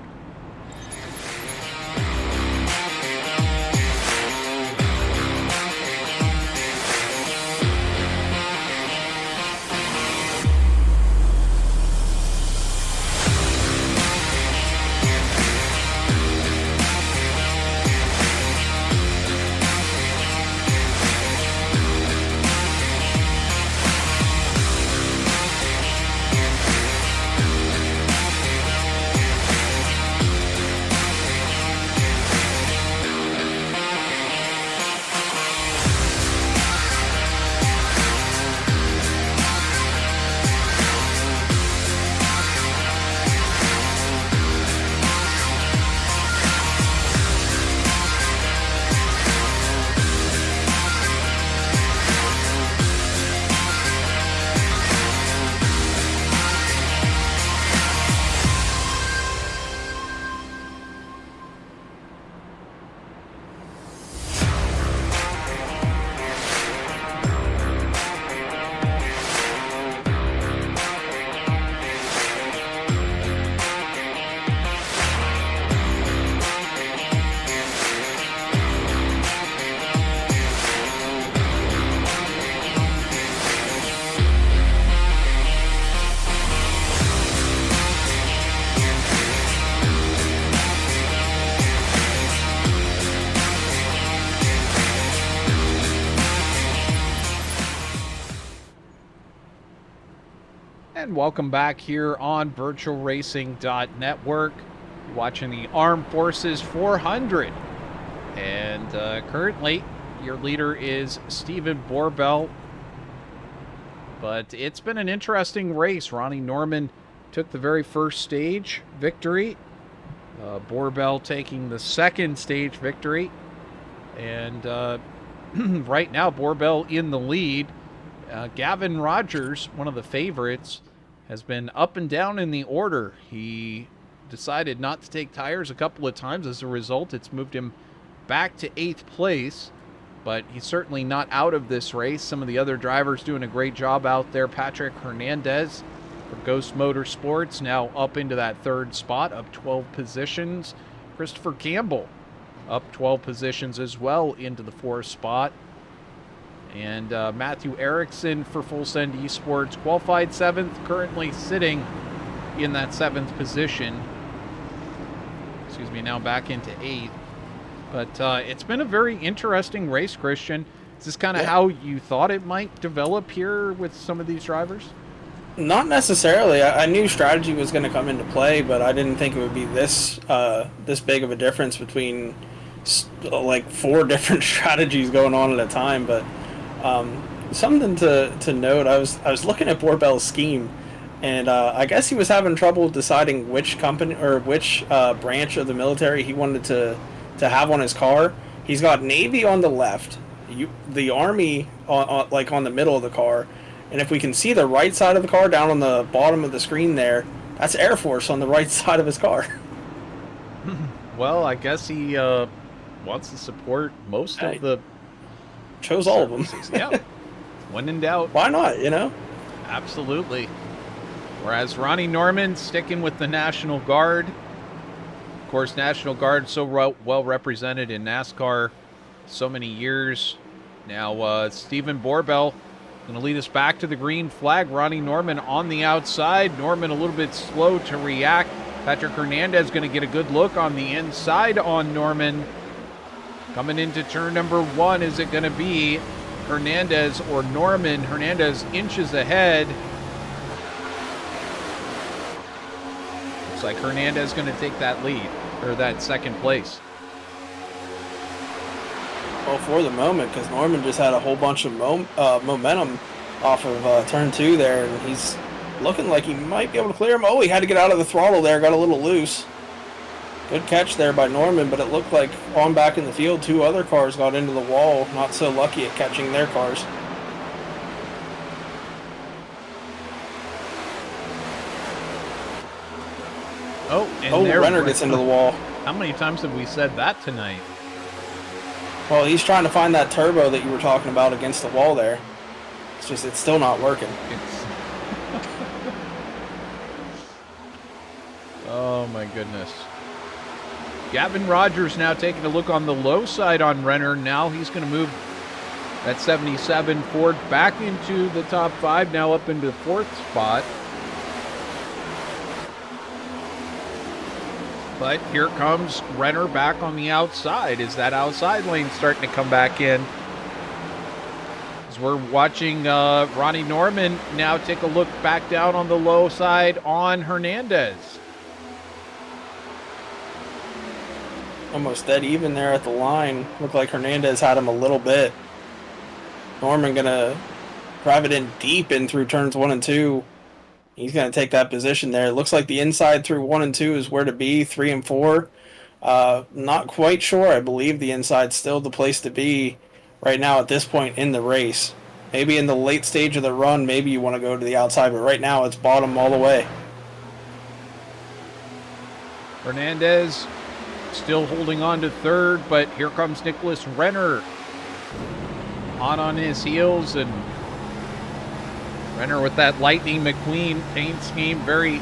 And welcome back here on VirtualRacing.Network. Watching the Armed Forces 400. And currently, your leader is Stephen Borbell. But it's been an interesting race. Ronnie Norman took the very first stage victory. Borbell taking the second stage victory. And right now, Borbell in the lead. Gavin Rogers, one of the favorites, has been up and down in the order. He decided not to take tires a couple of times. As a result, it's moved him back to 8th place, but he's certainly not out of this race. Some of the other drivers doing a great job out there. Patrick Hernandez for Ghost Motorsports now up into that 3rd spot, up 12 positions. Christopher Campbell up 12 positions as well into the 4th spot. And Matthew Erickson for Full Send eSports qualified 7th, currently sitting in that 7th position. Excuse me, now back into 8th. But it's been a very interesting race, Christian. Is this kind of how you thought it might develop here with some of these drivers? Not necessarily. I knew strategy was going to come into play, but I didn't think it would be this big of a difference between like 4 different strategies going on at a time. But something to note, I was looking at Borbell's scheme, and I guess he was having trouble deciding which company or which branch of the military he wanted to have on his car. He's got Navy on the left, the Army on the middle of the car, and if we can see the right side of the car down on the bottom of the screen there, that's Air Force on the right side of his car. Well, I guess he wants to support most of the... Chose all of them. Yeah. When in doubt. Why not, Absolutely. Whereas Ronnie Norman sticking with the National Guard. Of course, National Guard so well represented in NASCAR so many years. Now, Stephen Borbell going to lead us back to the green flag. Ronnie Norman on the outside. Norman a little bit slow to react. Patrick Hernandez going to get a good look on the inside on Norman. Coming into turn number 1, is it going to be Hernandez or Norman? Hernandez inches ahead. Looks like Hernandez going to take that lead, or that second place. Well, for the moment, because Norman just had a whole bunch of momentum off of turn 2 there, and he's looking like he might be able to clear him. Oh, he had to get out of the throttle there, got a little loose. Good catch there by Norman, but it looked like on back in the field, 2 other cars got into the wall. Not so lucky at catching their cars. Renner gets into the wall. How many times have we said that tonight? Well, he's trying to find that turbo that you were talking about against the wall there. It's still not working. Oh my goodness. Gavin Rogers now taking a look on the low side on Renner. Now he's going to move that 77 Ford back into the top 5, now up into the 4th spot. But here comes Renner back on the outside. Is that outside lane starting to come back in? As we're watching Ronnie Norman now take a look back down on the low side on Hernandez. Almost dead even there at the line. Looked like Hernandez had him a little bit. Norman gonna drive it in deep in through turns 1 and 2. He's gonna take that position there. It looks like the inside through 1 and 2 is where to be. 3 and 4, not quite sure. I believe the inside's still the place to be right now at this point in the race. Maybe in the late stage of the run, maybe you want to go to the outside, but right now it's bottom all the way. Hernandez still holding on to 3rd, but here comes Nicholas Renner on his heels, and Renner with that Lightning McQueen paint scheme, very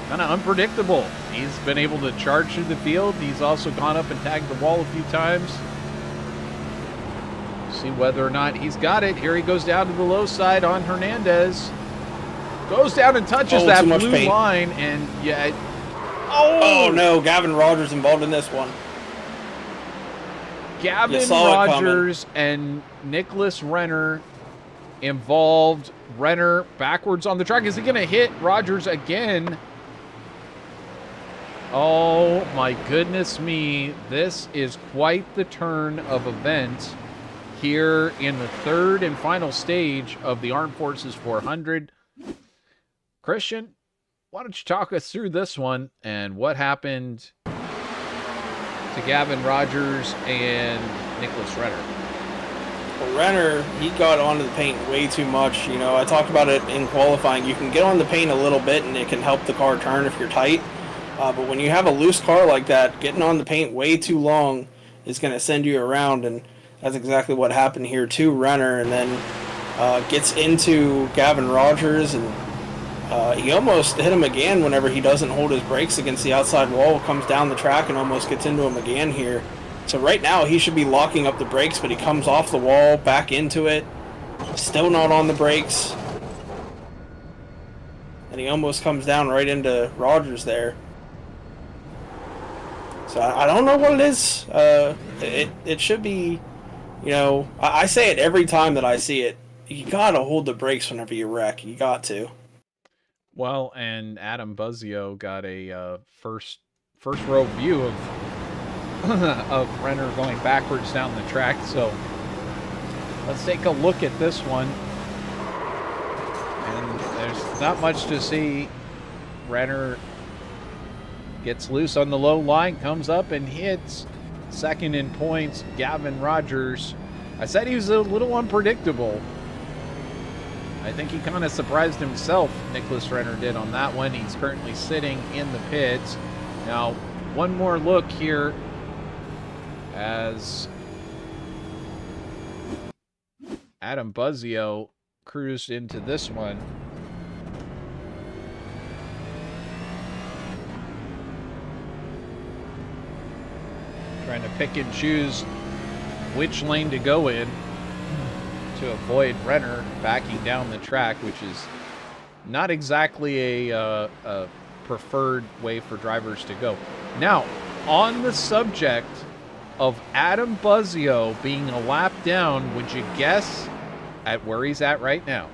kind of unpredictable. He's been able to charge through the field. He's also gone up and tagged the wall a few times. See whether or not he's got it. Here he goes down to the low side on Hernandez. Goes down and touches that blue line, and yeah. Oh no, Gavin Rogers involved in this one. Gavin Rogers and Nicholas Renner involved. Renner backwards on the track. Is he going to hit Rogers again? Oh my goodness me. This is quite the turn of events here in the 3rd and final stage of the Armed Forces 400. Christian, why don't you talk us through this one and what happened to Gavin Rogers and Nicholas Renner? Well, Renner, he got onto the paint way too much. You know, I talked about it in qualifying. You can get on the paint a little bit and it can help the car turn if you're tight. But when you have a loose car like that, getting on the paint way too long is going to send you around. And that's exactly what happened here to Renner. And then gets into Gavin Rogers, and he almost hit him again whenever he doesn't hold his brakes against the outside wall. Comes down the track and almost gets into him again here. So right now he should be locking up the brakes, but he comes off the wall, back into it. Still not on the brakes. And he almost comes down right into Rogers there. So I don't know what it is. It should be, you know, I say it every time that I see it. You gotta hold the brakes whenever you wreck. You got to. Well, and Adam Buzzio got a first row view of of Renner going backwards down the track. So let's take a look at this one. And there's not much to see. Renner gets loose on the low line, comes up and hits. 2nd in points, Gavin Rogers. I said he was a little unpredictable. I think he kind of surprised himself, Nicholas Renner did on that one. He's currently sitting in the pits. Now, one more look here as Adam Buzzio cruised into this one. Trying to pick and choose which lane to go in to avoid Renner backing down the track, which is not exactly a preferred way for drivers to go. Now, on the subject of Adam Buzzio being a lap down, would you guess at where he's at right now?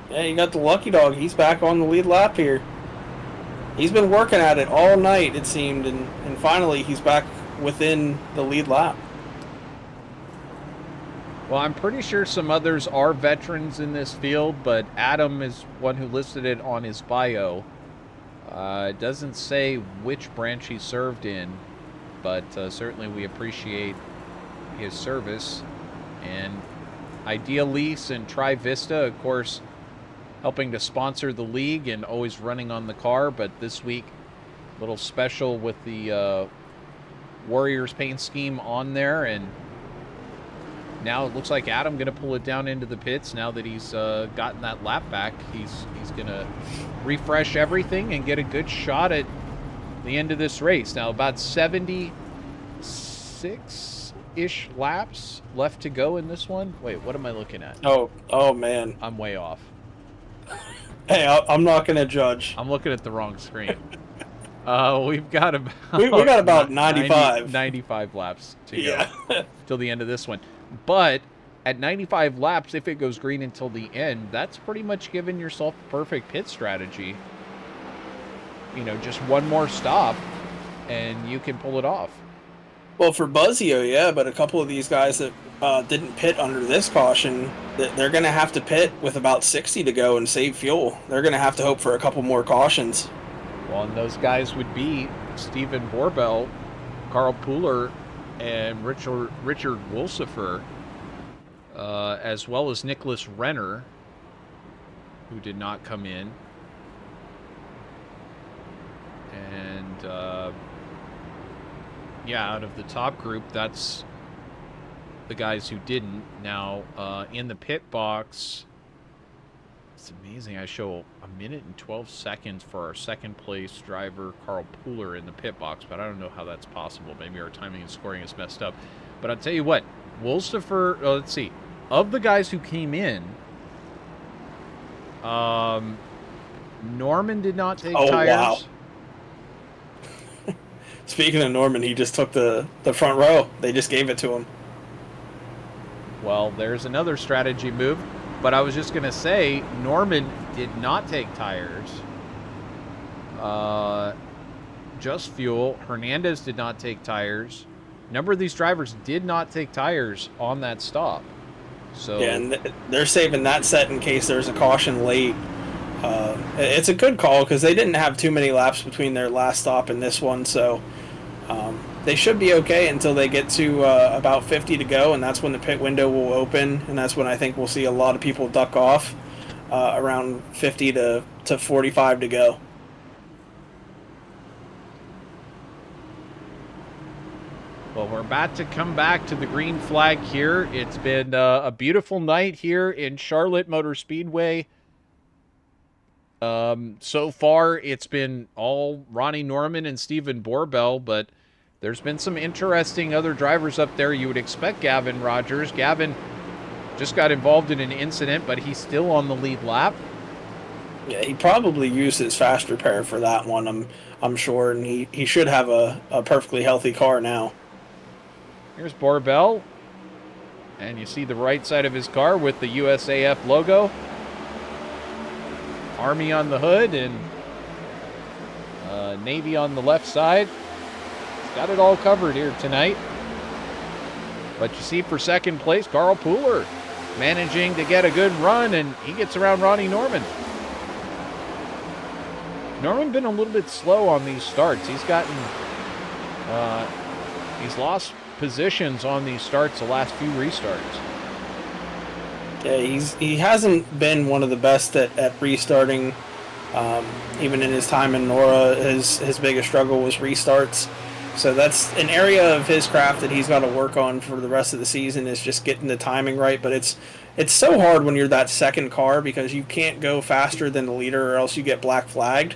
Yeah, you got the lucky dog. He's back on the lead lap here. He's been working at it all night, it seemed, and finally he's back within the lead lap. Well, I'm pretty sure some others are veterans in this field, but Adam is one who listed it on his bio. It doesn't say which branch he served in, but certainly we appreciate his service. And Idea Lease and Tri-Vista, of course, helping to sponsor the league and always running on the car. But this week, a little special with the Warriors paint scheme on there. And now it looks like Adam going to pull it down into the pits now that he's gotten that lap back. He's going to refresh everything and get a good shot at the end of this race. Now about 76-ish laps left to go in this one. Wait, what am I looking at? Oh man. I'm way off. Hey, I'm not going to judge. I'm looking at the wrong screen. We've got about we got about 95 laps to go till the end of this one. But at 95 laps, if it goes green until the end, that's pretty much giving yourself the perfect pit strategy. You know, just one more stop, and you can pull it off. Well, for Buzzio, yeah, but a couple of these guys that didn't pit under this caution, they're going to have to pit with about 60 to go and save fuel. They're going to have to hope for a couple more cautions. Well, and those guys would be Stephen Borbell, Carl Pooler, and Richard Wolsifer, as well as Nicholas Renner, who did not come in. And, yeah, out of the top group, that's the guys who didn't. Now, in the pit box, it's amazing. I show a minute and 12 seconds for our second place driver, Carl Pooler, in the pit box, but I don't know how that's possible. Maybe our timing and scoring is messed up. But I'll tell you what, Wolsifer, let's see, of the guys who came in, Norman did not take tires. Wow. Speaking of Norman, he just took the front row. They just gave it to him. Well, there's another strategy move. But I was just going to say, Norman did not take tires. Just fuel. Hernandez did not take tires. A number of these drivers did not take tires on that stop. So yeah, and they're saving that set in case there's a caution late. It's a good call because they didn't have too many laps between their last stop and this one, so they should be okay until they get to about 50 to go, and that's when the pit window will open, and that's when I think we'll see a lot of people duck off around 50 to 45 to go. Well, we're about to come back to the green flag here. It's been a beautiful night here in Charlotte Motor Speedway. So far, it's been all Ronnie Norman and Stephen Borbell, but there's been some interesting other drivers up there. You would expect Gavin Rogers. Gavin just got involved in an incident, but he's still on the lead lap. Yeah, he probably used his fast repair for that one, I'm sure, and he should have a perfectly healthy car now. Here's Borbell, and you see the right side of his car with the USAF logo. Army on the hood and Navy on the left side. He's got it all covered here tonight. But you see for second place, Carl Pooler managing to get a good run, and he gets around Ronnie Norman. Norman been a little bit slow on these starts. He's gotten, he's lost positions on these starts the last few restarts. Yeah, he hasn't been one of the best at restarting. Even in his time in NORA, his biggest struggle was restarts. So that's an area of his craft that he's got to work on for the rest of the season, is just getting the timing right. But it's so hard when you're that second car because you can't go faster than the leader or else you get black flagged.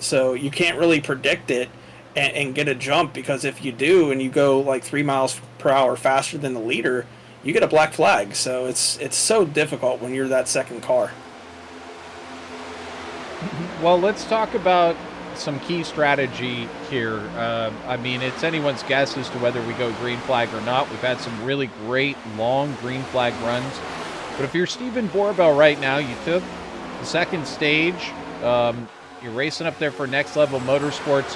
So you can't really predict it and get a jump, because if you do and you go like 3 miles per hour faster than the leader, you get a black flag. So it's so difficult when you're that second car. Well, let's talk about some key strategy here. I mean, it's anyone's guess as to whether we go green flag or not. We've had some really great long green flag runs. But if you're Steven Borbell right now, you took the second stage. You're racing up there for Next Level Motorsports.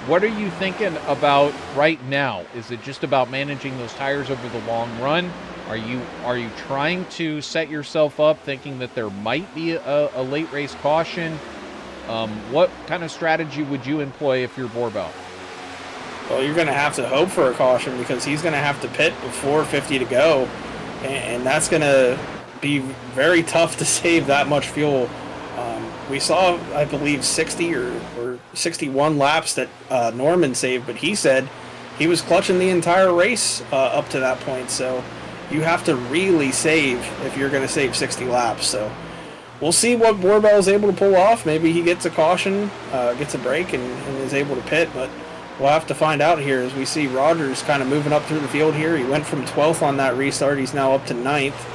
What are you thinking about right now? Is it just about managing those tires over the long run? Are you trying to set yourself up thinking that there might be a late race caution? What kind of strategy would you employ if you're Borbell? Well, you're going to have to hope for a caution because he's going to have to pit before 50 to go, and that's going to be very tough to save that much fuel. We saw, I believe, 60 or 61 laps that Norman saved, but he said he was clutching the entire race up to that point. So you have to really save if you're going to save 60 laps. So we'll see what Borbell is able to pull off. Maybe he gets a caution, gets a break, and is able to pit. But we'll have to find out here as we see Rogers kind of moving up through the field here. He went from 12th on that restart. He's now up to 9th.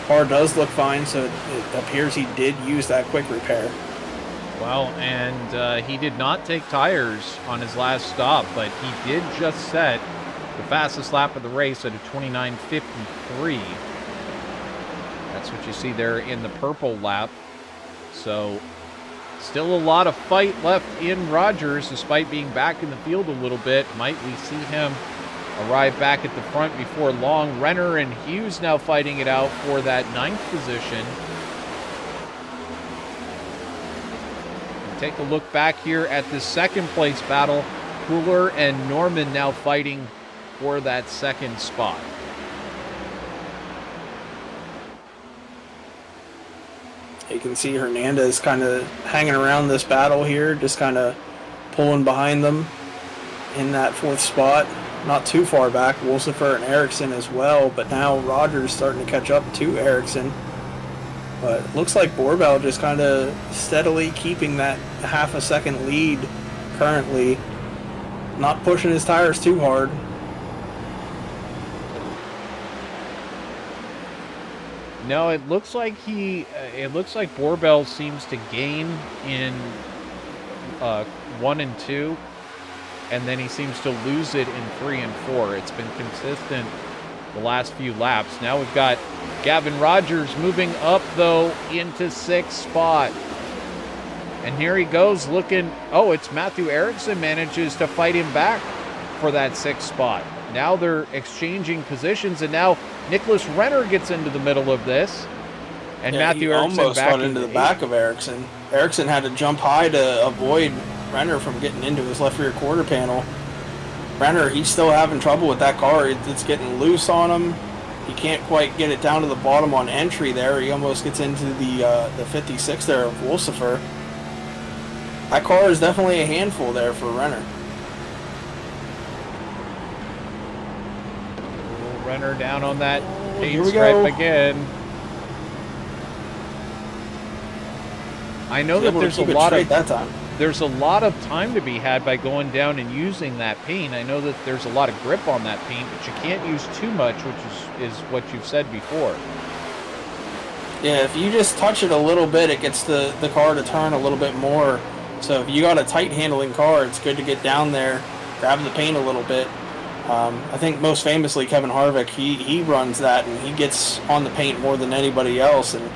Car does look fine, so it appears he did use that quick repair. Well, and he did not take tires on his last stop, but he did just set the fastest lap of the race at a 29:53. That's what you see there in the purple lap. So still a lot of fight left in Rogers, despite being back in the field a little bit. Might we see him arrive back at the front before long? Renner and Hughes now fighting it out for that 9th position. Take a look back here at the second place battle. Cooler and Norman now fighting for that second spot. You can see Hernandez kind of hanging around this battle here, just kind of pulling behind them in that 4th spot. Not too far back, Wolsifer and Ericsson as well, but now Rogers starting to catch up to Ericsson. But it looks like Borbell just kind of steadily keeping that half a second lead currently, not pushing his tires too hard. No, it looks like Borbell seems to gain in 1 and 2. And then he seems to lose it in 3 and 4. It's been consistent the last few laps. Now we've got Gavin Rogers moving up, though, into 6th spot. And here he goes looking. Oh, it's Matthew Ericsson manages to fight him back for that 6th spot. Now they're exchanging positions, and now Nicholas Renner gets into the middle of this. And yeah, Matthew Ericsson almost back got into the back of Ericsson. Ericsson had to jump high to avoid Renner from getting into his left rear quarter panel. Renner, he's still having trouble with that car. It's getting loose on him. He can't quite get it down to the bottom on entry there. He almost gets into the 56 there of Wolsifer. That car is definitely a handful there for Renner. Renner down on that paint we stripe go. Again. I know that there's a lot of time to be had by going down and using that paint. I know that there's a lot of grip on that paint, but you can't use too much, which is what you've said before. Yeah, if you just touch it a little bit, it gets the car to turn a little bit more. So if you got a tight handling car, it's good to get down there, grab the paint a little bit. I think most famously Kevin Harvick, he runs that and he gets on the paint more than anybody else, and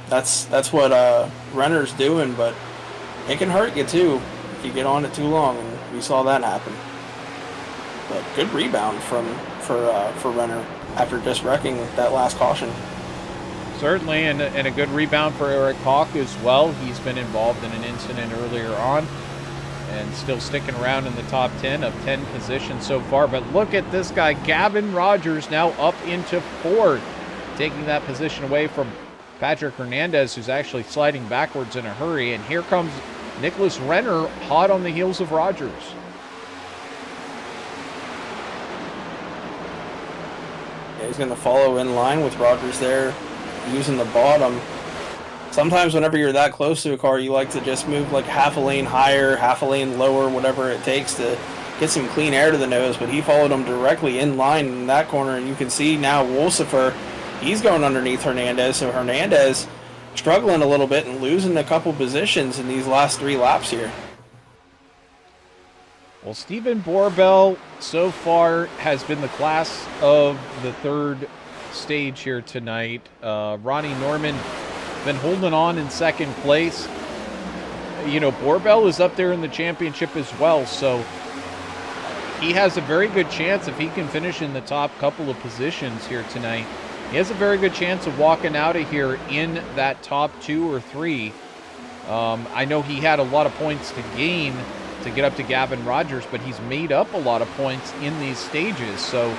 that's what Renner's doing, but it can hurt you too if you get on it too long, and we saw that happen. But good rebound for Renner after just wrecking that last caution. Certainly, and a good rebound for Eric Hawk as well. He's been involved in an incident earlier on and still sticking around in the top 10 of 10 positions so far. But look at this guy, Gavin Rogers, now up into 4th, taking that position away from Patrick Hernandez, who's actually sliding backwards in a hurry. And here comes Nicholas Renner, hot on the heels of Rogers. Yeah, he's going to follow in line with Rogers there, using the bottom. Sometimes whenever you're that close to a car, you like to just move like half a lane higher, half a lane lower, whatever it takes to get some clean air to the nose, but he followed him directly in line in that corner, and you can see now Wolsifer, he's going underneath Hernandez, so Hernandez struggling a little bit and losing a couple positions in these last 3 laps here. Well, Stephen Borbell so far has been the class of the third stage here tonight. Ronnie Norman been holding on in second place. You know, Borbell is up there in the championship as well, so he has a very good chance if he can finish in the top couple of positions here tonight. He has a very good chance of walking out of here in that top 2 or 3. I know he had a lot of points to gain to get up to Gavin Rogers, but he's made up a lot of points in these stages. So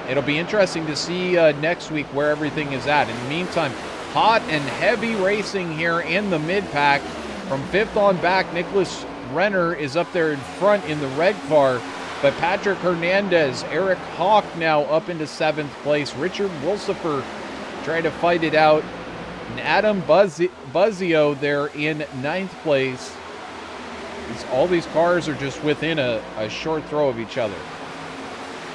it'll be interesting to see next week where everything is at. In the meantime, hot and heavy racing here in the mid-pack. From 5th on back, Nicholas Renner is up there in front in the red car, but Patrick Hernandez, Eric Hawk now up into 7th place. Richard Wilsifer trying to fight it out. And Adam Buzzio there in 9th place. All these cars are just within a short throw of each other.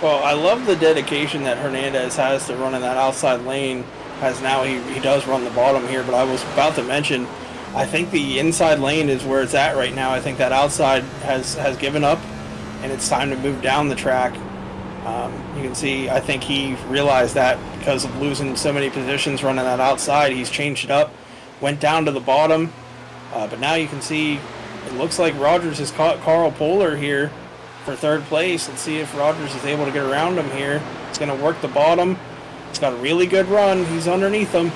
Well, I love the dedication that Hernandez has to running that outside lane, as now he does run the bottom here, but I was about to mention, I think the inside lane is where it's at right now. I think that outside has given up, and it's time to move down the track. You can see, I think he realized that because of losing so many positions running that outside, he's changed it up, went down to the bottom, but now you can see it looks like Rogers has caught Carl Poehler here for 3rd place. Let's see if Rogers is able to get around him here. He's going to work the bottom. He's got a really good run. He's underneath him.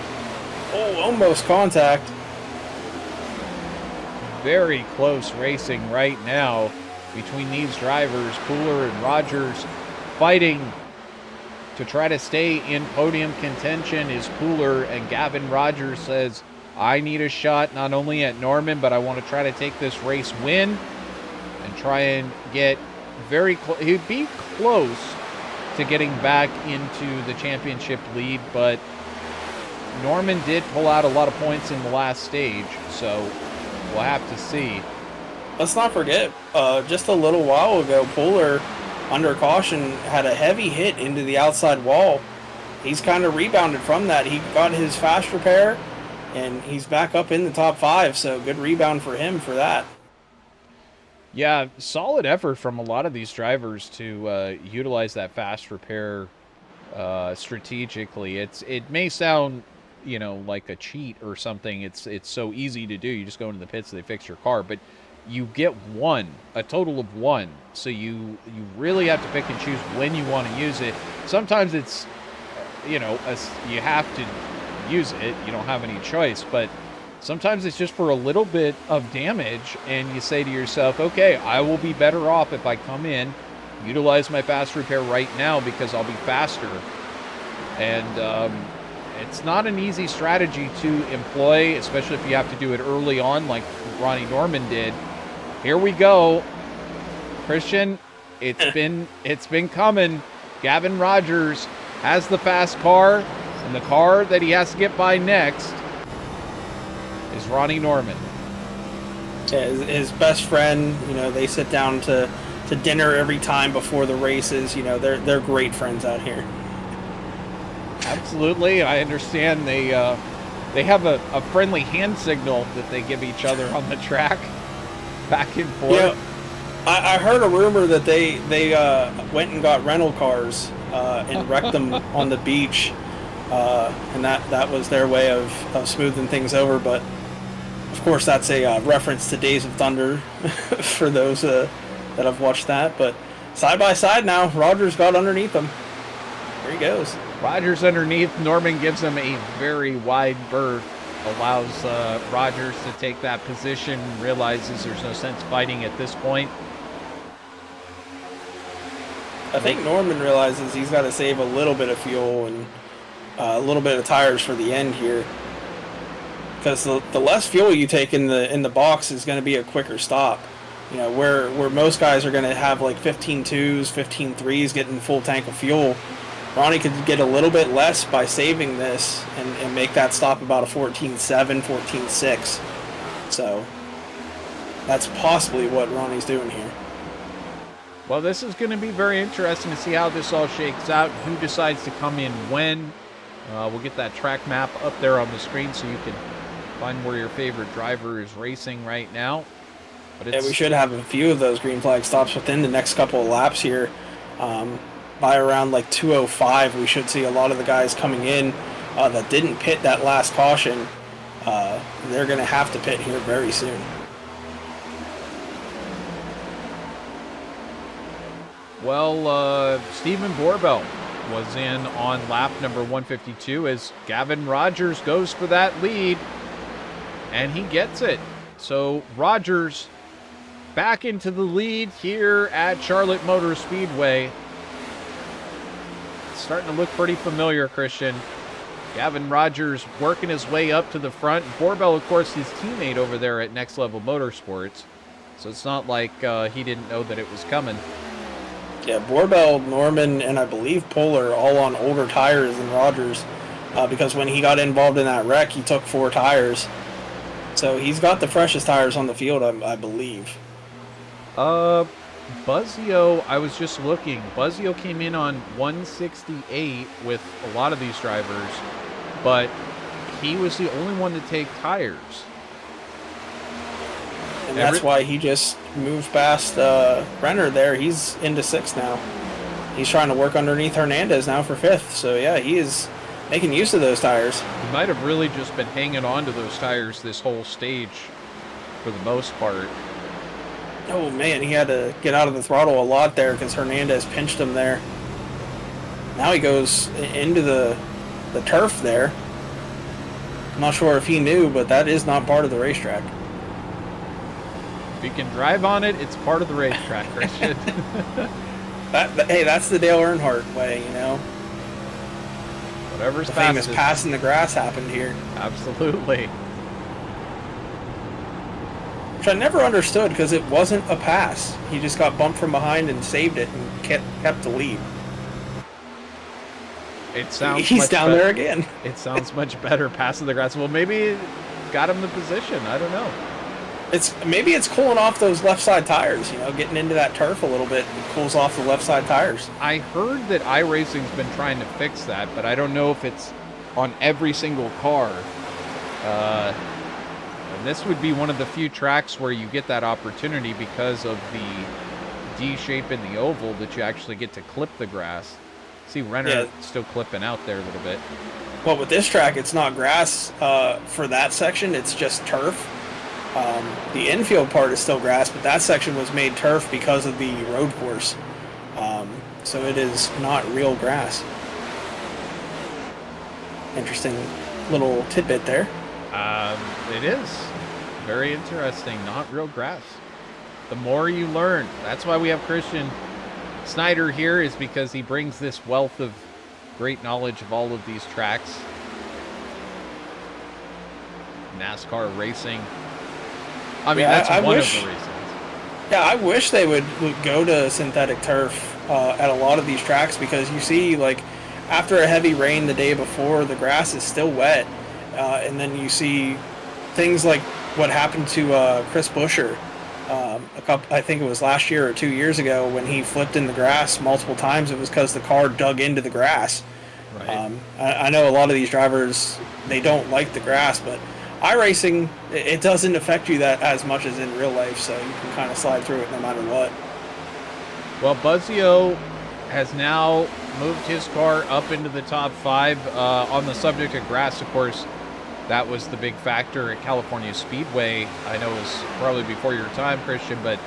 Oh, almost contact. Very close racing right now between these drivers. Poehler and Rogers fighting to try to stay in podium contention is Poehler, and Gavin Rogers says, I need a shot not only at Norman, but I want to try to take this race win and try and get very close. He'd be close to getting back into the championship lead, but Norman did pull out a lot of points in the last stage, so we'll have to see. Let's not forget, just a little while ago, Poehler, under caution, had a heavy hit into the outside wall. He's kind of rebounded from that. He got his fast repair, and he's back up in the top 5, so good rebound for him for that. Yeah, solid effort from a lot of these drivers to utilize that fast repair strategically. It may sound, you know, like a cheat or something. It's so easy to do. You just go into the pits, they fix your car, but you get a total of 1. So you really have to pick and choose when you want to use it. Sometimes it's, you know, you have to use it. You don't have any choice, but sometimes it's just for a little bit of damage, and you say to yourself, okay, I will be better off if I come in, utilize my fast repair right now because I'll be faster. And it's not an easy strategy to employ, especially if you have to do it early on like Ronnie Norman did. Here we go. Christian, it's been coming. Gavin Rogers has the fast car, and the car that he has to get by next is Ronnie Norman. Yeah, his best friend, you know, they sit down to dinner every time before the races. You know, they're great friends out here. Absolutely. I understand they have a friendly hand signal that they give each other on the track, back and forth. Yeah, I heard a rumor that they went and got rental cars and wrecked them on the beach, and that was their way of smoothing things over. But of course, that's a reference to Days of Thunder for those that have watched that. But side by side now, Rogers got underneath them. There he goes. Rogers underneath. Norman gives him a very wide berth, allows Rogers to take that position, realizes there's no sense fighting at this point. I think Norman realizes he's got to save a little bit of fuel and a little bit of tires for the end here, because the less fuel you take in the box is going to be a quicker stop. You know, where most guys are going to have like 15 twos, 15 threes getting full tank of fuel, Ronnie could get a little bit less by saving this and make that stop about a 14.7, 14.6. So that's possibly what Ronnie's doing here. Well, this is going to be very interesting to see how this all shakes out, who decides to come in when. We'll get that track map up there on the screen so you can Find where your favorite driver is racing right now. But Yeah, we should have a few of those green flag stops within the next couple of laps here. By around like 2:05, we should see a lot of the guys coming in that didn't pit that last caution. They're going to have to pit here very soon. Well, Stephen Borbell was in on lap number 152 as Gavin Rogers goes for that lead, and he gets it. So Rogers back into the lead here at Charlotte Motor Speedway. It's starting to look pretty familiar, Christian. Gavin Rogers working his way up to the front. Borbell, of course, his teammate over there at Next Level Motorsports. So it's not like he didn't know that it was coming. Yeah, Borbell, Norman, and I believe Polar all on older tires than Rogers because when he got involved in that wreck, he took 4 tires. So he's got the freshest tires on the field, I believe. Buzzio, I was just looking. Buzzio came in on 168 with a lot of these drivers, but he was the only one to take tires. And that's why he just moved past Renner there. He's into 6th now. He's trying to work underneath Hernandez now for 5th. So, yeah, he is making use of those tires. He might have really just been hanging on to those tires this whole stage for the most part. Oh, man, he had to get out of the throttle a lot there because Hernandez pinched him there. Now he goes into the turf there. I'm not sure if he knew, but that is not part of the racetrack. If you can drive on it, it's part of the racetrack, Christian. Hey, that's the Dale Earnhardt way, you know. Whatever's the famous pass in the grass happened here. Absolutely. Which I never understood because it wasn't a pass. He just got bumped from behind and saved it and kept the lead. It sounds He's down there again. It sounds much better passing the grass. Well, maybe it got him the position. I don't know. Maybe it's cooling off those left side tires, you know, getting into that turf a little bit. It cools off the left side tires. I heard that iRacing's been trying to fix that, but I don't know if it's on every single car. And this would be one of the few tracks where you get that opportunity because of the D shape in the oval that you actually get to clip the grass. See Renner still clipping out there a little bit. Well, with this track, it's not grass for that section. It's just turf. The infield part is still grass, but that section was made turf because of the road course. So it is not real grass. Interesting little tidbit there. It is. Very interesting. Not real grass. The more you learn. That's why we have Christian Snyder here, is because he brings this wealth of great knowledge of all of these tracks. NASCAR racing. I mean, that's one of the reasons. Yeah, I wish they would go to synthetic turf at a lot of these tracks because you see, like, after a heavy rain the day before, the grass is still wet. And then you see things like what happened to Chris Buescher I think it was last year or 2 years ago when he flipped in the grass multiple times. It was because the car dug into the grass. Right. I know a lot of these drivers, they don't like the grass, but iRacing, it doesn't affect you that as much as in real life, so you can kind of slide through it no matter what. Well, Buzzio has now moved his car up into the top 5. On the subject of grass, of course, that was the big factor at California Speedway. I know it was probably before your time, Christian, but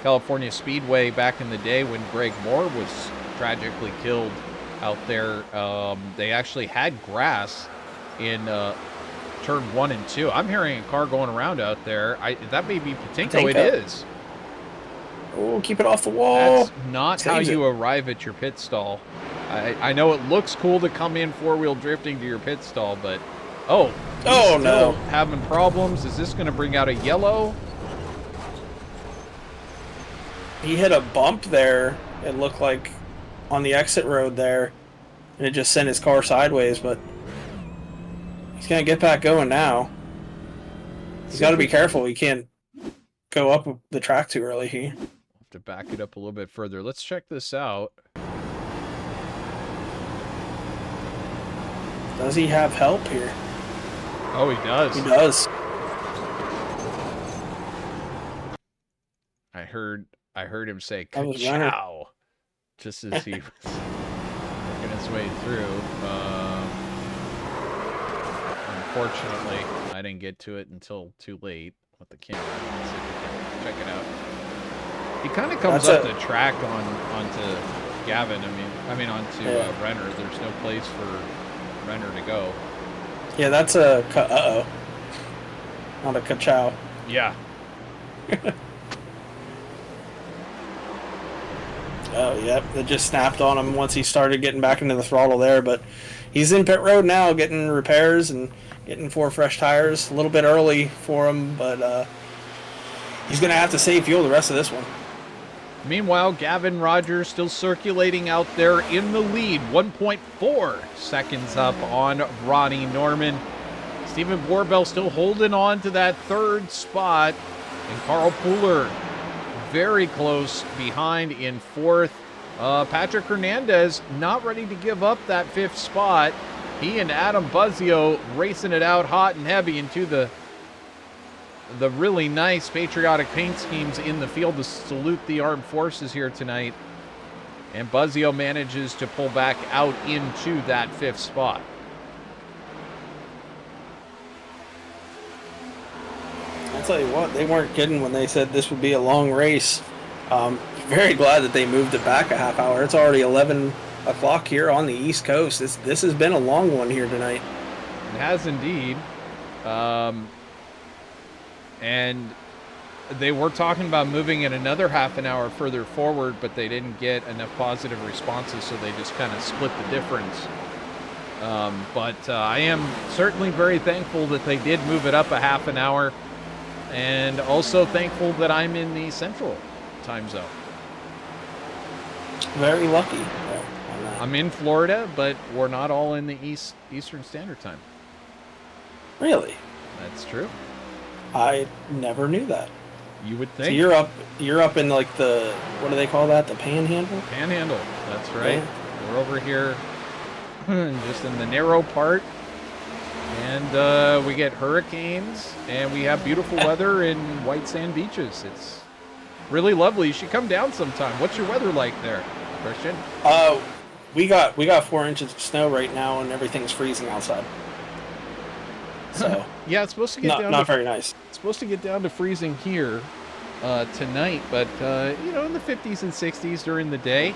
California Speedway back in the day when Greg Moore was tragically killed out there, they actually had grass in turn 1 and 2. I'm hearing a car going around out there. That may be Patinko. It is. Oh, keep it off the wall. That's not how you arrive at your pit stall. I know it looks cool to come in four-wheel drifting to your pit stall, but oh no, having problems. Is this going to bring out a yellow? He hit a bump there, it looked like, on the exit road there, and it just sent his car sideways, but he's going to get back going now. He's got to be careful. He can't go up the track too early here. We'll have to back it up a little bit further. Let's check this out. Does he have help here? Oh, he does. He does. I heard him say That was Renner. "ka-chow" just as he was working his way through. Unfortunately, I didn't get to it until too late with the camera. Let's see if we can check it out. He kind of comes up the track onto Gavin. I mean onto Renner. There's no place for Renner to go. Yeah, that's a not a ka-chow. Yeah. Oh, yep. It just snapped on him once he started getting back into the throttle there. But he's in pit road now, getting repairs and getting 4 fresh tires. A little bit early for him, but he's going to have to save fuel the rest of this one. Meanwhile, Gavin Rogers still circulating out there in the lead. 1.4 seconds up on Ronnie Norman. Stephen Borbell still holding on to that 3rd spot. And Carl Pooler very close behind in 4th. Patrick Hernandez not ready to give up that 5th spot. He and Adam Buzzio racing it out hot and heavy into the really nice patriotic paint schemes in the field to salute the armed forces here tonight. And Buzzio manages to pull back out into that 5th spot. I'll tell you what, they weren't kidding when they said this would be a long race. Very glad that they moved it back a half hour. It's already 11 o'clock here on the East Coast. This has been a long one here tonight. It has indeed. And they were talking about moving it another half an hour further forward, but they didn't get enough positive responses, so they just kind of split the difference. But I am certainly very thankful that they did move it up a half an hour, and also thankful that I'm in the Central time zone. Very lucky. I'm in Florida, but we're not all in the Eastern Standard Time. Really? That's true. I never knew that. You would think. So you're up in like the, what do they call that? The Panhandle? Panhandle. That's right. Yeah. We're over here just in the narrow part. And we get hurricanes, and we have beautiful weather in white sand beaches. It's really lovely. You should come down sometime. What's your weather like there, Christian? We got 4 inches of snow right now, and everything's freezing outside. So yeah, it's supposed to get down. Not very nice. It's supposed to get down to freezing here tonight, but in the 50s and 60s during the day.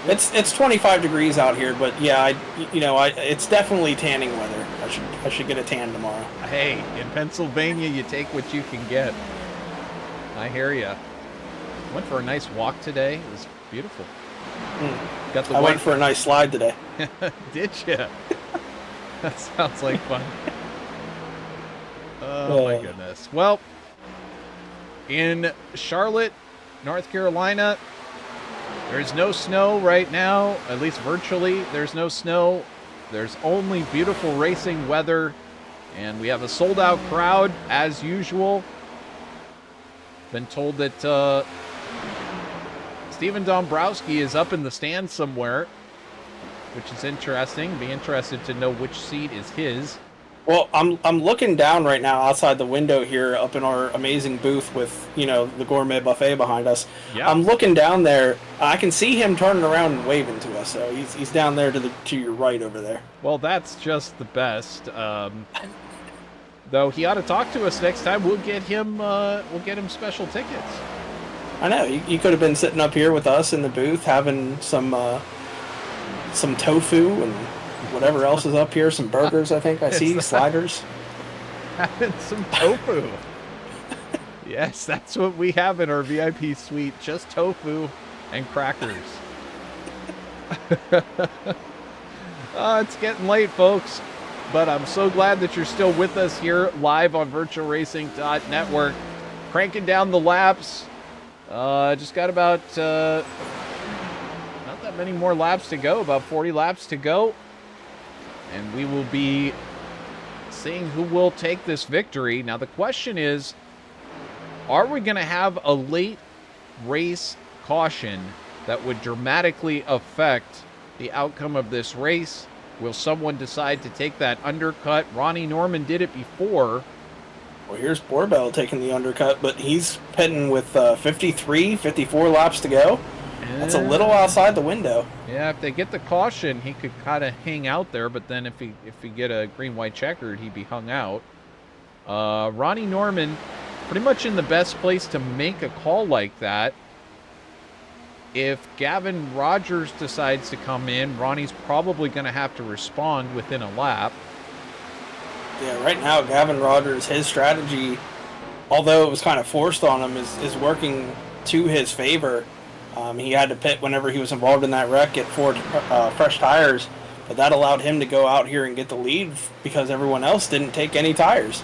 It's 25 degrees out here, but yeah, it's definitely tanning weather. I should get a tan tomorrow. Hey, in Pennsylvania, you take what you can get. I hear ya. Went for a nice walk today. It was beautiful. I went for a nice slide today. Did you? That sounds like fun. Oh my goodness. Well, in Charlotte, North Carolina, there's no snow right now, at least virtually. There's no snow. There's only beautiful racing weather, and we have a sold-out crowd as usual. Been told that Steven Dombrowski is up in the stands somewhere, which is interesting. Be interested to know which seat is his. Well, I'm looking down right now outside the window here up in our amazing booth with, the gourmet buffet behind us. Yeah. I'm looking down there. I can see him turning around and waving to us. So he's down there to your right over there. Well, that's just the best. Though he ought to talk to us next time. We'll get him special tickets. I know. You could have been sitting up here with us in the booth having some tofu and whatever else is up here. Some burgers, I think I see. Sliders. Having some tofu. Yes, that's what we have in our VIP suite. Just tofu and crackers. It's getting late, folks. But I'm so glad that you're still with us here live on VirtualRacing.Network. Cranking down the laps. Just got about not that many more laps to go. About 40 laps to go. And we will be seeing who will take this victory. Now, the question is, are we going to have a late race caution that would dramatically affect the outcome of this race? Will someone decide to take that undercut? Ronnie Norman did it before. Well, here's Borbell taking the undercut, but he's pitting with 53, 54 laps to go. That's a little outside the window. Yeah, if they get the caution, he could kind of hang out there, but then if he get a green-white checkered, he'd be hung out. Ronnie Norman pretty much in the best place to make a call like that. If Gavin Rogers decides to come in, Ronnie's probably going to have to respond within a lap. Yeah, right now, Gavin Rogers, his strategy, although it was kind of forced on him, is working to his favor. He had to pit whenever he was involved in that wreck, get 4 fresh tires, but that allowed him to go out here and get the lead because everyone else didn't take any tires.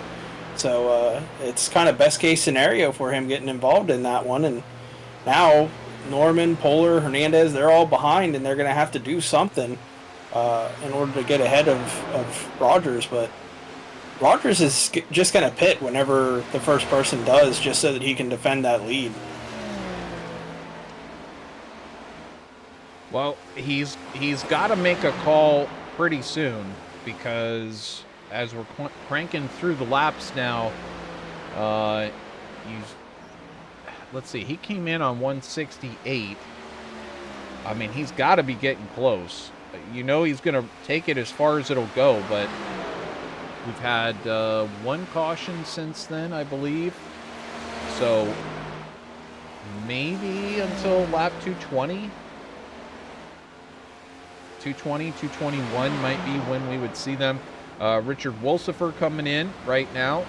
So it's kind of best case scenario for him getting involved in that one. And now Norman, Polar, Hernandez, they're all behind, and they're going to have to do something in order to get ahead of Rogers. But Rogers is just going to pit whenever the first person does, just so that he can defend that lead. Well, he's got to make a call pretty soon, because as we're cranking through the laps now, let's see, he came in on 168. I mean, he's got to be getting close. You know he's going to take it as far as it'll go, but we've had 1 caution since then, I believe. So maybe until lap 220. 220, 221 might be when we would see them. Richard Wolsifer coming in right now.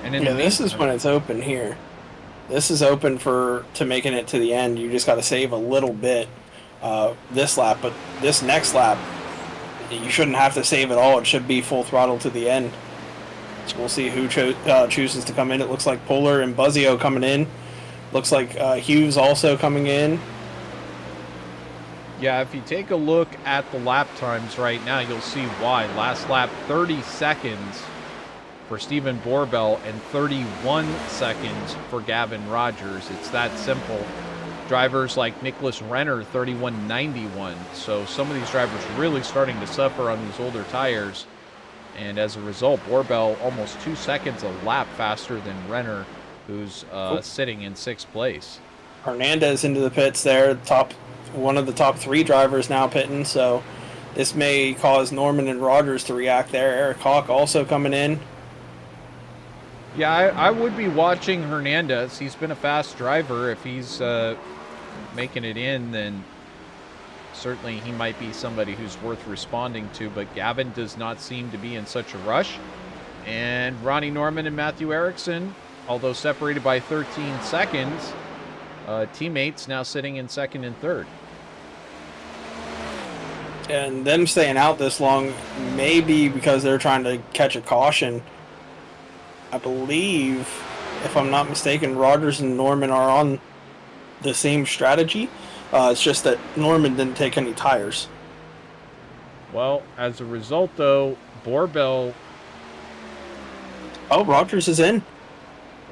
And this is when it's open here. This is open to making it to the end. You just got to save a little bit this lap, but this next lap, you shouldn't have to save it all. It should be full throttle to the end. So we'll see who chooses to come in. It looks like Polar and Buzzio coming in. Looks like Hughes also coming in. Yeah, if you take a look at the lap times right now, you'll see why. Last lap, 30 seconds for Stephen Borbell and 31 seconds for Gavin Rogers. It's that simple. Drivers like Nicholas Renner, 31.91. So some of these drivers really starting to suffer on these older tires. And as a result, Borbell almost 2 seconds a lap faster than Renner, who's sitting in 6th place. Hernandez into the pits there, one of the top 3 drivers now pitting, so this may cause Norman and Rogers to react there. Eric Hawk also coming in. Yeah, I would be watching Hernandez. He's been a fast driver. If he's making it in, then certainly he might be somebody who's worth responding to, but Gavin does not seem to be in such a rush. And Ronnie Norman and Matthew Erickson, although separated by 13 seconds, teammates now sitting in 2nd and 3rd. And them staying out this long may be because they're trying to catch a caution. I believe, if I'm not mistaken, Rogers and Norman are on the same strategy. It's just that Norman didn't take any tires. Well, as a result, though, Borbell... Oh, Rogers is in.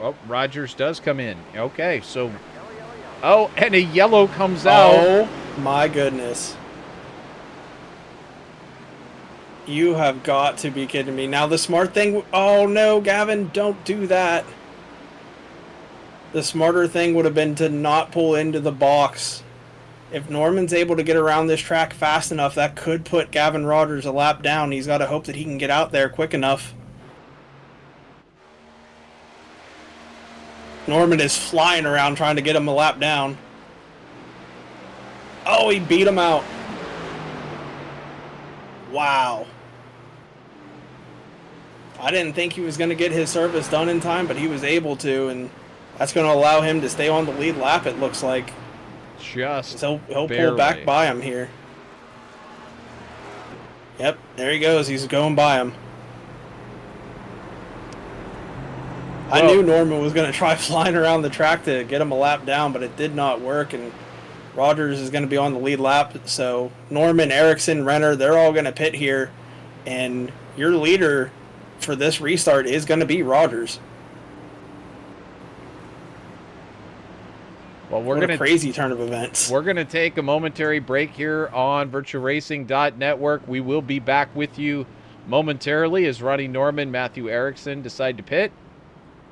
Well, Rogers does come in. Okay, so... Oh, and a yellow comes out. Oh, my goodness. You have got to be kidding me. Now, the smart thing... Oh, no, Gavin, don't do that. The smarter thing would have been to not pull into the box. If Norman's able to get around this track fast enough, that could put Gavin Rogers a lap down. He's got to hope that he can get out there quick enough. Norman is flying around trying to get him a lap down. Oh, he beat him out. Wow. I didn't think he was going to get his service done in time, but he was able to, and that's going to allow him to stay on the lead lap, it looks like. Just he'll pull back by him here. Yep, there he goes. He's going by him. I knew Norman was going to try flying around the track to get him a lap down, but it did not work, and Rogers is going to be on the lead lap. So Norman, Erickson, Renner, they're all going to pit here, and your leader for this restart is going to be Rogers. Well, what a crazy turn of events. We're going to take a momentary break here on VirtualRacing.Network. We will be back with you momentarily as Ronnie Norman, Matthew Erickson decide to pit.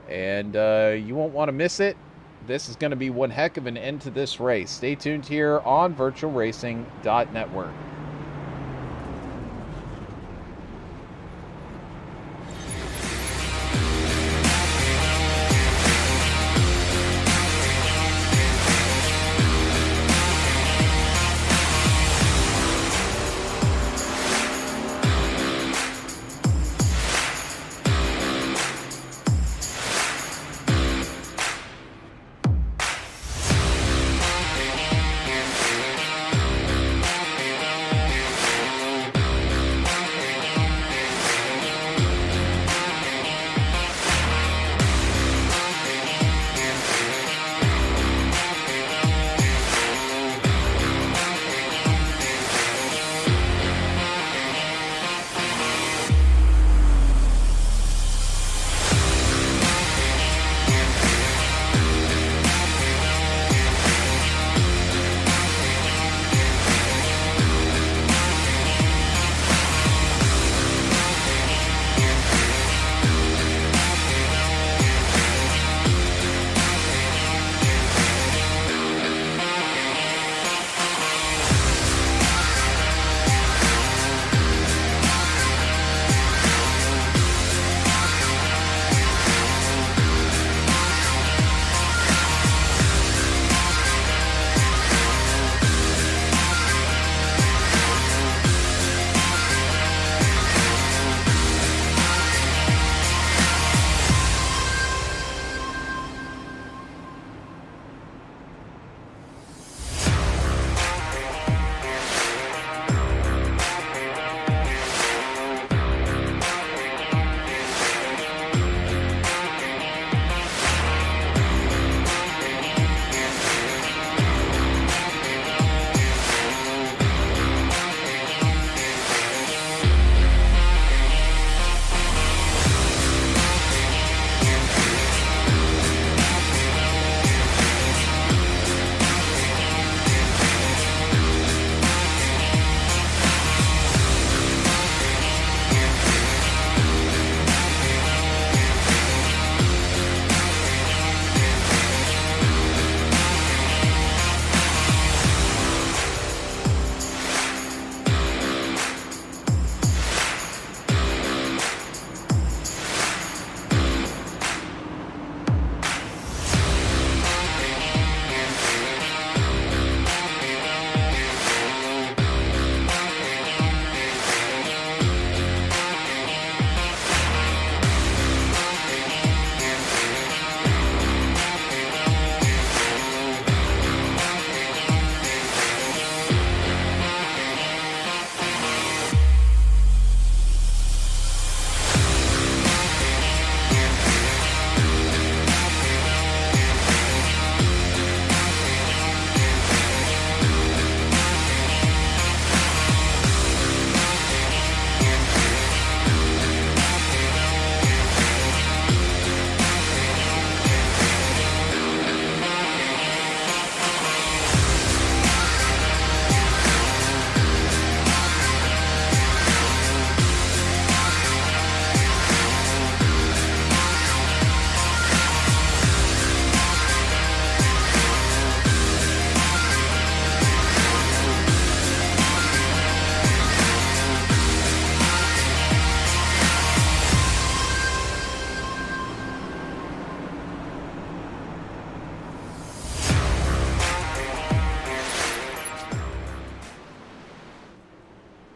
And you won't want to miss it. This is going to be one heck of an end to this race. Stay tuned here on VirtualRacing.Network.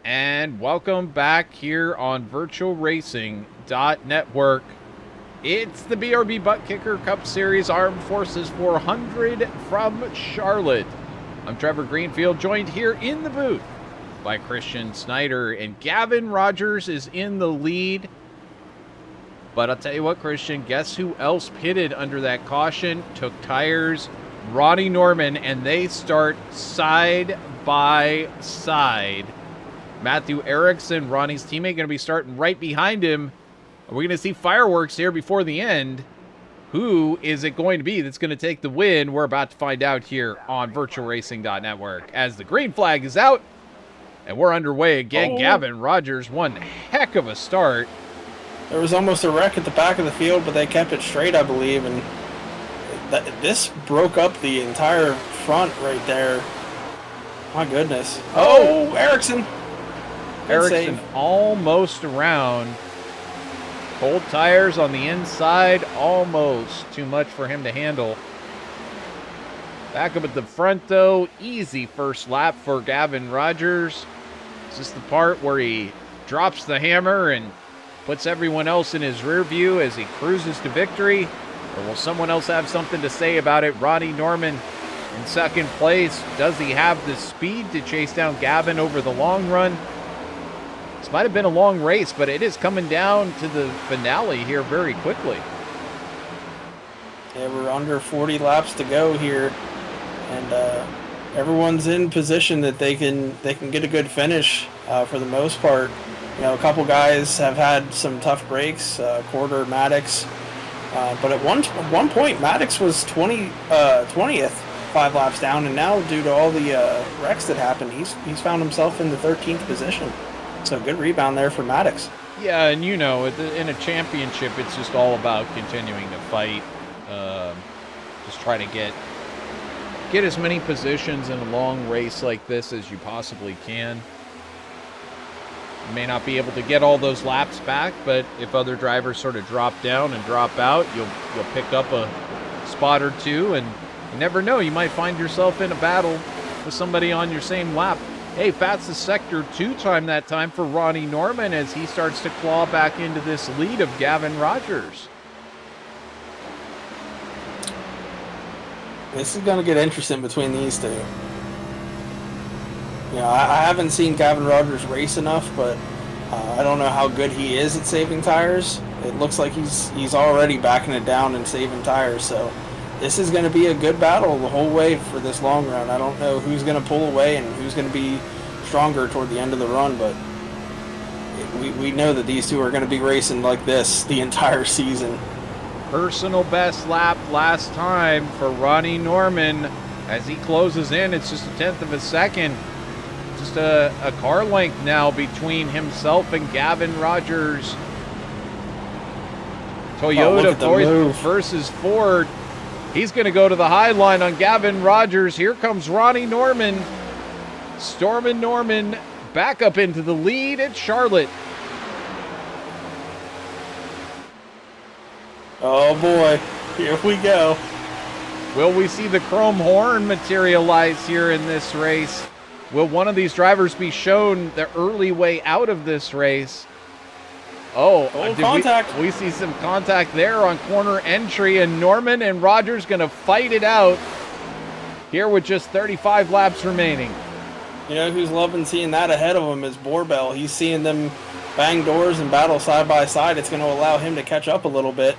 And welcome back here on VirtualRacing.Network. It's the BRB Buttkicker Cup Series Armed Forces 400 from Charlotte. I'm Trevor Greenfield, joined here in the booth by Christian Snyder, and Gavin Rogers is in the lead. But I'll tell you what, Christian, guess who else pitted under that caution, took tires? Ronnie Norman, and they start side by side. Matthew Erickson, Ronnie's teammate, going to be starting right behind him. Are we going to see fireworks here before the end? Who is it going to be that's going to take the win? We're about to find out here on VirtualRacing.Network as the green flag is out and we're underway again. Oh. Gavin Rogers, one heck of a start. There was almost a wreck at the back of the field, but they kept it straight, I believe, and this broke up the entire front right there. My goodness. Oh, Ericsson. Ericsson almost around. Cold tires on the inside, almost too much for him to handle. Back up at the front, though, easy first lap for Gavin Rogers. This is the part where he drops the hammer and puts everyone else in his rear view as he cruises to victory. Or will someone else have something to say about it? Ronnie Norman in second place. Does he have the speed to chase down Gavin over the long run? This might have been a long race, but it is coming down to the finale here very quickly. Yeah, we're under 40 laps to go here, and everyone's in position that they can get a good finish for the most part. You know, a couple guys have had some tough breaks, Quarter, Maddox, but at one point Maddox was 20th, 5 laps down, and now due to all the wrecks that happened, he's found himself in the 13th position. So good rebound there for Maddox. Yeah, and you know, in a championship, it's just all about continuing to fight. Just try to get as many positions in a long race like this as you possibly can. You may not be able to get all those laps back, but if other drivers sort of drop down and drop out, you'll pick up a spot or two, and you never know. You might find yourself in a battle with somebody on your same lap. Hey, that's the Sector 2 time that time for Ronnie Norman as he starts to claw back into this lead of Gavin Rogers. This is going to get interesting between these two. You know, I haven't seen Gavin Rogers race enough, but I don't know how good he is at saving tires. It looks like he's already backing it down and saving tires, so this is going to be a good battle the whole way for this long run. I don't know who's going to pull away and who's going to be stronger toward the end of the run, but we know that these two are going to be racing like this the entire season. Personal best lap last time for Ronnie Norman as he closes in. It's just 1/10 of a second. Just a car length now between himself and Gavin Rogers. Toyota versus Ford. He's going to go to the high line on Gavin Rogers. Here comes Ronnie Norman. Stormin' Norman back up into the lead at Charlotte. Oh boy, here we go. Will we see the chrome horn materialize here in this race? Will one of these drivers be shown the early way out of this race? Contact. We see some contact there on corner entry, and Norman and Rogers going to fight it out here with just 35 laps remaining. You know who's loving seeing that ahead of him is Borbell. He's seeing them bang doors and battle side by side. It's going to allow him to catch up a little bit.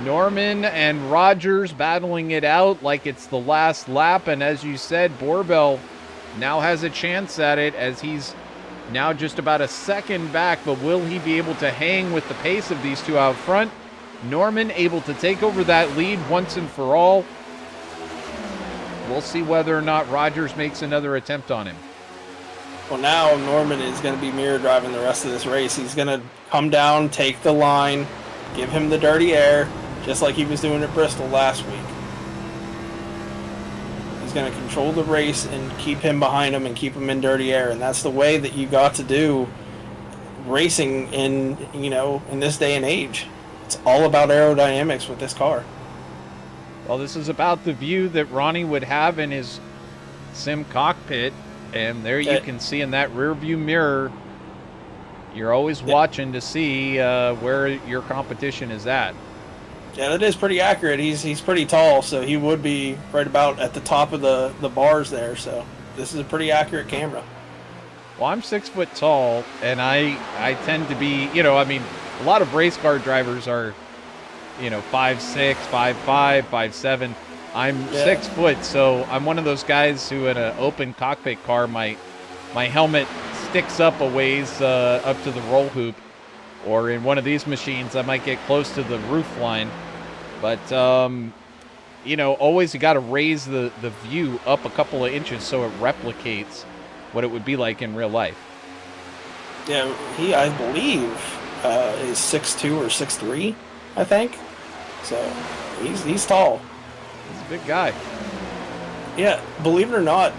Norman and Rogers battling it out like it's the last lap, and as you said, Borbell now has a chance at it as he's now just about a second back, but will he be able to hang with the pace of these two out front? Norman able to take over that lead once and for all. We'll see whether or not Rogers makes another attempt on him. Well, now Norman is going to be mirror driving the rest of this race. He's going to come down, take the line, give him the dirty air, just like he was doing at Bristol last week. He's going to control the race and keep him behind him and keep him in dirty air, and that's the way that you got to do racing in this day and age. It's all about aerodynamics with this car. Well, this is about the view that Ronnie would have in his sim cockpit, and there you can see in that rear view mirror, you're always watching to see where your competition is at. Yeah, that is pretty accurate. He's pretty tall, so he would be right about at the top of the bars there. So this is a pretty accurate camera. Well, I'm 6 foot tall, and I tend to be, a lot of race car drivers are, 5'6", 5'5", 5'7". I'm 6 foot, so I'm one of those guys who in an open cockpit car, my helmet sticks up a ways up to the roll hoop. or in one of these machines, I might get close to the roof line. But, you know, always you got to raise the view up a couple of inches so it replicates what it would be like in real life. Yeah, he, I believe, is 6'2" or 6'3", I think. So he's tall. He's a big guy. Yeah, believe it or not,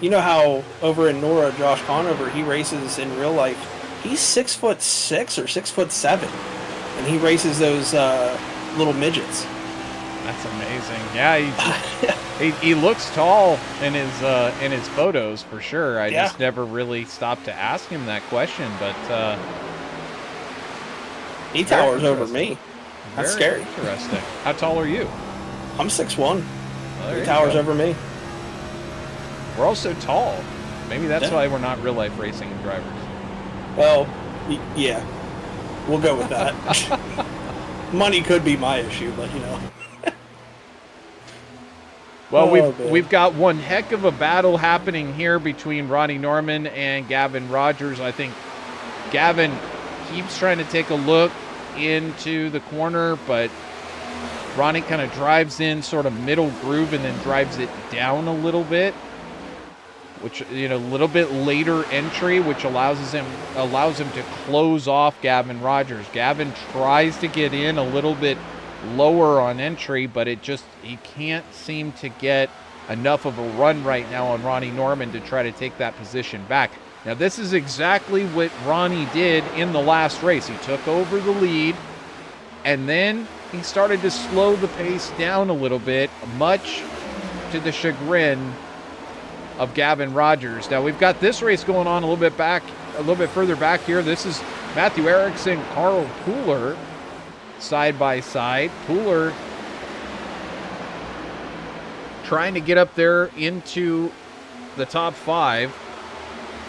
you know how over in Nora, Josh Conover, he races in real life. He's 6'6" or 6'7", and he races those little midgets. That's amazing. Yeah, he looks tall in his photos for sure. I just never really stopped to ask him that question, but he towers over me. That's scary. Interesting. How tall are you? I'm 6'1". Well, he towers over me. We're all so tall. Maybe that's why we're not real life racing drivers. Well, yeah, we'll go with that. Money could be my issue, but you know. Well, we've got one heck of a battle happening here between Ronnie Norman and Gavin Rogers. I think Gavin keeps trying to take a look into the corner, but Ronnie kind of drives in sort of middle groove and then drives it down a little bit, which, you know, a little bit later entry, which allows him to close off Gavin Rogers. Gavin tries to get in a little bit lower on entry, but he can't seem to get enough of a run right now on Ronnie Norman to try to take that position back. Now, this is exactly what Ronnie did in the last race. He took over the lead, and then he started to slow the pace down a little bit, much to the chagrin of Gavin Rogers. Now, we've got this race going on a little bit further back here. This is Matthew Erickson, Carl Pooler, side by side. Pooler trying to get up there into the top 5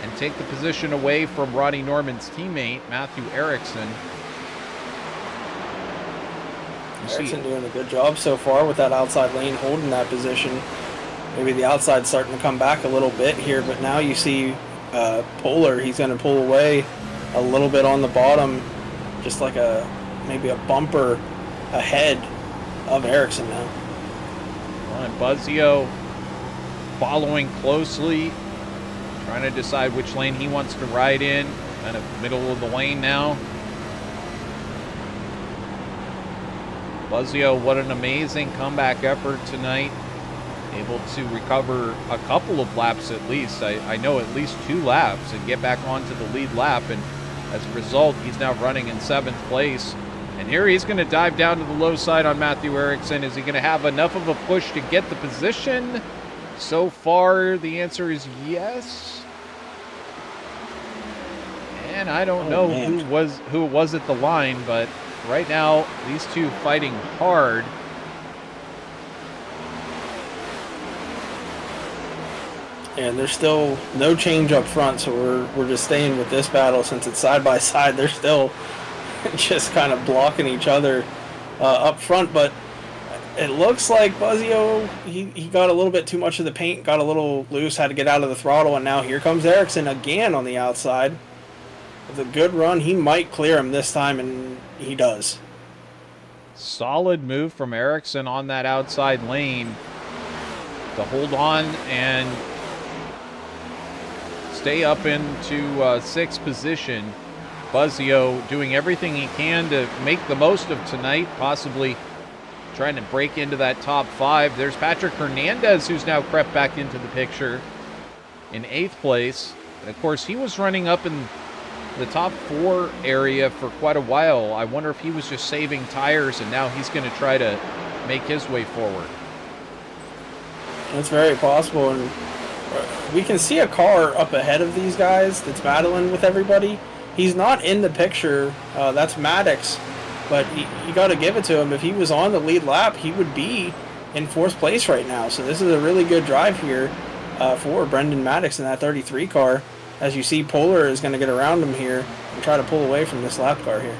and take the position away from Ronnie Norman's teammate, Matthew Erickson. Erickson doing a good job so far with that outside lane, holding that position. Maybe the outside's starting to come back a little bit here, but now you see Polar, he's going to pull away a little bit on the bottom, just like maybe a bumper ahead of Erickson now. And Buzzio following closely, trying to decide which lane he wants to ride in, kind of middle of the lane now. Buzzio, what an amazing comeback effort tonight. Able to recover a couple of laps at least. I know at least 2 laps and get back onto the lead lap. And as a result, he's now running in 7th place. And here he's going to dive down to the low side on Matthew Erickson. Is he going to have enough of a push to get the position? So far, the answer is yes. And I don't know who it was at the line, but right now, these two fighting hard. And there's still no change up front, so we're just staying with this battle since it's side by side. They're still just kind of blocking each other up front, but it looks like Buzzio, he got a little bit too much of the paint, got a little loose, had to get out of the throttle, and now here comes Erickson again on the outside. With a good run, he might clear him this time, and he does. Solid move from Erickson on that outside lane to hold on and stay up into 6th position. Buzzio doing everything he can to make the most of tonight, possibly trying to break into that top 5. There's Patrick Hernandez, who's now crept back into the picture in 8th place. And of course, he was running up in the top 4 area for quite a while. I wonder if he was just saving tires and now he's going to try to make his way forward. That's very possible, and we can see a car up ahead of these guys that's battling with everybody. He's not in the picture. That's Maddox, but you got to give it to him. If he was on the lead lap, he would be in 4th place right now. So this is a really good drive here for Brendan Maddox in that 33 car. As you see, Polar is going to get around him here and try to pull away from this lap car here.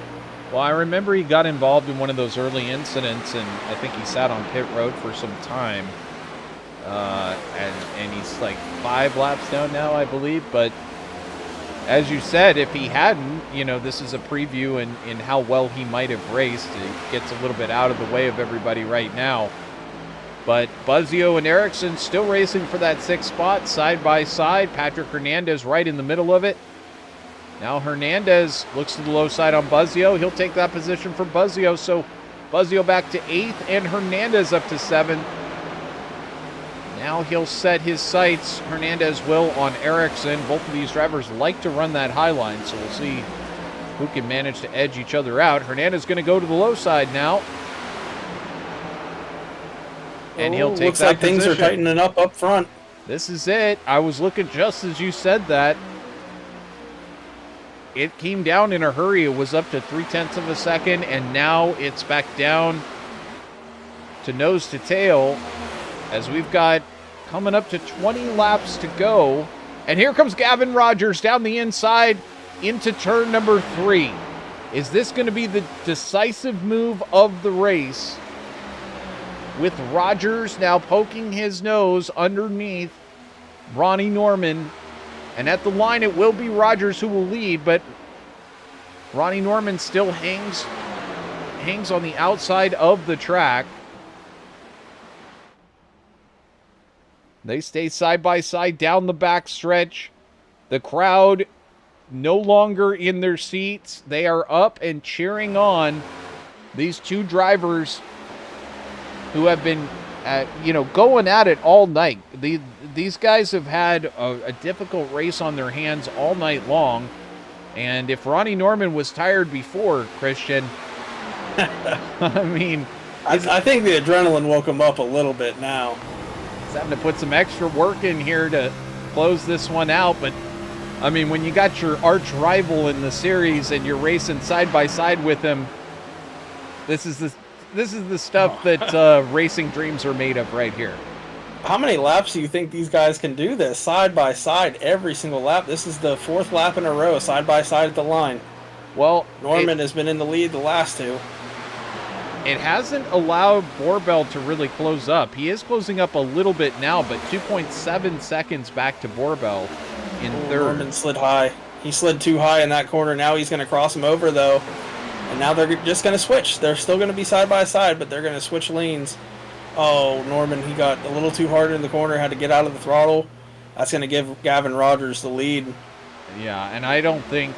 Well, I remember he got involved in one of those early incidents, and I think he sat on pit road for some time. And he's like 5 laps down now, I believe. But as you said, if he hadn't, this is a preview in how well he might have raced. It gets a little bit out of the way of everybody right now. But Buzzio and Ericsson still racing for that 6th spot, side by side. Patrick Hernandez right in the middle of it. Now Hernandez looks to the low side on Buzzio. He'll take that position for Buzzio. So Buzzio back to 8th and Hernandez up to 7th. Now he'll set his sights, Hernandez will, on Ericsson. Both of these drivers like to run that high line, so we'll see who can manage to edge each other out. Hernandez going to go to the low side now. And he'll take looks that like position. Things are tightening up front. This is it. I was looking just as you said that. It came down in a hurry. It was up to 0.3 of a second, and now it's back down to nose to tail as we've got coming up to 20 laps to go. And here comes Gavin Rogers down the inside into turn number 3. Is this going to be the decisive move of the race? With Rogers now poking his nose underneath Ronnie Norman. And at the line, it will be Rogers who will lead, but Ronnie Norman still hangs on the outside of the track. They stay side by side down the back stretch. The crowd no longer in their seats. They are up and cheering on these two drivers who have been, going at it all night. These guys have had a difficult race on their hands all night long. And if Ronnie Norman was tired before, Christian, I mean... I think the adrenaline woke him up a little bit now. He's having to put some extra work in here to close this one out. But, I mean, when you got your arch rival in the series and you're racing side by side with him, this is the stuff that racing dreams are made of right here. How many laps do you think these guys can do this side by side every single lap? This is the 4th lap in a row, side by side at the line. Well, Norman has been in the lead the last 2. It hasn't allowed Borbell to really close up. He is closing up a little bit now, but 2.7 seconds back to Borbell in 3rd. Norman slid high. He slid too high in that corner. Now he's going to cross him over, though. And now they're just going to switch. They're still going to be side by side, but they're going to switch lanes. Oh, Norman, he got a little too hard in the corner, had to get out of the throttle. That's going to give Gavin Rogers the lead. Yeah, and I don't think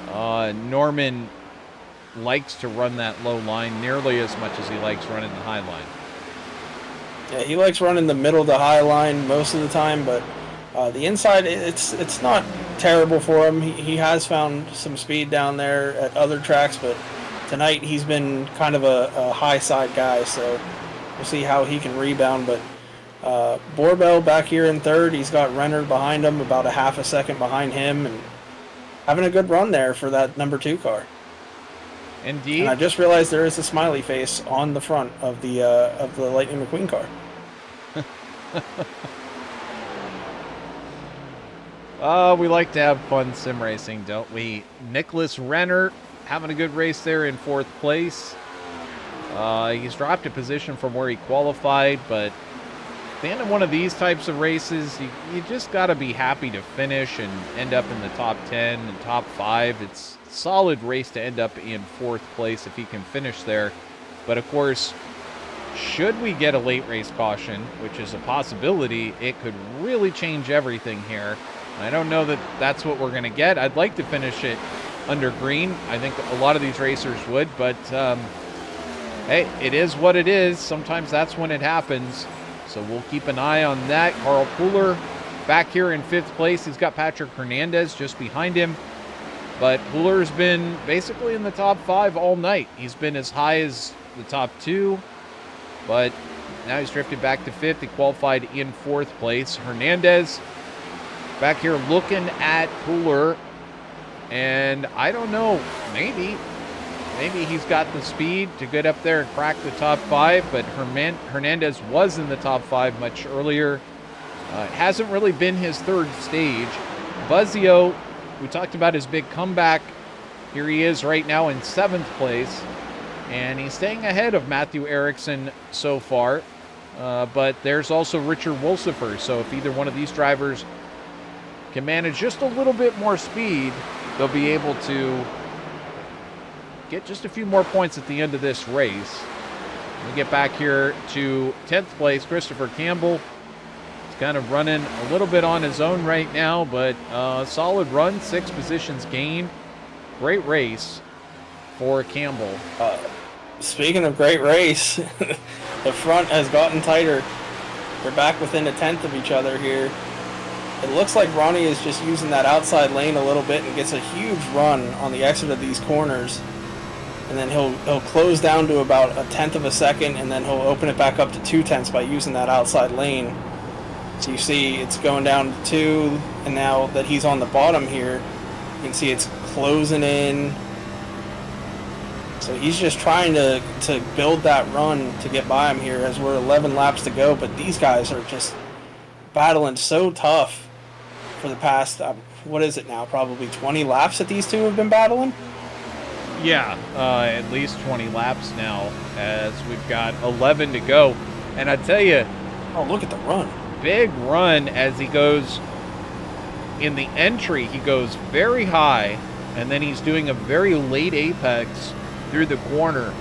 Norman likes to run that low line nearly as much as he likes running the high line. Yeah, he likes running the middle to high line most of the time, but the inside, it's not terrible for him. He has found some speed down there at other tracks, but tonight he's been kind of a high side guy, so we'll see how he can rebound. But Borbell back here in 3rd. He's got Renner behind him, about a half a second behind him, and having a good run there for that number 2 car. Indeed. And I just realized there is a smiley face on the front of the Lightning McQueen car. We like to have fun sim racing, don't we? Nicholas Renner having a good race there in 4th place. He's dropped a position from where he qualified, but at the end of one of these types of races, you just got to be happy to finish and end up in the top 10 and top 5. It's a solid race to end up in 4th place if he can finish there. But of course, should we get a late race caution, which is a possibility, it could really change everything here. I don't know that that's what we're going to get. I'd like to finish it under green. I think a lot of these racers would, but hey, it is what it is. Sometimes that's when it happens. So we'll keep an eye on that. Carl Pooler back here in 5th place. He's got Patrick Hernandez just behind him. But Pooler's been basically in the top 5 all night. He's been as high as the top 2, but now he's drifted back to 5th. He qualified in 4th place. Hernandez back here looking at Pooler, and I don't know, maybe he's got the speed to get up there and crack the top 5, but Hernandez was in the top 5 much earlier. It hasn't really been his 3rd stage. Buzzio, we talked about his big comeback. Here he is right now in 7th place, and he's staying ahead of Matthew Ericsson so far, but there's also Richard Wolsifer, so if either one of these drivers can manage just a little bit more speed, they'll be able to get just a few more points at the end of this race. We get back here to 10th place, Christopher Campbell. He's kind of running a little bit on his own right now, but solid run, 6 positions gained. Great race for Campbell. Speaking of great race, the front has gotten tighter. They're back within a tenth of each other here. It looks like Ronnie is just using that outside lane a little bit and gets a huge run on the exit of these corners. And then he'll close down to about a tenth of a second, and then he'll open it back up to 2/10 by using that outside lane. So you see it's going down to 2, and now that he's on the bottom here, you can see it's closing in. So he's just trying to build that run to get by him here as we're 11 laps to go. But these guys are just battling so tough for the past, what is it now, probably 20 laps that these two have been battling? Yeah, at least 20 laps now as we've got 11 to go. And I tell you, oh, look at the run. Big run as he goes in the entry. He goes very high, and then he's doing a very late apex through the corner,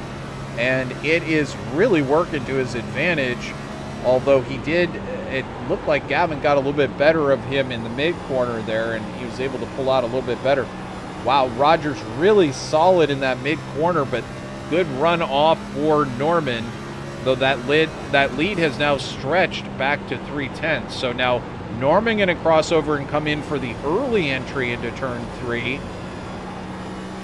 and it is really working to his advantage. Although it looked like Gavin got a little bit better of him in the mid corner there, and he was able to pull out a little bit better. Wow, Rogers really solid in that mid corner, but good run off for Norman, though that lead has now stretched back to 3/10. So now Norman going to cross over and come in for the early entry into turn 3.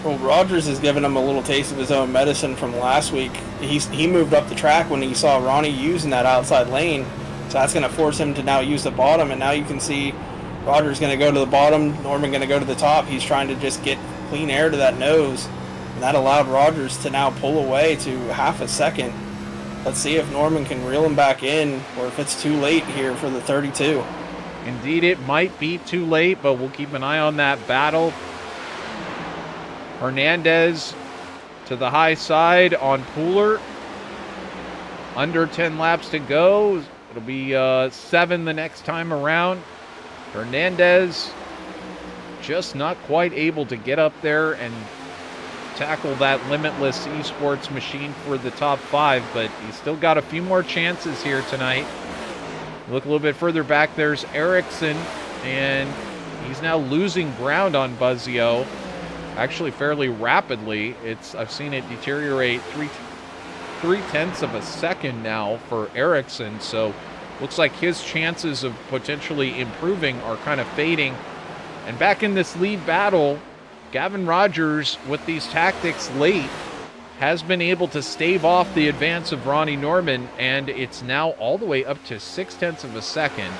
Well, Rogers is giving him a little taste of his own medicine from last week. He moved up the track when he saw Ronnie using that outside lane, so that's going to force him to now use the bottom, and now you can see Rogers going to go to the bottom, Norman going to go to the top. He's trying to just get clean air to that nose, and that allowed Rogers to now pull away to half a second. Let's see if Norman can reel him back in, or if it's too late here for the 32. Indeed, it might be too late, but we'll keep an eye on that battle. Hernandez to the high side on Pooler. Under 10 laps to go. It'll be 7 the next time around. Hernandez just not quite able to get up there and tackle that limitless eSports machine for the top 5, but he's still got a few more chances here tonight. Look a little bit further back, there's Ericsson, and he's now losing ground on Buzzio, actually fairly rapidly. I've seen it deteriorate 3/10 of a second now for Ericsson, so looks like his chances of potentially improving are kind of fading. And back in this lead battle, Gavin Rogers, with these tactics late, has been able to stave off the advance of Ronnie Norman, and it's now all the way up to 0.6 of a second.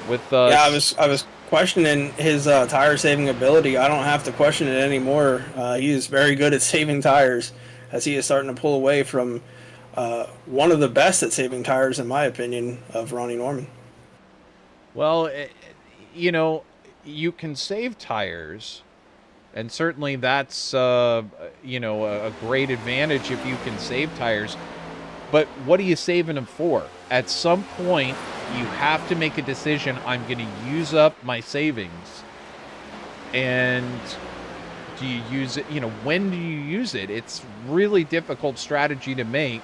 With yeah, I was questioning his tire saving ability. I don't have to question it anymore. He is very good at saving tires, as he is starting to pull away from one of the best at saving tires, in my opinion, of Ronnie Norman. Well, you can save tires, and certainly that's a great advantage if you can save tires. But what are you saving them for? At some point, you have to make a decision. I'm going to use up my savings. And do you use it? When do you use it? It's really difficult strategy to make.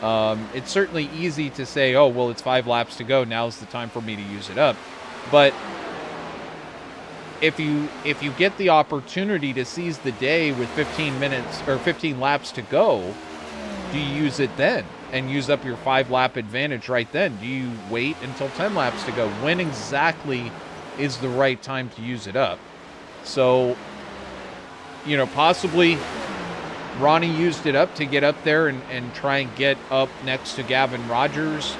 It's certainly easy to say, oh, well, it's 5 laps to go. Now's the time for me to use it up. But if you get the opportunity to seize the day with 15 minutes or 15 laps to go, do you use it then and use up your 5-lap advantage right then? Do you wait until 10 laps to go? When exactly is the right time to use it up? So, possibly Ronnie used it up to get up there and try and get up next to Gavin Rogers.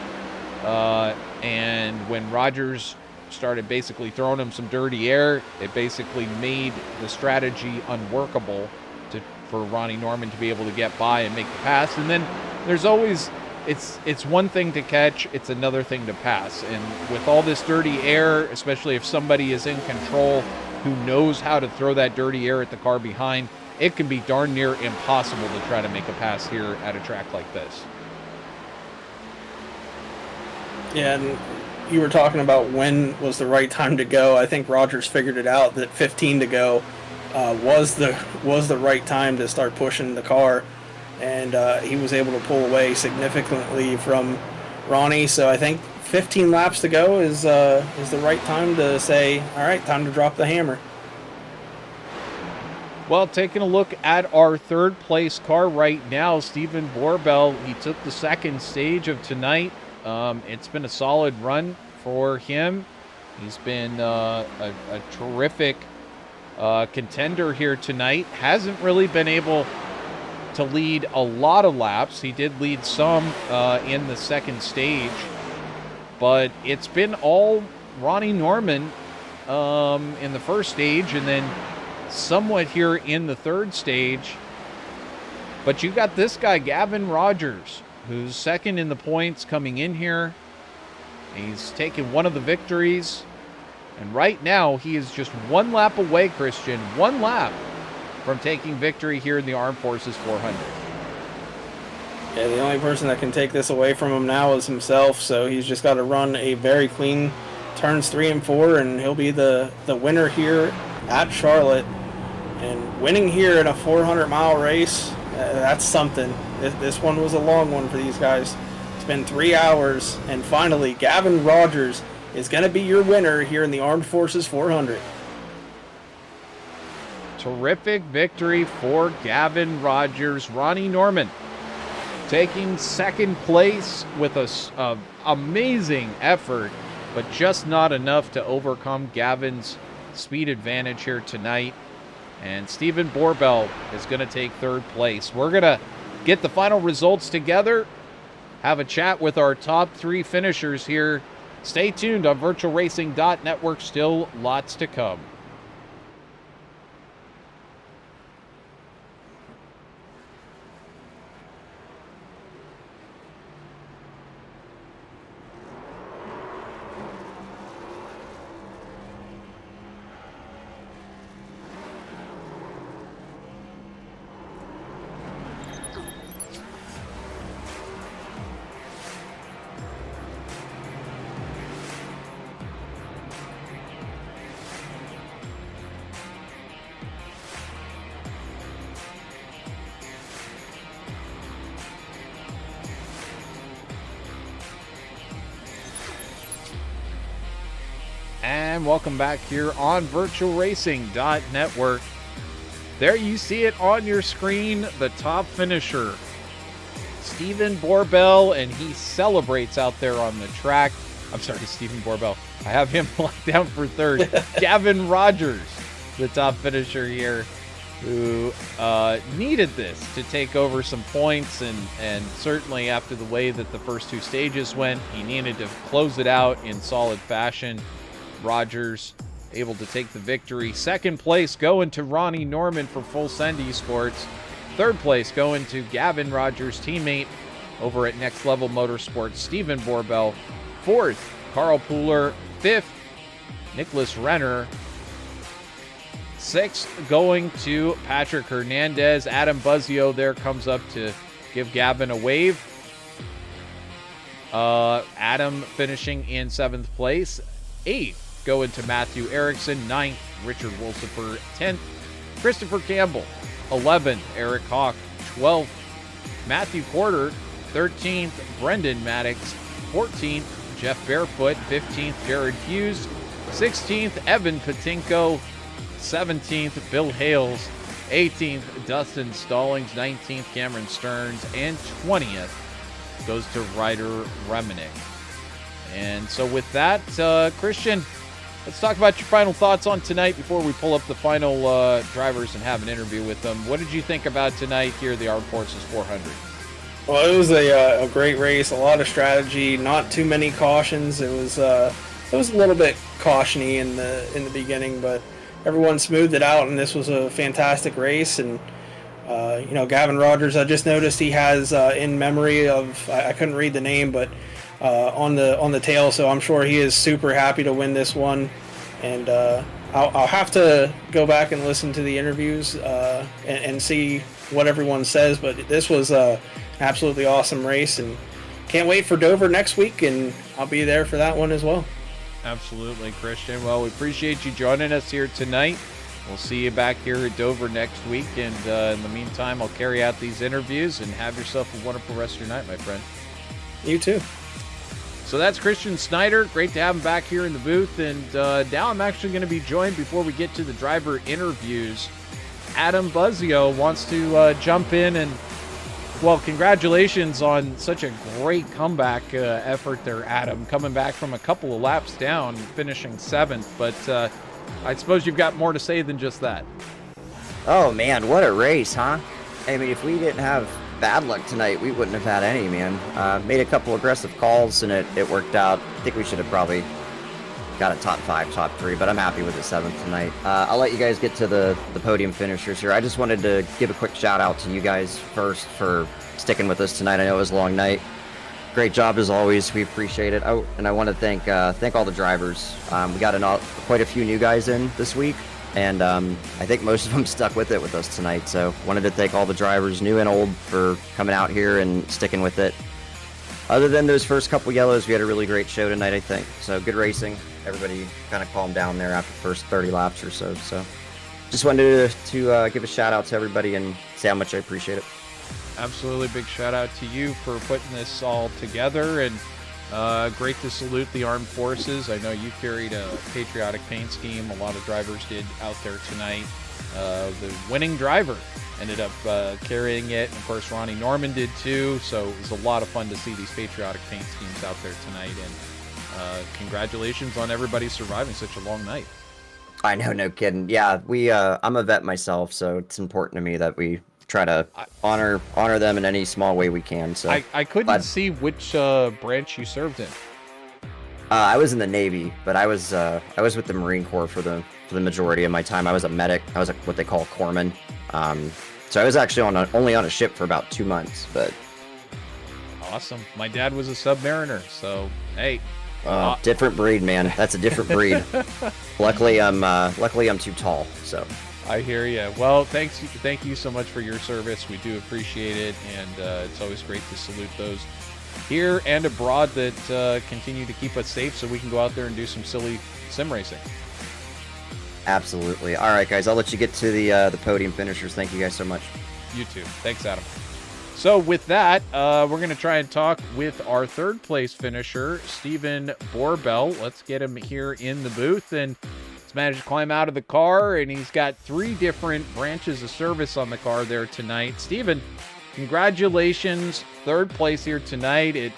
And when Rogers started basically throwing him some dirty air, it basically made the strategy unworkable for Ronnie Norman to be able to get by and make the pass. And then there's always, it's one thing to catch, it's another thing to pass. And with all this dirty air, especially if somebody is in control who knows how to throw that dirty air at the car behind, it can be darn near impossible to try to make a pass here at a track like this. Yeah, and you were talking about when was the right time to go. I think Rogers figured it out that 15 to go was the right time to start pushing the car, and he was able to pull away significantly from Ronnie. So I think 15 laps to go is the right time to say, all right, time to drop the hammer. Well, taking a look at our third place car right now, Stephen Borbell, he took the second stage of tonight. It's been a solid run for him. He's been a terrific contender here tonight. Hasn't really been able to lead a lot of laps. He did lead some in the second stage, but it's been all Ronnie Norman in the first stage, and then somewhat here in the third stage. But you got this guy, Gavin Rogers, who's second in the points coming in here. He's taken one of the victories, and right now he is just one lap away, Christian, one lap from taking victory here in the Armed Forces 400. Yeah, the only person that can take this away from him now is himself, so he's just got to run a very clean turns 3 and 4, and he'll be the winner here at Charlotte. And winning here in a 400-mile race, that's something. This one was a long one for these guys. It's been 3 hours, and finally, Gavin Rogers is going to be your winner here in the Armed Forces 400. Terrific victory for Gavin Rogers. Ronnie Norman taking second place with a amazing effort, but just not enough to overcome Gavin's speed advantage here tonight. And Stephen Borbell is going to take third place. We're going to get the final results together, have a chat with our top 3 finishers here. Stay tuned on VirtualRacing.Network. Still lots to come. And welcome back here on VirtualRacing.Network. There you see it on your screen, the top finisher, Stephen Borbell, and he celebrates out there on the track. I'm sorry, Stephen Borbell. I have him locked down for third. Gavin Rogers, the top finisher here, who needed this to take over some points, and certainly after the way that the first 2 stages went, he needed to close it out in solid fashion. Rogers able to take the victory. Second place going to Ronnie Norman for Full Send Esports. Third place going to Gavin Rogers' teammate over at Next Level Motorsports, Stephen Borbell. Fourth, Carl Pooler. Fifth, Nicholas Renner. Sixth going to Patrick Hernandez. Adam Buzzio there comes up to give Gavin a wave. Adam finishing in 7th place. 8th going to Matthew Erickson. 9th, Richard Wolsifer. 10th, Christopher Campbell. 11th, Eric Hawk. 12th, Matthew Porter. 13th, Brendan Maddox. 14th, Jeff Barefoot. 15th, Jared Hughes. 16th, Evan Patinko. 17th, Bill Hales. 18th, Dustin Stallings. 19th, Cameron Stearns. And 20th goes to Ryder Reminick. And so with that, Christian, let's talk about your final thoughts on tonight before we pull up the final drivers and have an interview with them. What did you think about tonight here at the Armed Forces 400? Well, it was a great race, a lot of strategy, not too many cautions. It was a little bit cautiony in the beginning, but everyone smoothed it out, and this was a fantastic race. And Gavin Rogers, I just noticed he has in memory of, I couldn't read the name, but on the tail, so I'm sure he is super happy to win this one. And I'll have to go back and listen to the interviews and see what everyone says, but this was a absolutely awesome race, and can't wait for Dover next week, and I'll be there for that one as well. Absolutely, Christian. Well, we appreciate you joining us here tonight. We'll see you back here at Dover next week, and in the meantime, I'll carry out these interviews, and have yourself a wonderful rest of your night, my friend. You too. So that's Christian Snyder. Great to have him back here in the booth, and now I'm actually going to be joined, before we get to the driver interviews, Adam Buzzio wants to jump in and, well, congratulations on such a great comeback effort there, Adam, coming back from a couple of laps down, finishing 7th. But I suppose you've got more to say than just that. Oh, man, what a race, huh? I mean, if we didn't have bad luck tonight, we wouldn't have had any, man. Made a couple aggressive calls, and it worked out. I think we should have probably got a top 5, top 3, but I'm happy with the 7th tonight. I'll let you guys get to the podium finishers here. I just wanted to give a quick shout out to you guys first for sticking with us tonight. I know it was a long night. Great job as always. We appreciate it. Oh, and I want to thank all the drivers. We got quite a few new guys in this week, and I think most of them stuck with it with us tonight. So wanted to thank all the drivers, new and old, for coming out here and sticking with it. Other than those first couple yellows, we had a really great show tonight, I think. So good racing. Everybody kind of calmed down there after the first 30 laps or so. So just wanted to give a shout out to everybody and say how much I appreciate it. Absolutely. Big shout out to you for putting this all together, and great to salute the armed forces. I know you carried a patriotic paint scheme. A lot of drivers did out there tonight. The winning driver ended up carrying it. And of course, Ronnie Norman did too. So it was a lot of fun to see these patriotic paint schemes out there tonight. And congratulations on everybody surviving such a long night. I know, no kidding. Yeah, I'm a vet myself, so it's important to me that we try to honor them in any small way we can. So I couldn't see which branch you served in. I was in the Navy, but I was with the Marine Corps for the majority of my time. I was a medic. I was what they call a corpsman. So I was actually only on a ship for about 2 months. But awesome. My dad was a submariner, so hey. Different breed, man. That's a different breed. Luckily I'm too tall. So I hear you. Well, thank you so much for your service. We do appreciate it, and it's always great to salute those here and abroad that continue to keep us safe, so we can go out there and do some silly sim racing. Absolutely. All right, guys. I'll let you get to the podium finishers. Thank you guys so much. You too. Thanks, Adam. So with that, we're going to try and talk with our 3rd place finisher, Stephen Borbell. Let's get him here in the booth, and he's managed to climb out of the car, and he's got 3 different branches of service on the car there tonight. Stephen, congratulations, 3rd place here tonight.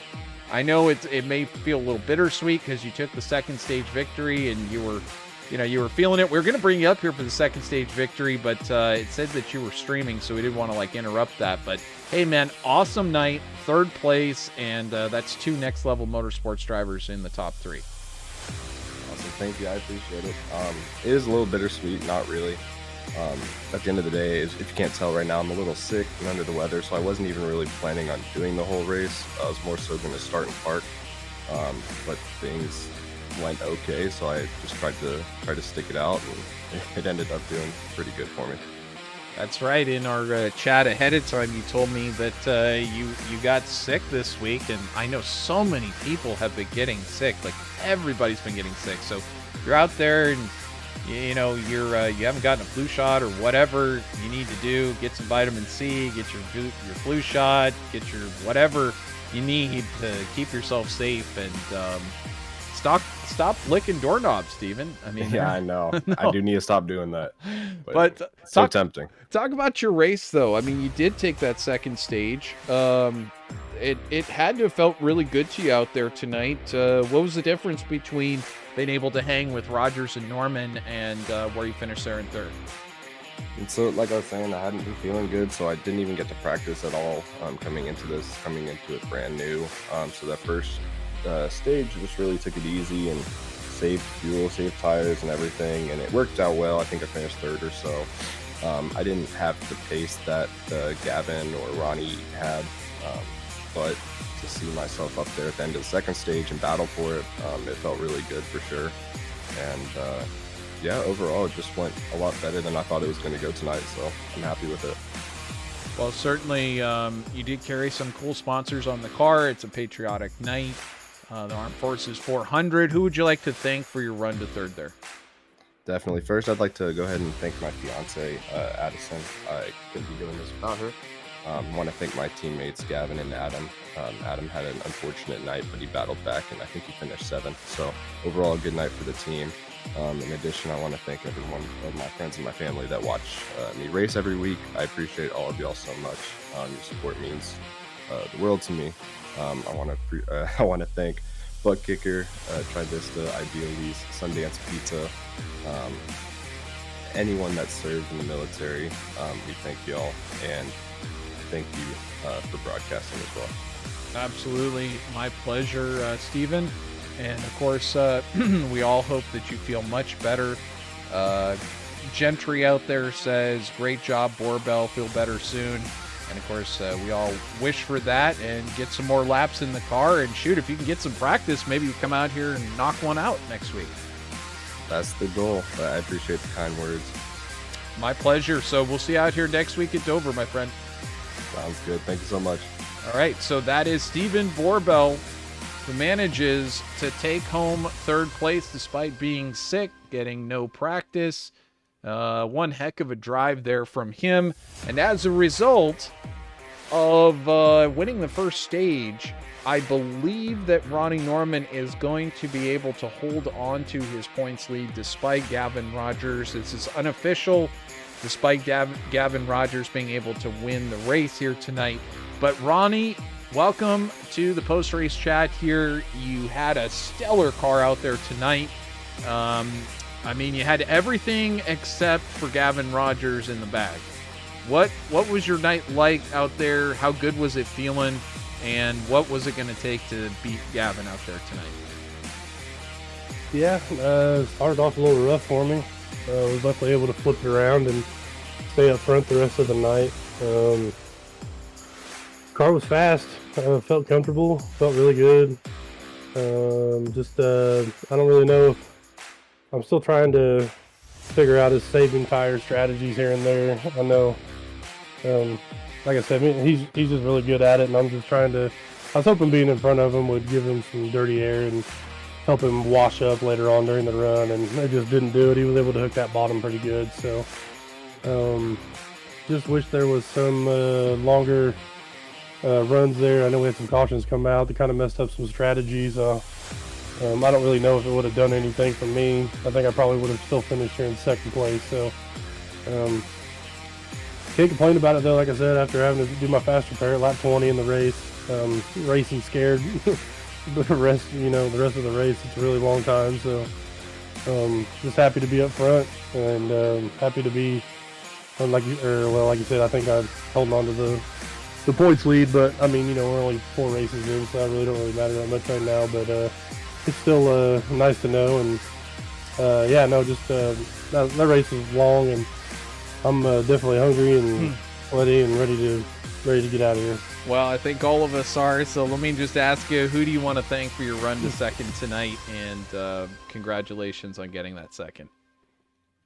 I know it may feel a little bittersweet because you took the 2nd stage victory, and you were feeling it. We were going to bring you up here for the 2nd stage victory, but it said that you were streaming, so we didn't want to interrupt that. But hey, man, awesome night, 3rd place, and that's 2 next level motorsports drivers in the top 3. Awesome, thank you. I appreciate it. It is a little bittersweet, not really. At the end of the day, if you can't tell right now, I'm a little sick and under the weather, so I wasn't even really planning on doing the whole race. I was more so going to start and park, but things went okay, so I just tried to stick it out, and it ended up doing pretty good for me. That's right. In our chat ahead of time, you told me that you got sick this week, and I know so many people have been getting sick. Like, everybody's been getting sick. So you're out there, and you haven't gotten a flu shot or whatever you need to do. Get some vitamin C, get your flu shot, get your whatever you need to keep yourself safe, and stop licking doorknobs, Steven. I mean, yeah, I know. No. I do need to stop doing that. But so tempting. Talk about your race, though. I mean, you did take that 2nd stage. It had to have felt really good to you out there tonight. What was the difference between being able to hang with Rogers and Norman and where you finished there in 3rd? And so, like I was saying, I hadn't been feeling good, so I didn't even get to practice at all coming into it brand new. So that first stage just really took it easy and saved fuel, saved tires and everything, and it worked out well. I think I finished 3rd or so. I didn't have the pace that Gavin or Ronnie had, but to see myself up there at the end of the 2nd stage and battle for it, it felt really good for sure. And yeah, overall it just went a lot better than I thought it was going to go tonight, so I'm happy with it. Well, certainly you did carry some cool sponsors on the car. It's a patriotic night. The Armed Forces 400. Who would you like to thank for your run to third there? Definitely. First, I'd like to go ahead and thank my fiance, Addison. I couldn't be doing this without her. I want to thank my teammates, Gavin and Adam. Adam had an unfortunate night, but he battled back, and I think he finished 7th. So overall, a good night for the team. In addition, I want to thank every one of my friends and my family that watch me race every week. I appreciate all of y'all so much. Your support means the world to me. I want to thank Buttkicker, Trivista, Idealies, Sundance Pizza, anyone that served in the military. We thank y'all, and thank you for broadcasting as well. Absolutely. My pleasure, Stephen. And of course, we all hope that you feel much better. Gentry out there says, great job, Borbell, feel better soon. And of course, we all wish for that and get some more laps in the car. And shoot, if you can get some practice, maybe you come out here and knock one out next week. That's the goal. I appreciate the kind words. My pleasure. So we'll see you out here next week at Dover, my friend. Sounds good. Thank you so much. All right, so that is Stephen Borbell, who manages to take home third place despite being sick, getting no practice. One heck of a drive there from him. And as a result of winning the first stage, I believe that Ronnie Norman is going to be able to hold on to his points lead despite Gavin Rogers. This is unofficial, despite Gavin Rogers being able to win the race here tonight. But Ronnie, welcome to the post-race chat here. You had a stellar car out there tonight. I mean, you had everything except for Gavin Rogers in the bag. What was your night like out there? How good was it feeling? And what was it going to take to beat Gavin out there tonight? Yeah, started off a little rough for me. Was luckily able to flip it around and stay up front the rest of the night. Car was fast. Felt comfortable. Felt really good. I don't really know if I'm still trying to figure out his saving tire strategies here and there. I know, like I said, he's just really good at it, and I'm just trying to. I was hoping being in front of him would give him some dirty air and help him wash up later on during the run, and it just didn't do it. He was able to hook that bottom pretty good, so just wish there was some longer runs there. I know we had some cautions come out that kind of messed up some strategies. I don't really know if it would have done anything for me. I think I probably would have still finished here in second place. So can't complain about it though. Like I said, after having to do my fast repair at lap 20 in the race, racing scared. the rest of the race, it's a really long time. So just happy to be up front and happy to be like you said. I think I'm holding on to the points lead, but I mean, we're only 4 races in, so it really don't really matter that much right now. But it's still nice to know, and that race was long, and I'm definitely hungry and sweaty and ready to get out of here. Well, I think all of us are, so let me just ask you, who do you want to thank for your run to second tonight, and congratulations on getting that second.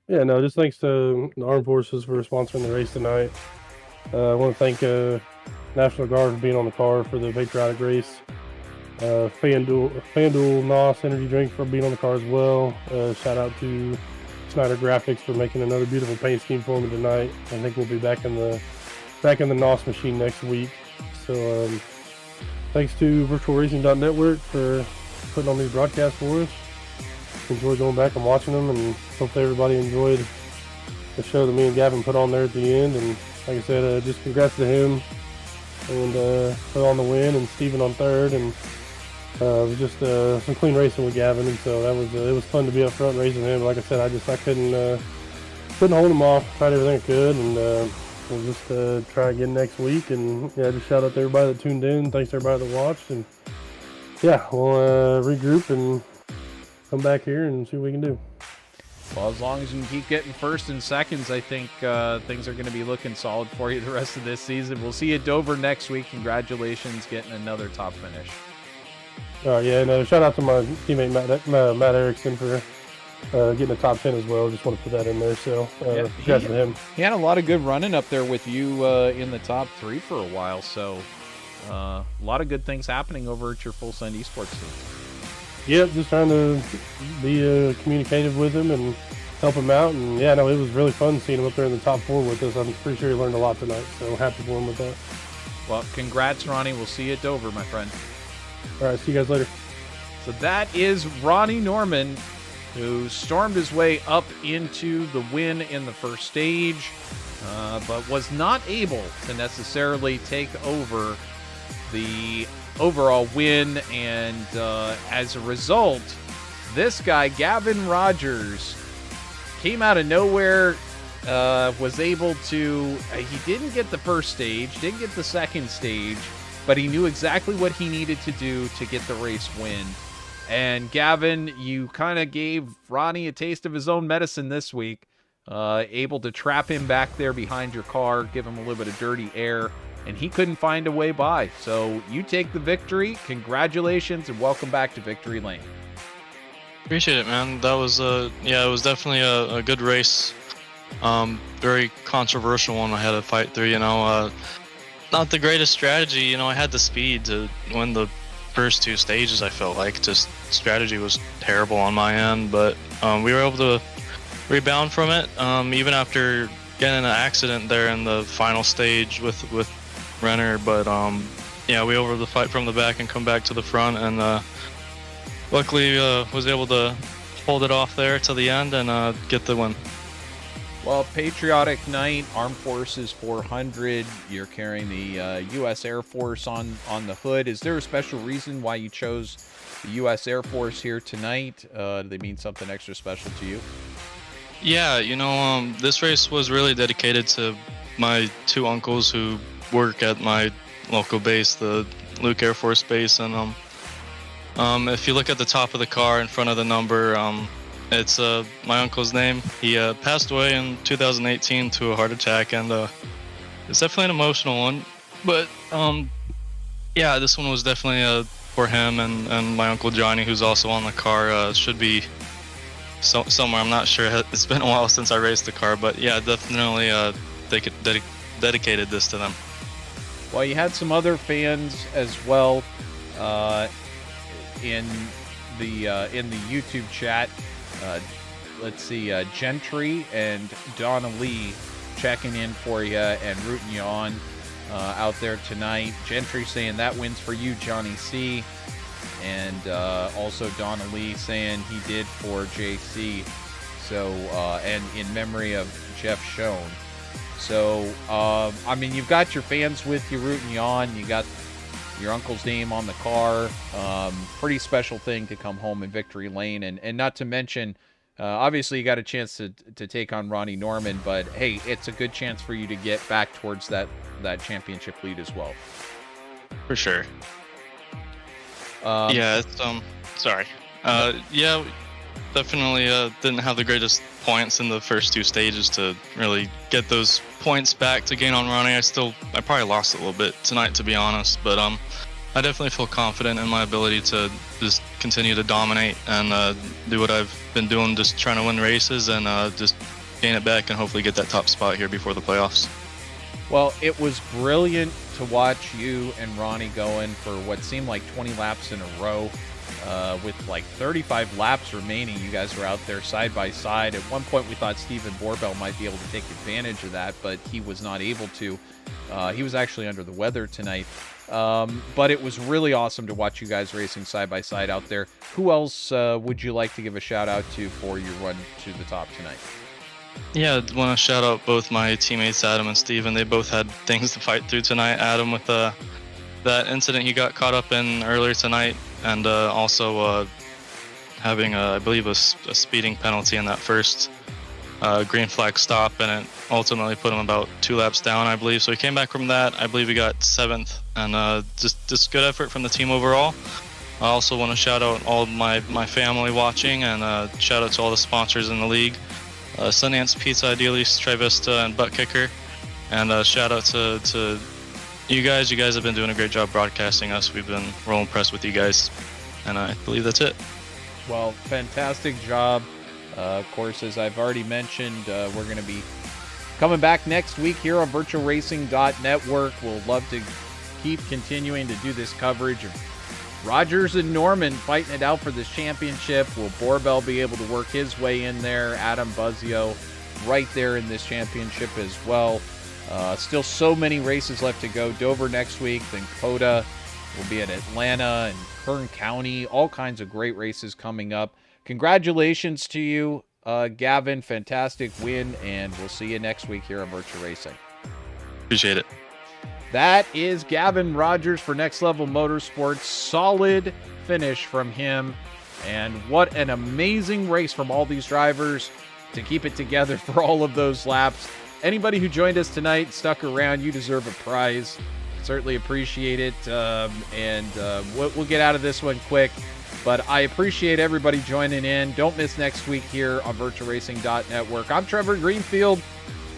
Yeah, no, just thanks to the Armed Forces for sponsoring the race tonight. I want to thank National Guard for being on the car for the patriotic race. FanDuel NOS Energy Drink for being on the car as well. Shout out to Snyder Graphics for making another beautiful paint scheme for me tonight. I think we'll be back in the NOS machine next week. So thanks to VirtualRacing.Network for putting on these broadcasts for us. Enjoy going back and watching them, and hopefully everybody enjoyed the show that me and Gavin put on there at the end. And like I said, just congrats to him and put on the win, and Steven on third, and it was just some clean racing with Gavin, and so that was it was fun to be up front racing him. But like I said, I couldn't hold him off. Tried everything I could, and we'll just try again next week. And yeah, just shout out to everybody that tuned in. Thanks to everybody that watched, and yeah, we'll regroup and come back here and see what we can do. Well, as long as you can keep getting first and seconds, I think things are going to be looking solid for you the rest of this season. We'll see you at Dover next week. Congratulations getting another top finish. Yeah, no, shout out to my teammate Matt Erickson for getting a top 10 as well. Just want to put that in there. So congrats to him. He had a lot of good running up there with you in the top 3 for a while. So a lot of good things happening over at your Full Send eSports team. Yep, just trying to be communicative with him and help him out. And yeah, no, it was really fun seeing him up there in the top 4 with us. I'm pretty sure he learned a lot tonight. So happy for him with that. Well, congrats, Ronnie. We'll see you at Dover, my friend. All right, see you guys later. So that is Ronnie Norman, who stormed his way up into the win in the first stage, but was not able to necessarily take over the overall win. And as a result, this guy, Gavin Rogers, came out of nowhere, was able to, he didn't get the first stage, didn't get the second stage, but he knew exactly what he needed to do to get the race win. And Gavin, you kind of gave Ronnie a taste of his own medicine this week, able to trap him back there behind your car, give him a little bit of dirty air, and he couldn't find a way by. So you take the victory. Congratulations, and welcome back to Victory Lane. Appreciate it, man. That was it was definitely a good race. Very controversial one I had to fight through, not the greatest strategy. I had the speed to win the first 2 stages. I felt like just strategy was terrible on my end, but we were able to rebound from it, even after getting in an accident there in the final stage with Renner. But we were able to fight from the back and come back to the front, and luckily was able to hold it off there to the end and get the win. Well, Patriotic Night, Armed Forces 400, you're carrying the U.S. Air Force on the hood. Is there a special reason why you chose the U.S. Air Force here tonight? Do they mean something extra special to you? Yeah, this race was really dedicated to my 2 uncles who work at my local base, the Luke Air Force Base. And if you look at the top of the car in front of the number, it's my uncle's name. He passed away in 2018 to a heart attack, and it's definitely an emotional one. But this one was definitely for him and my uncle Johnny, who's also on the car. Should be somewhere. I'm not sure. It's been a while since I raced the car, but yeah, definitely they could dedicated this to them. Well, you had some other fans as well in the YouTube chat. Let's see, Gentry and Donna Lee checking in for you and rooting you on out there tonight. Gentry saying that wins for you, Johnny C. And also Donna Lee saying he did for JC. So, and in memory of Jeff Schoen. So, you've got your fans with you rooting you on. You got your uncle's name on the car. Pretty special thing to come home in Victory Lane. And not to mention, obviously you got a chance to take on Ronnie Norman, but hey, it's a good chance for you to get back towards that championship lead as well. For sure. Sorry. Definitely didn't have the greatest points in the first 2 stages to really get those points back to gain on Ronnie. I probably lost a little bit tonight, to be honest, but I definitely feel confident in my ability to just continue to dominate and do what I've been doing, just trying to win races and just gain it back and hopefully get that top spot here before the playoffs. Well, it was brilliant to watch you and Ronnie going for what seemed like 20 laps in a row. With like 35 laps remaining, you guys were out there side by side. At one point, we thought Steven Borbell might be able to take advantage of that, but he was not able to. He was actually under the weather tonight. But it was really awesome to watch you guys racing side by side out there. Who else would you like to give a shout out to for your run to the top tonight? Yeah, I want to shout out both my teammates, Adam and Steven. They both had things to fight through tonight. Adam with that incident he got caught up in earlier tonight, and also having, I believe, a speeding penalty in that first green flag stop, and it ultimately put him about 2 laps down, I believe. So he came back from that. I believe he got 7th, and just good effort from the team overall. I also want to shout out all my family watching, and shout out to all the sponsors in the league. Sundance Pizza, Ideally, Trivista, and Buttkicker. And shout out to you guys. You guys have been doing a great job broadcasting us. We've been real impressed with you guys. And I believe that's it. Well, fantastic job. Of course, as I've already mentioned, we're going to be coming back next week here on VirtualRacing.Network. We'll love to keep continuing to do this coverage of Rogers and Norman fighting it out for this championship. Will Borbell be able to work his way in there? Adam Buzzio right there in this championship as well. Still so many races left to go. Dover next week, then Coda. We'll be at Atlanta and Kern County. All kinds of great races coming up. Congratulations to you, Gavin. Fantastic win, and we'll see you next week here on Virtual Racing. Appreciate it. That is Gavin Rogers for Next Level Motorsports. Solid finish from him, and what an amazing race from all these drivers to keep it together for all of those laps. Anybody who joined us tonight, stuck around, you deserve a prize. Certainly appreciate it, and we'll get out of this one quick. But I appreciate everybody joining in. Don't miss next week here on VirtualRacing.Network. I'm Trevor Greenfield.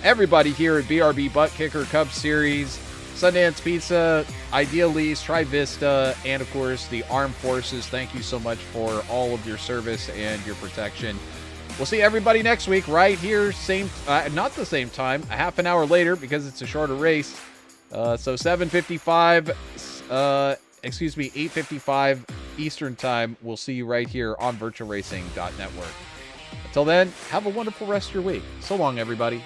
Everybody here at BRB Buttkicker Cup Series, Sundance Pizza, Idealese, Trivista, and of course the Armed Forces. Thank you so much for all of your service and your protection. We'll see everybody next week right here, not the same time, a half an hour later because it's a shorter race. So 7:55, 8:55 Eastern Time. We'll see you right here on VirtualRacing.Network. Until then, have a wonderful rest of your week. So long, everybody.